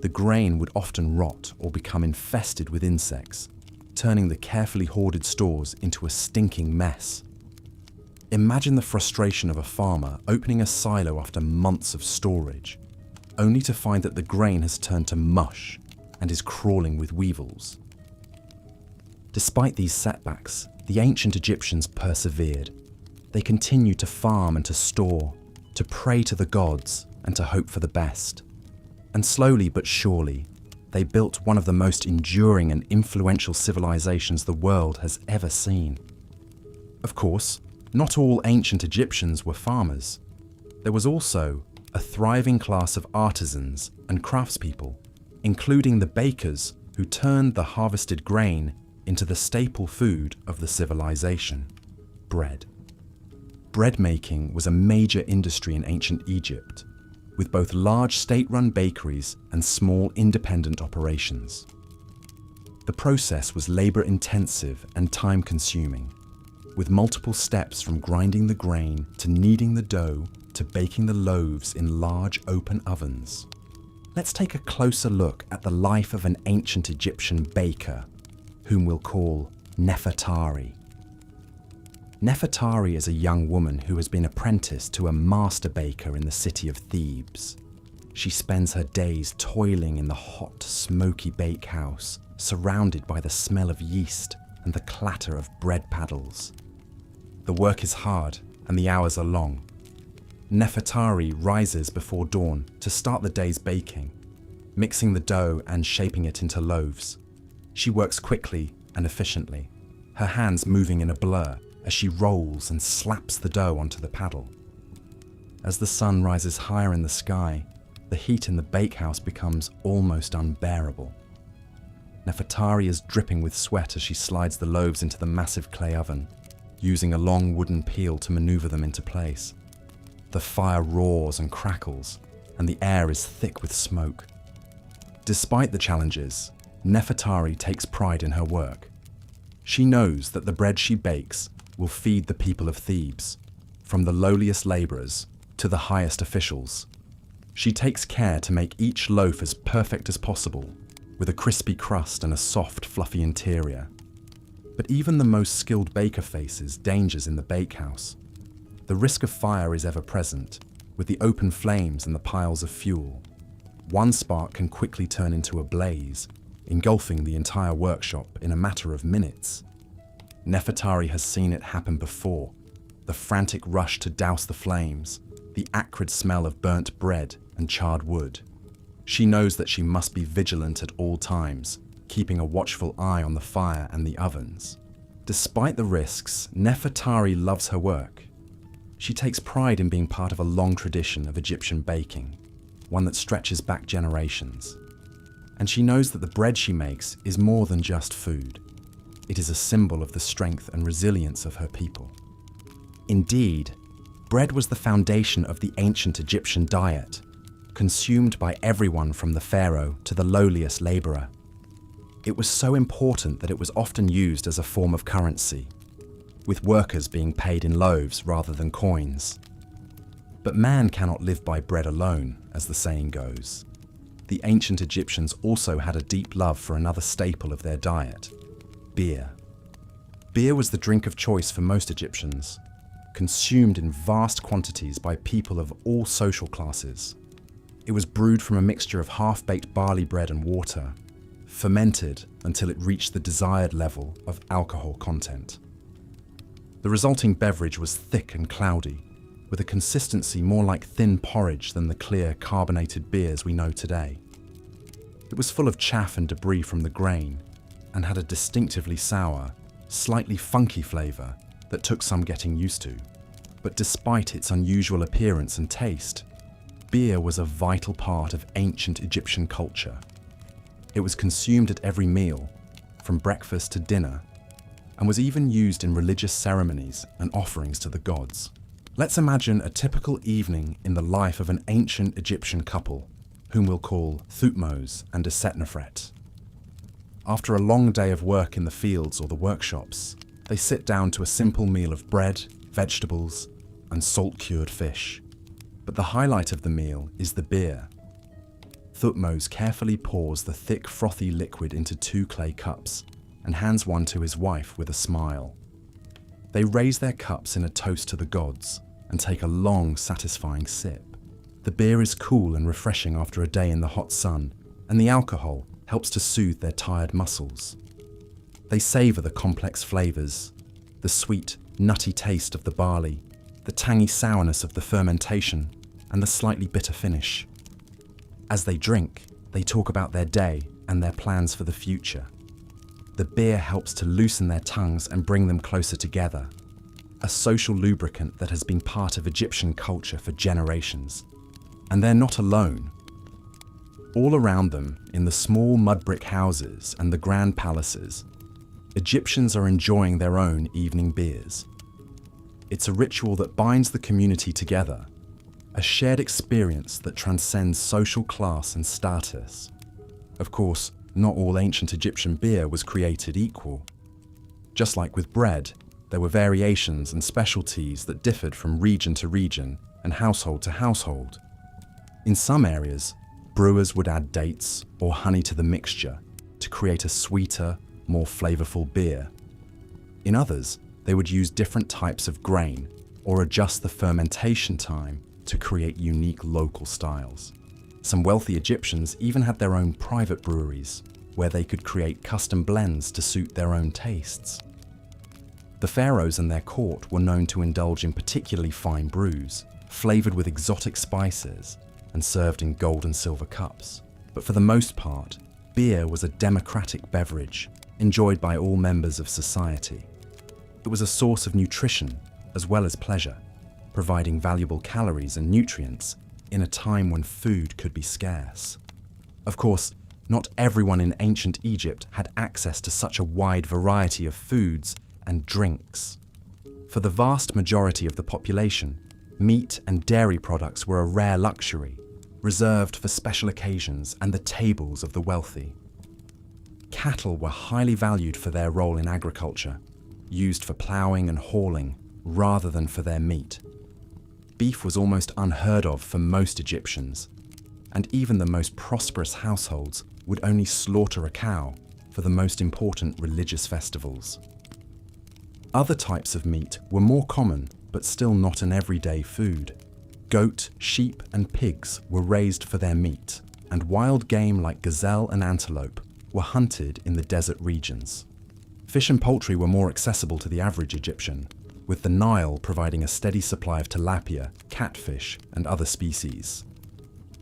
The grain would often rot or become infested with insects, turning the carefully hoarded stores into a stinking mess. Imagine the frustration of a farmer opening a silo after months of storage, only to find that the grain has turned to mush and is crawling with weevils. Despite these setbacks, the ancient Egyptians persevered. They continued to farm and to store, to pray to the gods and to hope for the best. And slowly but surely, they built one of the most enduring and influential civilizations the world has ever seen. Of course, not all ancient Egyptians were farmers. There was also a thriving class of artisans and craftspeople, including the bakers who turned the harvested grain into the staple food of the civilization, bread. Bread making was a major industry in ancient Egypt, with both large state-run bakeries and small independent operations. The process was labor-intensive and time-consuming, with multiple steps from grinding the grain to kneading the dough to baking the loaves in large open ovens. Let's take a closer look at the life of an ancient Egyptian baker, whom we'll call Nefertari. Nefertari is a young woman who has been apprenticed to a master baker in the city of Thebes. She spends her days toiling in the hot, smoky bakehouse, surrounded by the smell of yeast and the clatter of bread paddles. The work is hard and the hours are long. Nefertari rises before dawn to start the day's baking, mixing the dough and shaping it into loaves. She works quickly and efficiently, her hands moving in a blur as she rolls and slaps the dough onto the paddle. As the sun rises higher in the sky, the heat in the bakehouse becomes almost unbearable. Nefertari is dripping with sweat as she slides the loaves into the massive clay oven, using a long wooden peel to maneuver them into place. The fire roars and crackles, and the air is thick with smoke. Despite the challenges, Nefertari takes pride in her work. She knows that the bread she bakes will feed the people of Thebes, from the lowliest laborers to the highest officials. She takes care to make each loaf as perfect as possible, with a crispy crust and a soft, fluffy interior. But even the most skilled baker faces dangers in the bakehouse. The risk of fire is ever present, with the open flames and the piles of fuel. One spark can quickly turn into a blaze, engulfing the entire workshop in a matter of minutes. Nefertari has seen it happen before, the frantic rush to douse the flames, the acrid smell of burnt bread and charred wood. She knows that she must be vigilant at all times, keeping a watchful eye on the fire and the ovens. Despite the risks, Nefertari loves her work. She takes pride in being part of a long tradition of Egyptian baking, one that stretches back generations. And she knows that the bread she makes is more than just food. It is a symbol of the strength and resilience of her people. Indeed, bread was the foundation of the ancient Egyptian diet, consumed by everyone from the pharaoh to the lowliest laborer. It was so important that it was often used as a form of currency, with workers being paid in loaves rather than coins. But man cannot live by bread alone, as the saying goes. The ancient Egyptians also had a deep love for another staple of their diet: beer. Beer was the drink of choice for most Egyptians, consumed in vast quantities by people of all social classes. It was brewed from a mixture of half-baked barley bread and water, fermented until it reached the desired level of alcohol content. The resulting beverage was thick and cloudy, with a consistency more like thin porridge than the clear, carbonated beers we know today. It was full of chaff and debris from the grain, and had a distinctively sour, slightly funky flavour that took some getting used to. But despite its unusual appearance and taste, beer was a vital part of ancient Egyptian culture. It was consumed at every meal, from breakfast to dinner, and was even used in religious ceremonies and offerings to the gods. Let's imagine a typical evening in the life of an ancient Egyptian couple, whom we'll call Thutmose and Setnofret. After a long day of work in the fields or the workshops, they sit down to a simple meal of bread, vegetables, and salt-cured fish. But the highlight of the meal is the beer. Thutmose carefully pours the thick, frothy liquid into 2 clay cups and hands one to his wife with a smile. They raise their cups in a toast to the gods and take a long, satisfying sip. The beer is cool and refreshing after a day in the hot sun, and the alcohol helps to soothe their tired muscles. They savour the complex flavours, the sweet, nutty taste of the barley, the tangy sourness of the fermentation, and the slightly bitter finish. As they drink, they talk about their day and their plans for the future. The beer helps to loosen their tongues and bring them closer together, a social lubricant that has been part of Egyptian culture for generations. And they're not alone. All around them, in the small mud brick houses and the grand palaces, Egyptians are enjoying their own evening beers. It's a ritual that binds the community together, a shared experience that transcends social class and status. Of course, not all ancient Egyptian beer was created equal. Just like with bread, there were variations and specialties that differed from region to region and household to household. In some areas, brewers would add dates or honey to the mixture to create a sweeter, more flavorful beer. In others, they would use different types of grain or adjust the fermentation time to create unique local styles. Some wealthy Egyptians even had their own private breweries, where they could create custom blends to suit their own tastes. The pharaohs and their court were known to indulge in particularly fine brews, flavored with exotic spices and served in gold and silver cups. But for the most part, beer was a democratic beverage, enjoyed by all members of society. It was a source of nutrition as well as pleasure, providing valuable calories and nutrients in a time when food could be scarce. Of course, not everyone in ancient Egypt had access to such a wide variety of foods and drinks. For the vast majority of the population, meat and dairy products were a rare luxury, reserved for special occasions and the tables of the wealthy. Cattle were highly valued for their role in agriculture, used for ploughing and hauling rather than for their meat. Beef was almost unheard of for most Egyptians, and even the most prosperous households would only slaughter a cow for the most important religious festivals. Other types of meat were more common, but still not an everyday food. Goat, sheep, and pigs were raised for their meat, and wild game like gazelle and antelope were hunted in the desert regions. Fish and poultry were more accessible to the average Egyptian, with the Nile providing a steady supply of tilapia, catfish, and other species.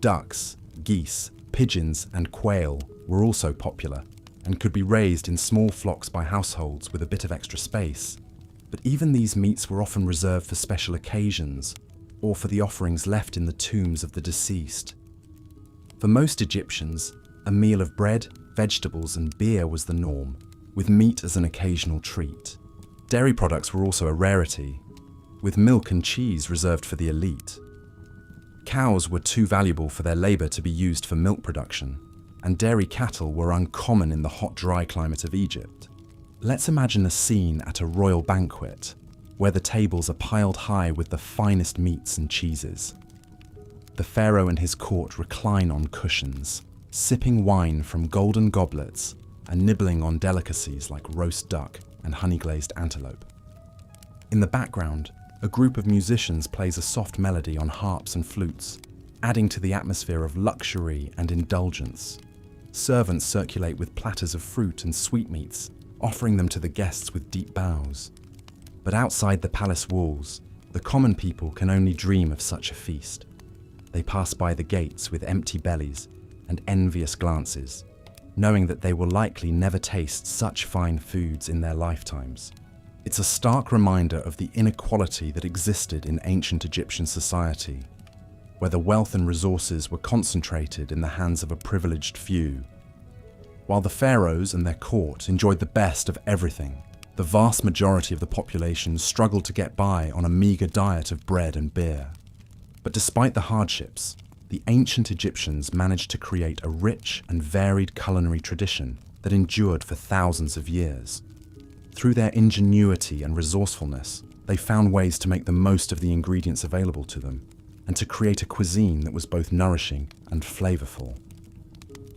Ducks, geese, pigeons, and quail were also popular, and could be raised in small flocks by households with a bit of extra space. But even these meats were often reserved for special occasions, or for the offerings left in the tombs of the deceased. For most Egyptians, a meal of bread, vegetables, and beer was the norm, with meat as an occasional treat. Dairy products were also a rarity, with milk and cheese reserved for the elite. Cows were too valuable for their labour to be used for milk production, and dairy cattle were uncommon in the hot, dry climate of Egypt. Let's imagine a scene at a royal banquet, where the tables are piled high with the finest meats and cheeses. The pharaoh and his court recline on cushions, sipping wine from golden goblets and nibbling on delicacies like roast duck and honey-glazed antelope. In the background, a group of musicians plays a soft melody on harps and flutes, adding to the atmosphere of luxury and indulgence. Servants circulate with platters of fruit and sweetmeats, offering them to the guests with deep bows. But outside the palace walls, the common people can only dream of such a feast. They pass by the gates with empty bellies and envious glances, knowing that they will likely never taste such fine foods in their lifetimes. It's a stark reminder of the inequality that existed in ancient Egyptian society, where the wealth and resources were concentrated in the hands of a privileged few. While the pharaohs and their court enjoyed the best of everything, the vast majority of the population struggled to get by on a meager diet of bread and beer. But despite the hardships, the ancient Egyptians managed to create a rich and varied culinary tradition that endured for thousands of years. Through their ingenuity and resourcefulness, they found ways to make the most of the ingredients available to them and to create a cuisine that was both nourishing and flavorful.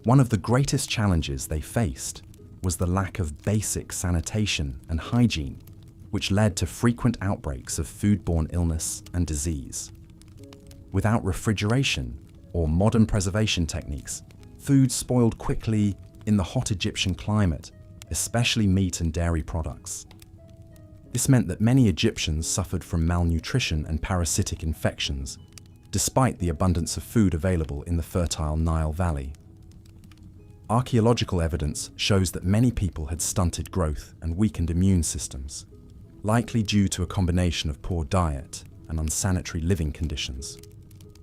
One of the greatest challenges they faced was the lack of basic sanitation and hygiene, which led to frequent outbreaks of foodborne illness and disease. Without refrigeration or modern preservation techniques, food spoiled quickly in the hot Egyptian climate, especially meat and dairy products. This meant that many Egyptians suffered from malnutrition and parasitic infections, despite the abundance of food available in the fertile Nile Valley. Archaeological evidence shows that many people had stunted growth and weakened immune systems, likely due to a combination of poor diet and unsanitary living conditions.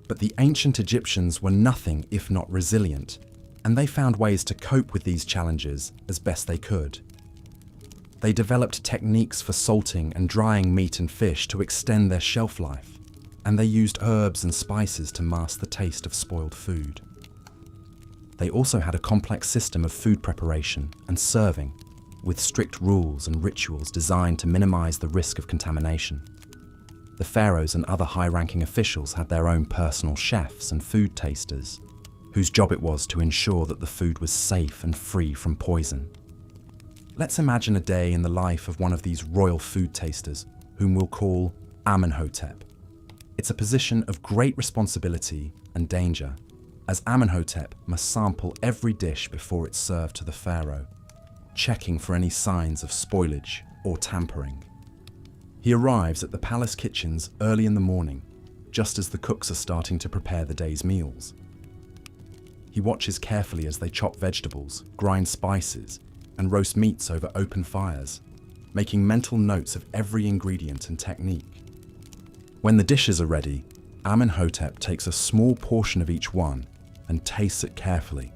But the ancient Egyptians were nothing if not resilient, and they found ways to cope with these challenges as best they could. They developed techniques for salting and drying meat and fish to extend their shelf life, and they used herbs and spices to mask the taste of spoiled food. They also had a complex system of food preparation and serving, with strict rules and rituals designed to minimize the risk of contamination. The pharaohs and other high-ranking officials had their own personal chefs and food tasters, whose job it was to ensure that the food was safe and free from poison. Let's imagine a day in the life of one of these royal food tasters, whom we'll call Amenhotep. It's a position of great responsibility and danger, as Amenhotep must sample every dish before it's served to the pharaoh, checking for any signs of spoilage or tampering. He arrives at the palace kitchens early in the morning, just as the cooks are starting to prepare the day's meals. He watches carefully as they chop vegetables, grind spices, and roast meats over open fires, making mental notes of every ingredient and technique. When the dishes are ready, Amenhotep takes a small portion of each one and tastes it carefully,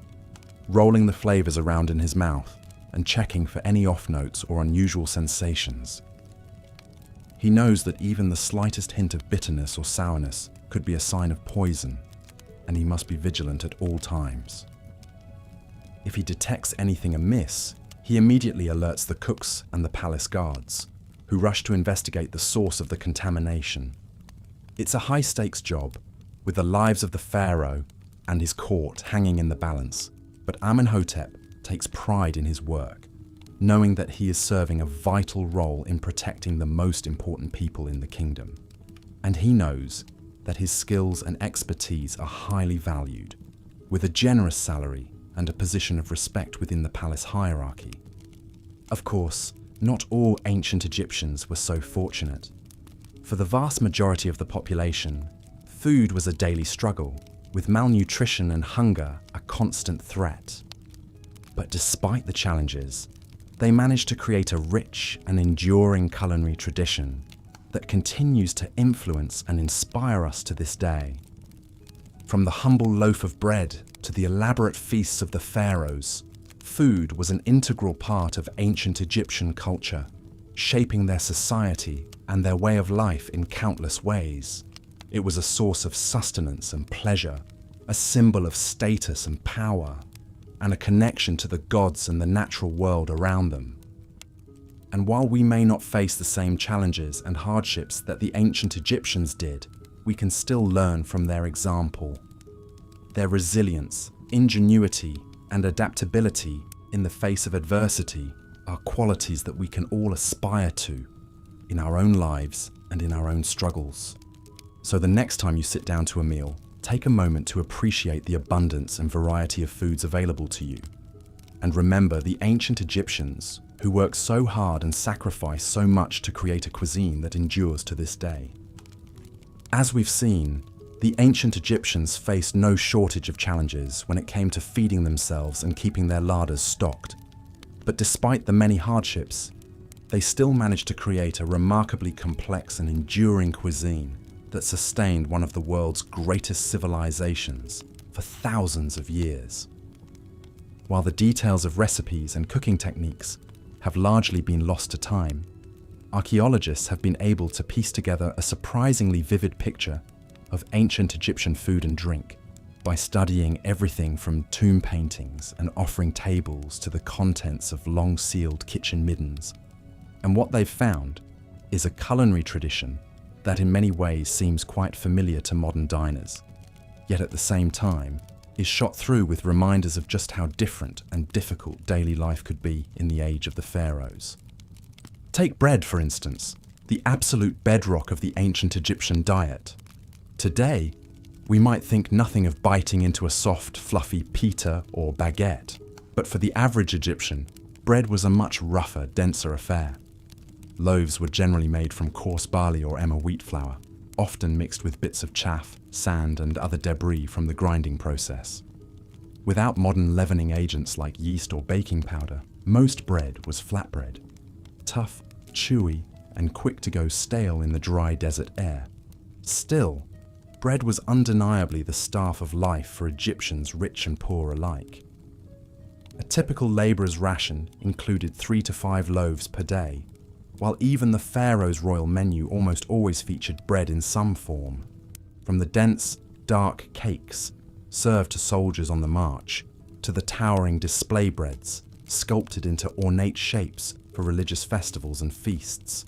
rolling the flavors around in his mouth and checking for any off notes or unusual sensations. He knows that even the slightest hint of bitterness or sourness could be a sign of poison, and he must be vigilant at all times. If he detects anything amiss, he immediately alerts the cooks and the palace guards, who rush to investigate the source of the contamination. It's a high-stakes job, with the lives of the pharaoh and his court hanging in the balance, but Amenhotep takes pride in his work, knowing that he is serving a vital role in protecting the most important people in the kingdom. And he knows that his skills and expertise are highly valued, with a generous salary and a position of respect within the palace hierarchy. Of course, not all ancient Egyptians were so fortunate. For the vast majority of the population, food was a daily struggle, with malnutrition and hunger a constant threat. But despite the challenges, they managed to create a rich and enduring culinary tradition that continues to influence and inspire us to this day. From the humble loaf of bread to the elaborate feasts of the pharaohs, food was an integral part of ancient Egyptian culture, shaping their society and their way of life in countless ways. It was a source of sustenance and pleasure, a symbol of status and power, and a connection to the gods and the natural world around them. And while we may not face the same challenges and hardships that the ancient Egyptians did, we can still learn from their example. Their resilience, ingenuity, and adaptability in the face of adversity are qualities that we can all aspire to in our own lives and in our own struggles. So the next time you sit down to a meal, take a moment to appreciate the abundance and variety of foods available to you. And remember, the ancient Egyptians who worked so hard and sacrificed so much to create a cuisine that endures to this day. As we've seen, the ancient Egyptians faced no shortage of challenges when it came to feeding themselves and keeping their larders stocked. But despite the many hardships, they still managed to create a remarkably complex and enduring cuisine that sustained one of the world's greatest civilizations for thousands of years. While the details of recipes and cooking techniques have largely been lost to time, archaeologists have been able to piece together a surprisingly vivid picture of ancient Egyptian food and drink by studying everything from tomb paintings and offering tables to the contents of long-sealed kitchen middens. And what they've found is a culinary tradition that in many ways seems quite familiar to modern diners, yet at the same time is shot through with reminders of just how different and difficult daily life could be in the age of the pharaohs. Take bread, for instance, the absolute bedrock of the ancient Egyptian diet. Today, we might think nothing of biting into a soft, fluffy pita or baguette, but for the average Egyptian, bread was a much rougher, denser affair. Loaves were generally made from coarse barley or emmer wheat flour, often mixed with bits of chaff, sand, and other debris from the grinding process. Without modern leavening agents like yeast or baking powder, most bread was flatbread, tough, chewy, and quick to go stale in the dry desert air. Still, bread was undeniably the staff of life for Egyptians rich and poor alike. A typical labourer's ration included 3 to 5 loaves per day, while even the pharaoh's royal menu almost always featured bread in some form. From the dense, dark cakes served to soldiers on the march, to the towering display breads sculpted into ornate shapes for religious festivals and feasts.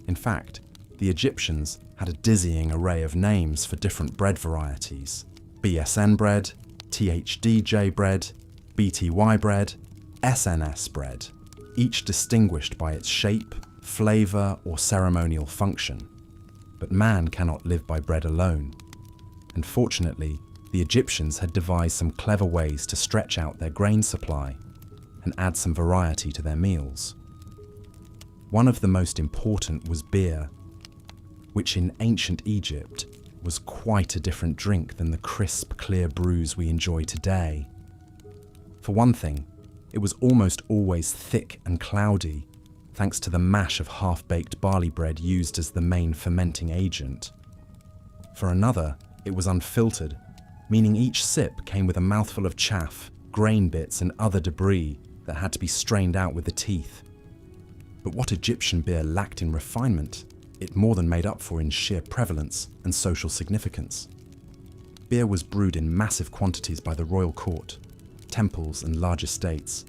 In fact, the Egyptians had a dizzying array of names for different bread varieties: BSN bread, THDJ bread, BTY bread, SNS bread, each distinguished by its shape, flavour, or ceremonial function. But man cannot live by bread alone. And fortunately, the Egyptians had devised some clever ways to stretch out their grain supply and add some variety to their meals. One of the most important was beer, which in ancient Egypt was quite a different drink than the crisp, clear brews we enjoy today. For one thing, it was almost always thick and cloudy, thanks to the mash of half-baked barley bread used as the main fermenting agent. For another, it was unfiltered, meaning each sip came with a mouthful of chaff, grain bits, and other debris that had to be strained out with the teeth. But what Egyptian beer lacked in refinement, it more than made up for in sheer prevalence and social significance. Beer was brewed in massive quantities by the royal court, temples, and large estates.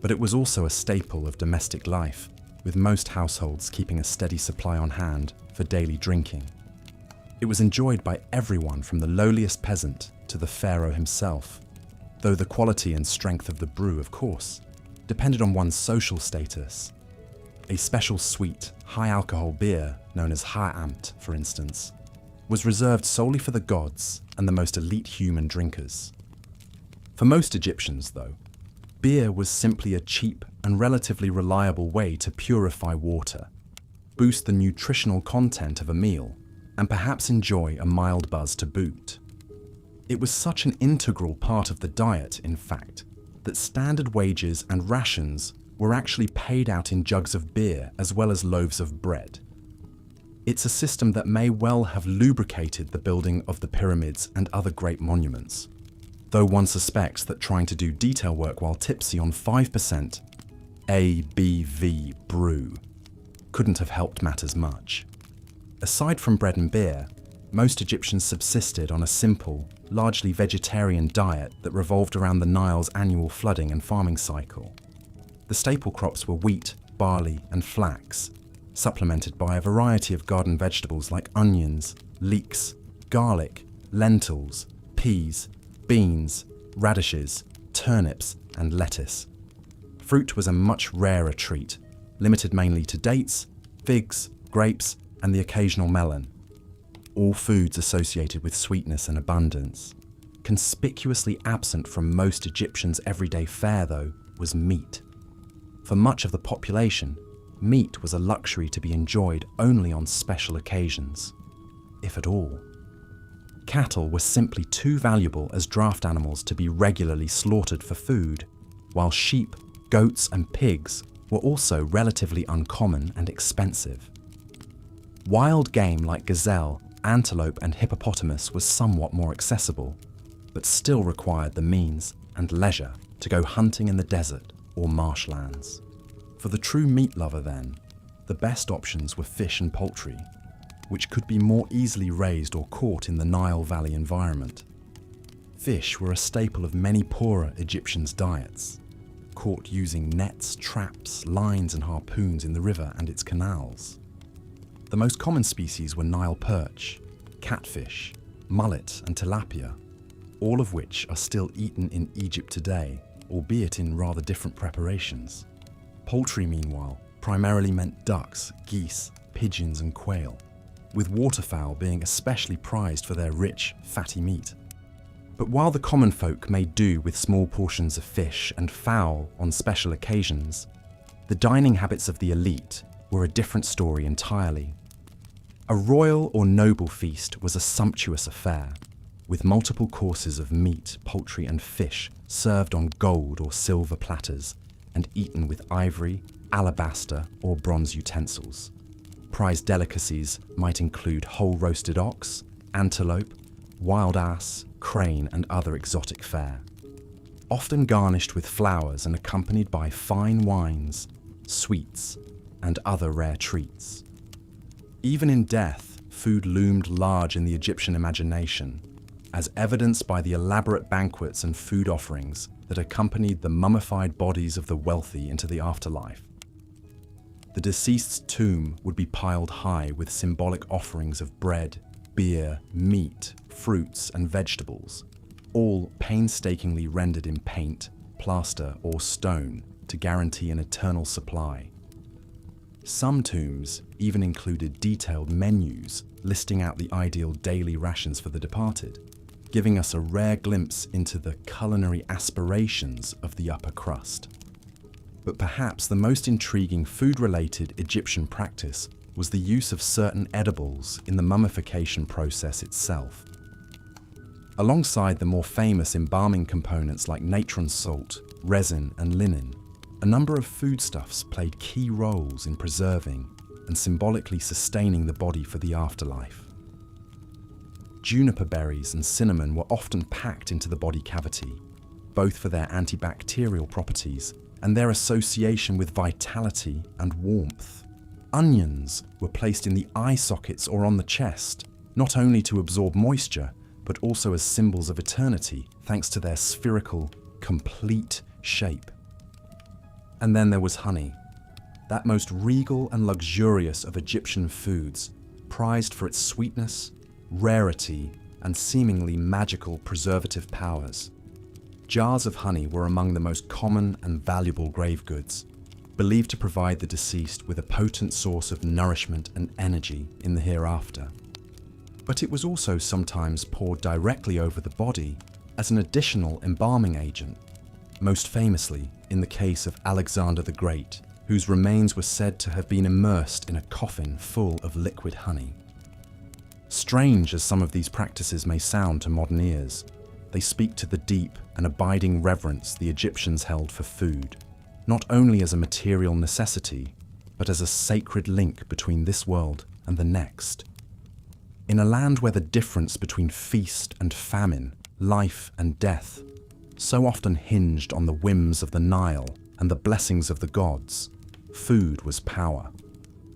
But it was also a staple of domestic life, with most households keeping a steady supply on hand for daily drinking. It was enjoyed by everyone from the lowliest peasant to the pharaoh himself, though the quality and strength of the brew, of course, depended on one's social status. A special sweet, high-alcohol beer, known as ha'amt, for instance, was reserved solely for the gods and the most elite human drinkers. For most Egyptians, though, beer was simply a cheap and relatively reliable way to purify water, boost the nutritional content of a meal, and perhaps enjoy a mild buzz to boot. It was such an integral part of the diet, in fact, that standard wages and rations were actually paid out in jugs of beer as well as loaves of bread. It's a system that may well have lubricated the building of the pyramids and other great monuments, though one suspects that trying to do detail work while tipsy on 5% ABV brew couldn't have helped matters much. Aside from bread and beer, most Egyptians subsisted on a simple, largely vegetarian diet that revolved around the Nile's annual flooding and farming cycle. The staple crops were wheat, barley, and flax, supplemented by a variety of garden vegetables like onions, leeks, garlic, lentils, peas, beans, radishes, turnips, and lettuce. Fruit was a much rarer treat, limited mainly to dates, figs, grapes, and the occasional melon. All foods associated with sweetness and abundance. Conspicuously absent from most Egyptians' everyday fare, though, was meat. For much of the population, meat was a luxury to be enjoyed only on special occasions, if at all. Cattle were simply too valuable as draft animals to be regularly slaughtered for food, while sheep, goats, and pigs were also relatively uncommon and expensive. Wild game like gazelle, antelope, and hippopotamus was somewhat more accessible, but still required the means and leisure to go hunting in the desert or marshlands. For the true meat lover then, the best options were fish and poultry, which could be more easily raised or caught in the Nile Valley environment. Fish were a staple of many poorer Egyptians' diets, caught using nets, traps, lines, and harpoons in the river and its canals. The most common species were Nile perch, catfish, mullet, and tilapia, all of which are still eaten in Egypt today, albeit in rather different preparations. Poultry, meanwhile, primarily meant ducks, geese, pigeons, and quail, with waterfowl being especially prized for their rich, fatty meat. But while the common folk made do with small portions of fish and fowl on special occasions, the dining habits of the elite were a different story entirely. A royal or noble feast was a sumptuous affair, with multiple courses of meat, poultry, and fish served on gold or silver platters and eaten with ivory, alabaster, or bronze utensils. Prized delicacies might include whole roasted ox, antelope, wild ass, crane, and other exotic fare, often garnished with flowers and accompanied by fine wines, sweets, and other rare treats. Even in death, food loomed large in the Egyptian imagination, as evidenced by the elaborate banquets and food offerings that accompanied the mummified bodies of the wealthy into the afterlife. The deceased's tomb would be piled high with symbolic offerings of bread, beer, meat, fruits, and vegetables, all painstakingly rendered in paint, plaster, or stone to guarantee an eternal supply. Some tombs even included detailed menus listing out the ideal daily rations for the departed, giving us a rare glimpse into the culinary aspirations of the upper crust. But perhaps the most intriguing food-related Egyptian practice was the use of certain edibles in the mummification process itself. Alongside the more famous embalming components like natron salt, resin, and linen, a number of foodstuffs played key roles in preserving and symbolically sustaining the body for the afterlife. Juniper berries and cinnamon were often packed into the body cavity, both for their antibacterial properties and their association with vitality and warmth. Onions were placed in the eye sockets or on the chest, not only to absorb moisture, but also as symbols of eternity, thanks to their spherical, complete shape. And then there was honey, that most regal and luxurious of Egyptian foods, prized for its sweetness, rarity, and seemingly magical preservative powers. Jars of honey were among the most common and valuable grave goods, believed to provide the deceased with a potent source of nourishment and energy in the hereafter. But it was also sometimes poured directly over the body as an additional embalming agent, most famously in the case of Alexander the Great, whose remains were said to have been immersed in a coffin full of liquid honey. Strange as some of these practices may sound to modern ears, they speak to the deep and abiding reverence the Egyptians held for food, not only as a material necessity, but as a sacred link between this world and the next. In a land where the difference between feast and famine, life and death, so often hinged on the whims of the Nile and the blessings of the gods, food was power,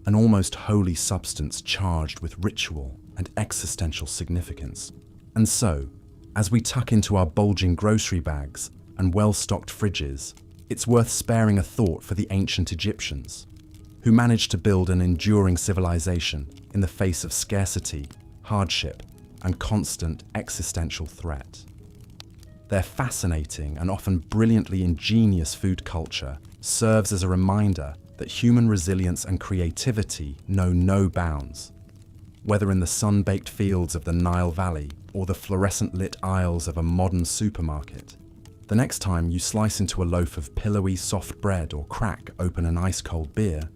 an almost holy substance charged with ritual and existential significance. And so, as we tuck into our bulging grocery bags and well-stocked fridges, it's worth sparing a thought for the ancient Egyptians, who managed to build an enduring civilization in the face of scarcity, hardship, and constant existential threat. Their fascinating and often brilliantly ingenious food culture serves as a reminder that human resilience and creativity know no bounds. Whether in the sun-baked fields of the Nile Valley or the fluorescent-lit aisles of a modern supermarket, The next time you slice into a loaf of pillowy, soft bread or crack open an ice-cold beer,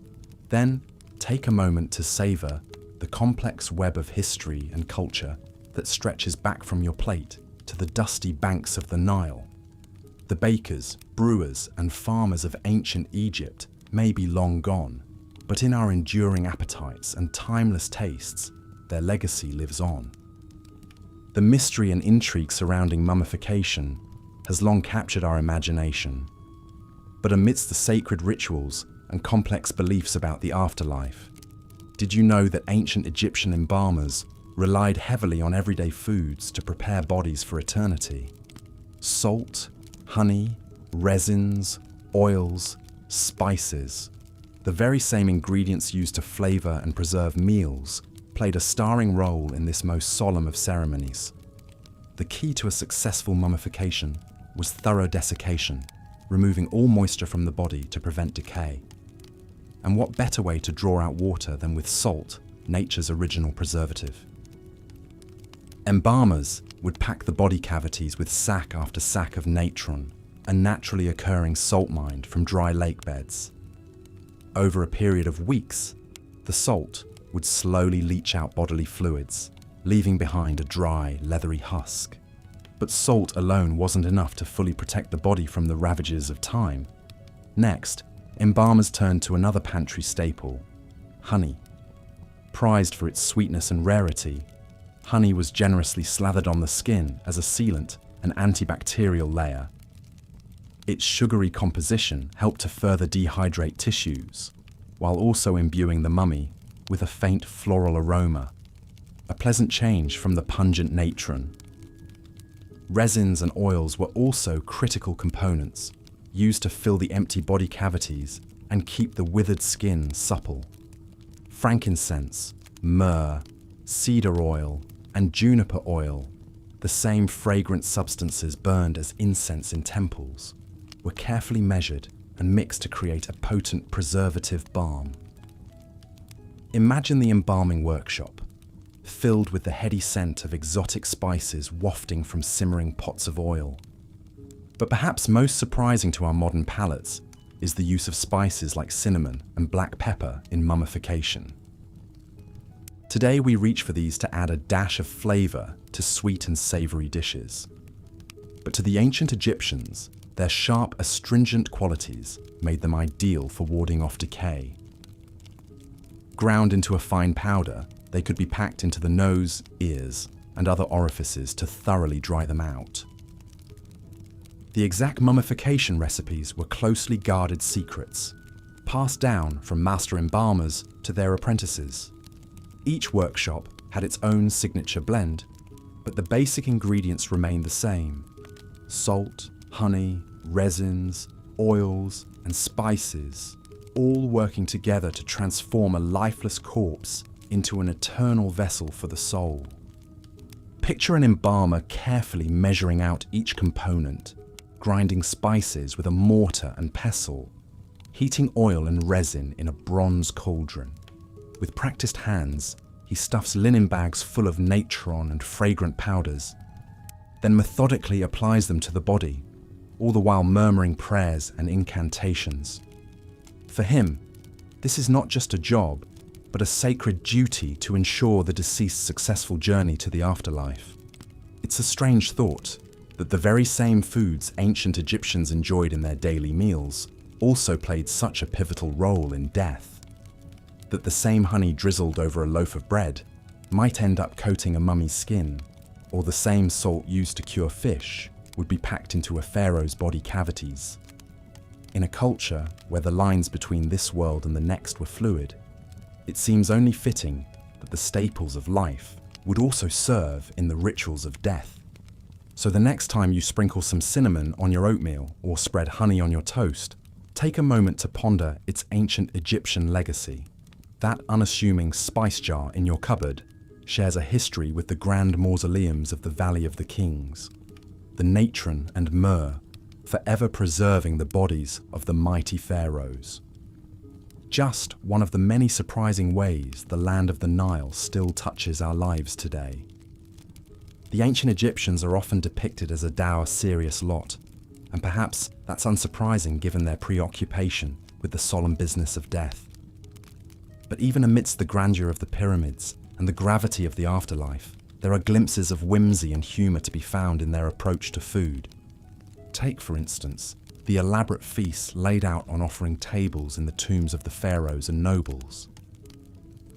then take a moment to savor the complex web of history and culture that stretches back from your plate to the dusty banks of the Nile. The bakers, brewers, and farmers of ancient Egypt may be long gone, but in our enduring appetites and timeless tastes, their legacy lives on. The mystery and intrigue surrounding mummification has long captured our imagination. But amidst the sacred rituals and complex beliefs about the afterlife, did you know that ancient Egyptian embalmers relied heavily on everyday foods to prepare bodies for eternity? Salt, honey, resins, oils, spices, the very same ingredients used to flavor and preserve meals, played a starring role in this most solemn of ceremonies. The key to a successful mummification was thorough desiccation, removing all moisture from the body to prevent decay. And what better way to draw out water than with salt, nature's original preservative? Embalmers would pack the body cavities with sack after sack of natron, a naturally occurring salt mine from dry lake beds. Over a period of weeks, the salt would slowly leach out bodily fluids, leaving behind a dry, leathery husk. But salt alone wasn't enough to fully protect the body from the ravages of time. Next, embalmers turned to another pantry staple, honey. Prized for its sweetness and rarity, honey was generously slathered on the skin as a sealant and antibacterial layer. Its sugary composition helped to further dehydrate tissues, while also imbuing the mummy with a faint floral aroma, a pleasant change from the pungent natron. Resins and oils were also critical components, used to fill the empty body cavities and keep the withered skin supple. Frankincense, myrrh, cedar oil, and juniper oil, the same fragrant substances burned as incense in temples, were carefully measured and mixed to create a potent preservative balm. Imagine the embalming workshop, filled with the heady scent of exotic spices wafting from simmering pots of oil. But perhaps most surprising to our modern palates is the use of spices like cinnamon and black pepper in mummification. Today we reach for these to add a dash of flavor to sweet and savory dishes. But to the ancient Egyptians, their sharp, astringent qualities made them ideal for warding off decay. Ground into a fine powder, they could be packed into the nose, ears, and other orifices to thoroughly dry them out. The exact mummification recipes were closely guarded secrets, passed down from master embalmers to their apprentices. Each workshop had its own signature blend, but the basic ingredients remained the same: salt, honey, resins, oils, and spices, all working together to transform a lifeless corpse into an eternal vessel for the soul. Picture an embalmer carefully measuring out each component, grinding spices with a mortar and pestle, heating oil and resin in a bronze cauldron. With practiced hands, he stuffs linen bags full of natron and fragrant powders, then methodically applies them to the body, all the while murmuring prayers and incantations. For him, this is not just a job, but a sacred duty to ensure the deceased's successful journey to the afterlife. It's a strange thought that the very same foods ancient Egyptians enjoyed in their daily meals also played such a pivotal role in death. That the same honey drizzled over a loaf of bread might end up coating a mummy's skin, or the same salt used to cure fish would be packed into a pharaoh's body cavities. In a culture where the lines between this world and the next were fluid, it seems only fitting that the staples of life would also serve in the rituals of death. So the next time you sprinkle some cinnamon on your oatmeal or spread honey on your toast, take a moment to ponder its ancient Egyptian legacy. That unassuming spice jar in your cupboard shares a history with the grand mausoleums of the Valley of the Kings, the natron and myrrh forever preserving the bodies of the mighty pharaohs. Just one of the many surprising ways the land of the Nile still touches our lives today. The ancient Egyptians are often depicted as a dour, serious lot, and perhaps that's unsurprising given their preoccupation with the solemn business of death. But even amidst the grandeur of the pyramids and the gravity of the afterlife, there are glimpses of whimsy and humour to be found in their approach to food. Take, for instance, the elaborate feasts laid out on offering tables in the tombs of the pharaohs and nobles.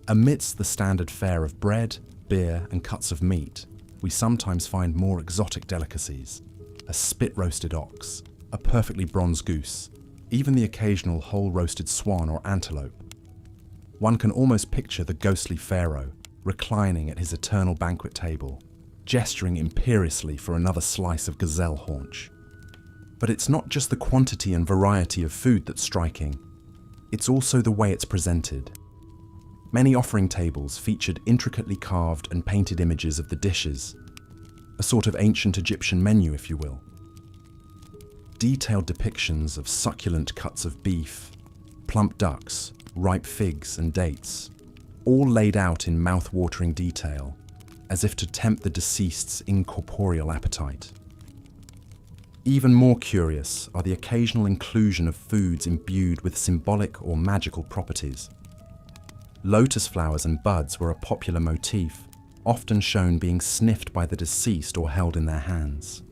Amidst the standard fare of bread, beer, and cuts of meat, we sometimes find more exotic delicacies: a spit-roasted ox, a perfectly bronzed goose, even the occasional whole-roasted swan or antelope. One can almost picture the ghostly pharaoh reclining at his eternal banquet table, gesturing imperiously for another slice of gazelle haunch. But it's not just the quantity and variety of food that's striking, it's also the way it's presented. Many offering tables featured intricately carved and painted images of the dishes, a sort of ancient Egyptian menu, if you will. Detailed depictions of succulent cuts of beef, plump ducks, ripe figs and dates, all laid out in mouth-watering detail, as if to tempt the deceased's incorporeal appetite. Even more curious are the occasional inclusion of foods imbued with symbolic or magical properties. Lotus flowers and buds were a popular motif, often shown being sniffed by the deceased or held in their hands.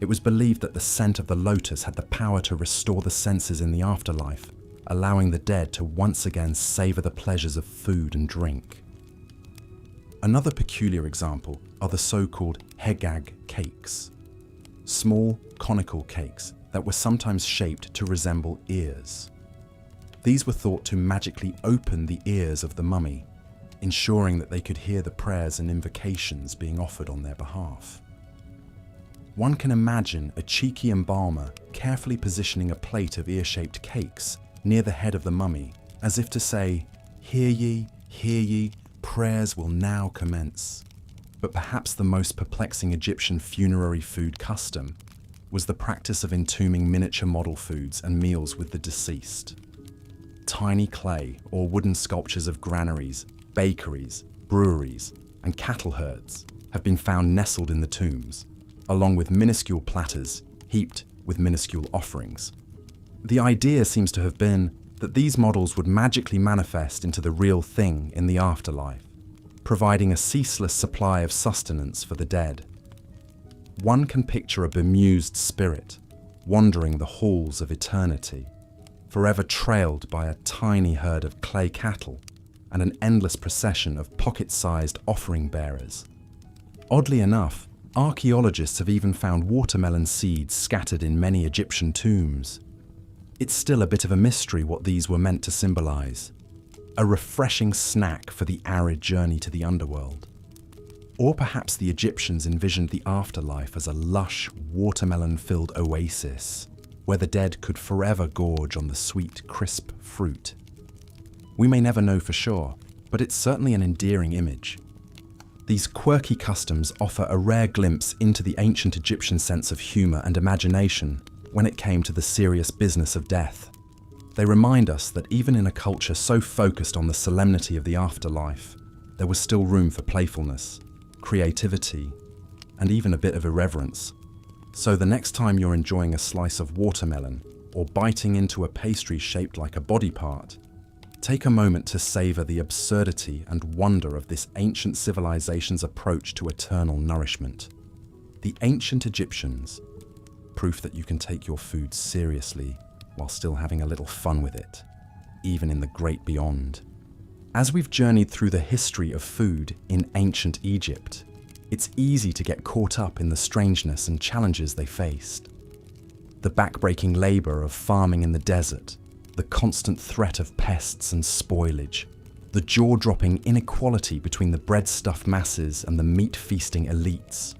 It was believed that the scent of the lotus had the power to restore the senses in the afterlife, allowing the dead to once again savor the pleasures of food and drink. Another peculiar example are the so-called hegag cakes, small conical cakes that were sometimes shaped to resemble ears. These were thought to magically open the ears of the mummy, ensuring that they could hear the prayers and invocations being offered on their behalf. One can imagine a cheeky embalmer carefully positioning a plate of ear-shaped cakes near the head of the mummy, as if to say, hear ye, prayers will now commence." But perhaps the most perplexing Egyptian funerary food custom was the practice of entombing miniature model foods and meals with the deceased. Tiny clay or wooden sculptures of granaries, bakeries, breweries, and cattle herds have been found nestled in the tombs, along with minuscule platters heaped with minuscule offerings. The idea seems to have been that these models would magically manifest into the real thing in the afterlife, providing a ceaseless supply of sustenance for the dead. One can picture a bemused spirit wandering the halls of eternity, forever trailed by a tiny herd of clay cattle and an endless procession of pocket-sized offering bearers. Oddly enough, archaeologists have even found watermelon seeds scattered in many Egyptian tombs. It's still a bit of a mystery what these were meant to symbolize. A refreshing snack for the arid journey to the underworld. Or perhaps the Egyptians envisioned the afterlife as a lush, watermelon-filled oasis, where the dead could forever gorge on the sweet, crisp fruit. We may never know for sure, but it's certainly an endearing image. These quirky customs offer a rare glimpse into the ancient Egyptian sense of humor and imagination when it came to the serious business of death. They remind us that even in a culture so focused on the solemnity of the afterlife, there was still room for playfulness, creativity, and even a bit of irreverence. So the next time you're enjoying a slice of watermelon or biting into a pastry shaped like a body part, take a moment to savor the absurdity and wonder of this ancient civilization's approach to eternal nourishment. The ancient Egyptians, proof that you can take your food seriously while still having a little fun with it, even in the great beyond. As we've journeyed through the history of food in ancient Egypt, it's easy to get caught up in the strangeness and challenges they faced. The back-breaking labor of farming in the desert, the constant threat of pests and spoilage, the jaw-dropping inequality between the bread-stuffed masses and the meat-feasting elites.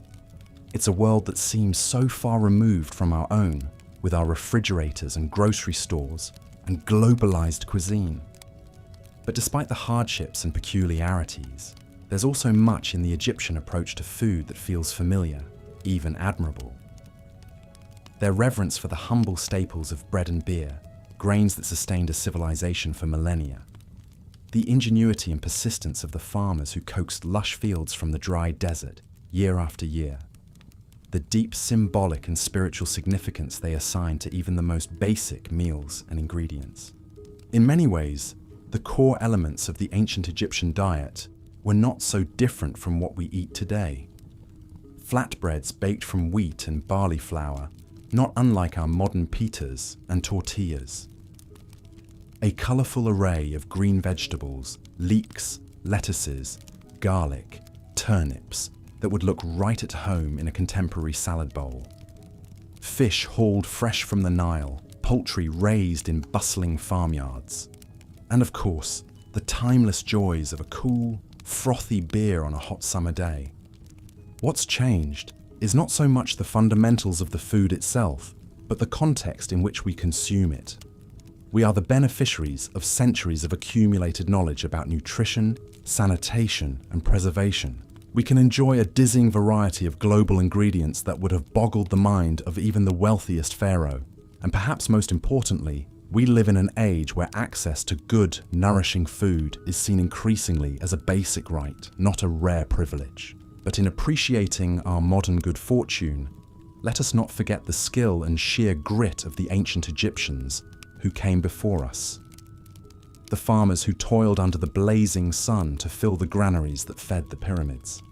It's a world that seems so far removed from our own, with our refrigerators and grocery stores and globalized cuisine. But despite the hardships and peculiarities, there's also much in the Egyptian approach to food that feels familiar, even admirable. Their reverence for the humble staples of bread and beer, grains that sustained a civilization for millennia. The ingenuity and persistence of the farmers who coaxed lush fields from the dry desert year after year. the deep symbolic and spiritual significance they assign to even the most basic meals and ingredients. In many ways, the core elements of the ancient Egyptian diet were not so different from what we eat today. Flatbreads baked from wheat and barley flour, not unlike our modern pitas and tortillas. A colourful array of green vegetables, leeks, lettuces, garlic, turnips, that would look right at home in a contemporary salad bowl. Fish hauled fresh from the Nile, poultry raised in bustling farmyards. And of course, the timeless joys of a cool, frothy beer on a hot summer day. What's changed is not so much the fundamentals of the food itself, but the context in which we consume it. We are the beneficiaries of centuries of accumulated knowledge about nutrition, sanitation, and preservation. We can enjoy a dizzying variety of global ingredients that would have boggled the mind of even the wealthiest pharaoh. And perhaps most importantly, we live in an age where access to good, nourishing food is seen increasingly as a basic right, not a rare privilege. But in appreciating our modern good fortune, let us not forget the skill and sheer grit of the ancient Egyptians who came before us. The farmers who toiled under the blazing sun to fill the granaries that fed the pyramids.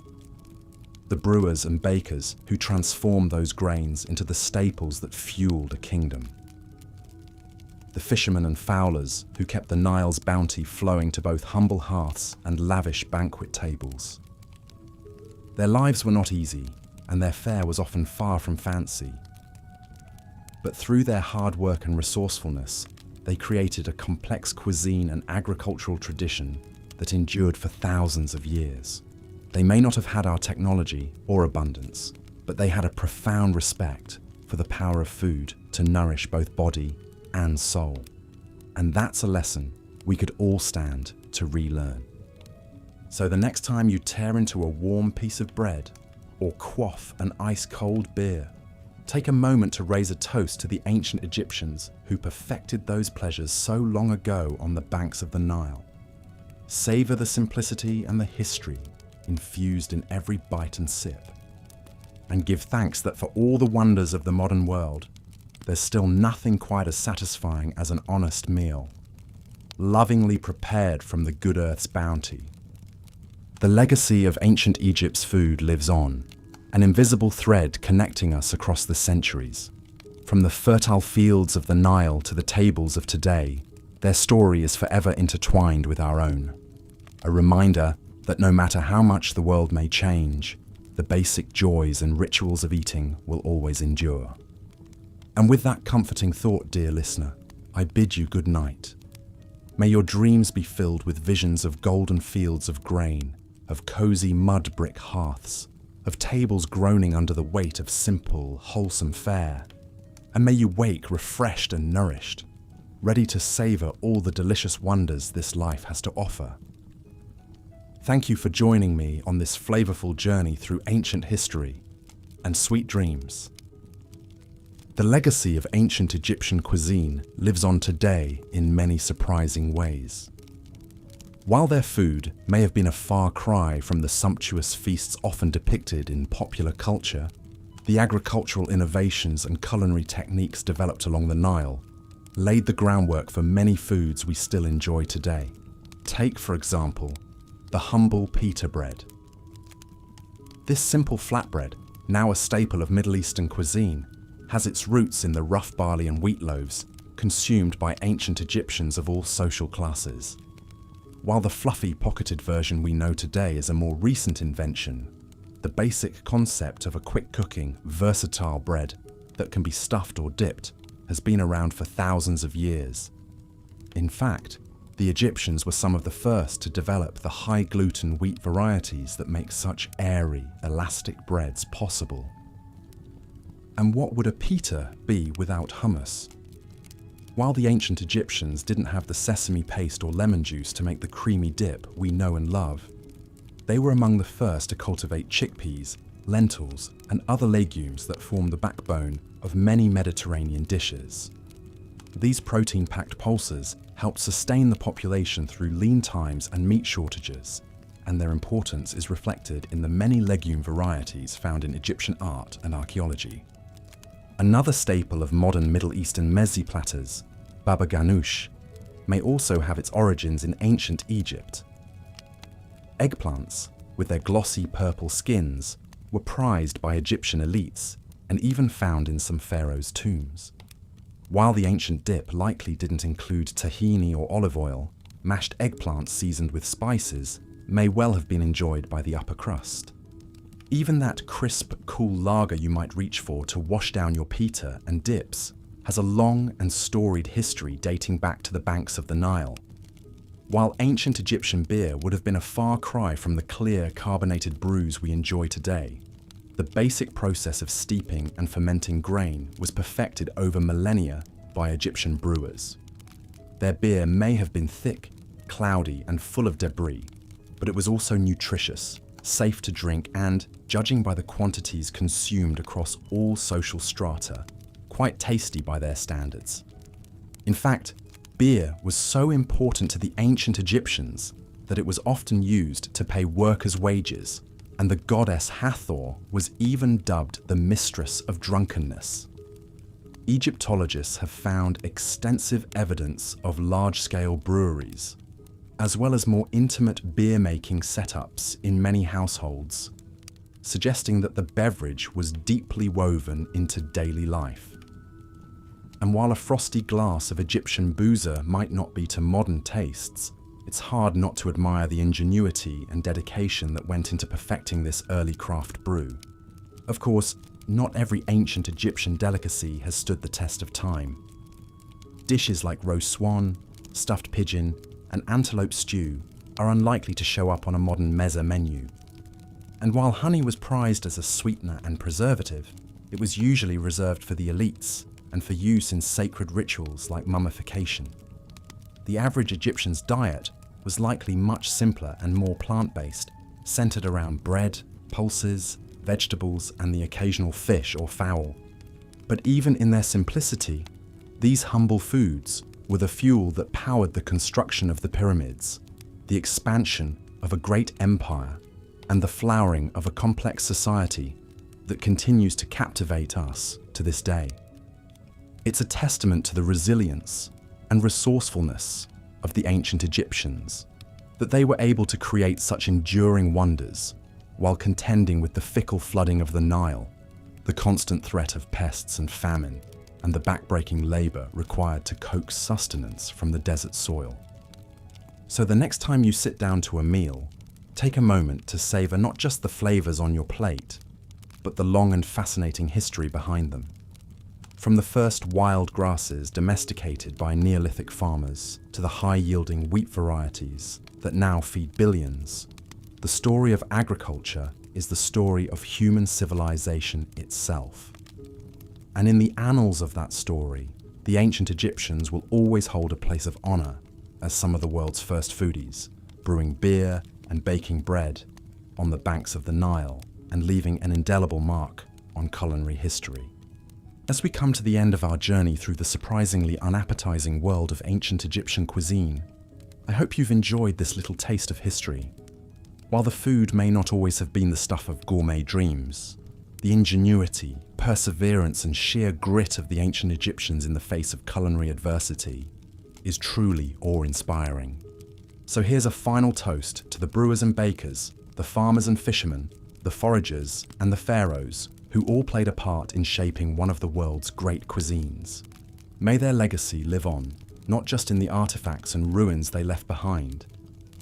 The brewers and bakers who transformed those grains into the staples that fueled a kingdom. The fishermen and fowlers who kept the Nile's bounty flowing to both humble hearths and lavish banquet tables. Their lives were not easy, and their fare was often far from fancy. But through their hard work and resourcefulness, they created a complex cuisine and agricultural tradition that endured for thousands of years. They may not have had our technology or abundance, but they had a profound respect for the power of food to nourish both body and soul. And that's a lesson we could all stand to relearn. So the next time you tear into a warm piece of bread or quaff an ice-cold beer, take a moment to raise a toast to the ancient Egyptians who perfected those pleasures so long ago on the banks of the Nile. Savor the simplicity and the history infused in every bite and sip. And give thanks that for all the wonders of the modern world, there's still nothing quite as satisfying as an honest meal, lovingly prepared from the good earth's bounty. The legacy of ancient Egypt's food lives on, an invisible thread connecting us across the centuries. From the fertile fields of the Nile to the tables of today, their story is forever intertwined with our own. A reminder that no matter how much the world may change, the basic joys and rituals of eating will always endure. And with that comforting thought, dear listener, I bid you good night. May your dreams be filled with visions of golden fields of grain, of cozy mud brick hearths, of tables groaning under the weight of simple, wholesome fare. And may you wake refreshed and nourished, ready to savor all the delicious wonders this life has to offer. Thank you for joining me on this flavorful journey through ancient history, and sweet dreams. The legacy of ancient Egyptian cuisine lives on today in many surprising ways. While their food may have been a far cry from the sumptuous feasts often depicted in popular culture, the agricultural innovations and culinary techniques developed along the Nile laid the groundwork for many foods we still enjoy today. Take, for example, the humble pita bread. This simple flatbread, now a staple of Middle Eastern cuisine, has its roots in the rough barley and wheat loaves consumed by ancient Egyptians of all social classes. While the fluffy, pocketed version we know today is a more recent invention, the basic concept of a quick-cooking, versatile bread that can be stuffed or dipped has been around for thousands of years. In fact, the Egyptians were some of the first to develop the high-gluten wheat varieties that make such airy, elastic breads possible. And what would a pita be without hummus? While the ancient Egyptians didn't have the sesame paste or lemon juice to make the creamy dip we know and love, they were among the first to cultivate chickpeas, lentils, and other legumes that form the backbone of many Mediterranean dishes. These protein-packed pulses helped sustain the population through lean times and meat shortages, and their importance is reflected in the many legume varieties found in Egyptian art and archaeology. Another staple of modern Middle Eastern mezzi platters, baba ganoush, may also have its origins in ancient Egypt. Eggplants, with their glossy purple skins, were prized by Egyptian elites and even found in some pharaohs' tombs. While the ancient dip likely didn't include tahini or olive oil, mashed eggplants seasoned with spices may well have been enjoyed by the upper crust. Even that crisp, cool lager you might reach for to wash down your pita and dips has a long and storied history dating back to the banks of the Nile. While ancient Egyptian beer would have been a far cry from the clear, carbonated brews we enjoy today, the basic process of steeping and fermenting grain was perfected over millennia by Egyptian brewers. Their beer may have been thick, cloudy, and full of debris, but it was also nutritious, safe to drink, and, judging by the quantities consumed across all social strata, quite tasty by their standards. In fact, beer was so important to the ancient Egyptians that it was often used to pay workers' wages, and the goddess Hathor was even dubbed the mistress of drunkenness. Egyptologists have found extensive evidence of large-scale breweries, as well as more intimate beer-making setups in many households, suggesting that the beverage was deeply woven into daily life. And while a frosty glass of Egyptian boozer might not be to modern tastes, it's hard not to admire the ingenuity and dedication that went into perfecting this early craft brew. Of course, not every ancient Egyptian delicacy has stood the test of time. Dishes like roast swan, stuffed pigeon, and antelope stew are unlikely to show up on a modern mezza menu. And while honey was prized as a sweetener and preservative, it was usually reserved for the elites and for use in sacred rituals like mummification. The average Egyptian's diet was likely much simpler and more plant-based, centered around bread, pulses, vegetables, and the occasional fish or fowl. But even in their simplicity, these humble foods were the fuel that powered the construction of the pyramids, the expansion of a great empire, and the flowering of a complex society that continues to captivate us to this day. It's a testament to the resilience and resourcefulness of the ancient Egyptians that they were able to create such enduring wonders while contending with the fickle flooding of the Nile, the constant threat of pests and famine, and the backbreaking labor required to coax sustenance from the desert soil. So the next time you sit down to a meal, take a moment to savor not just the flavors on your plate, but the long and fascinating history behind them. From the first wild grasses domesticated by Neolithic farmers to the high-yielding wheat varieties that now feed billions, the story of agriculture is the story of human civilization itself. And in the annals of that story, the ancient Egyptians will always hold a place of honor as some of the world's first foodies, brewing beer and baking bread on the banks of the Nile and leaving an indelible mark on culinary history. As we come to the end of our journey through the surprisingly unappetizing world of ancient Egyptian cuisine, I hope you've enjoyed this little taste of history. While the food may not always have been the stuff of gourmet dreams, the ingenuity, perseverance, and sheer grit of the ancient Egyptians in the face of culinary adversity is truly awe-inspiring. So here's a final toast to the brewers and bakers, the farmers and fishermen, the foragers, and the pharaohs, who all played a part in shaping one of the world's great cuisines. May their legacy live on, not just in the artifacts and ruins they left behind,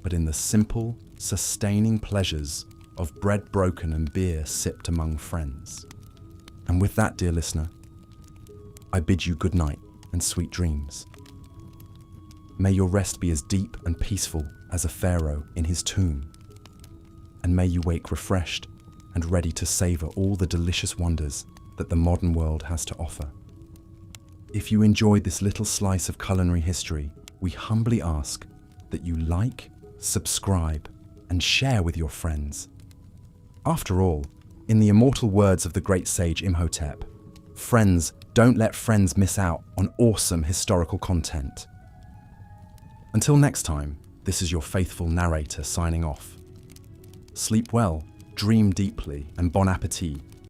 but in the simple, sustaining pleasures of bread broken and beer sipped among friends. And with that, dear listener, I bid you good night and sweet dreams. May your rest be as deep and peaceful as a pharaoh in his tomb, and may you wake refreshed and ready to savor all the delicious wonders that the modern world has to offer. If you enjoyed this little slice of culinary history, we humbly ask that you like, subscribe, and share with your friends. After all, in the immortal words of the great sage Imhotep, friends don't let friends miss out on awesome historical content. Until next time, this is your faithful narrator signing off. Sleep well, dream deeply, and bon appetit.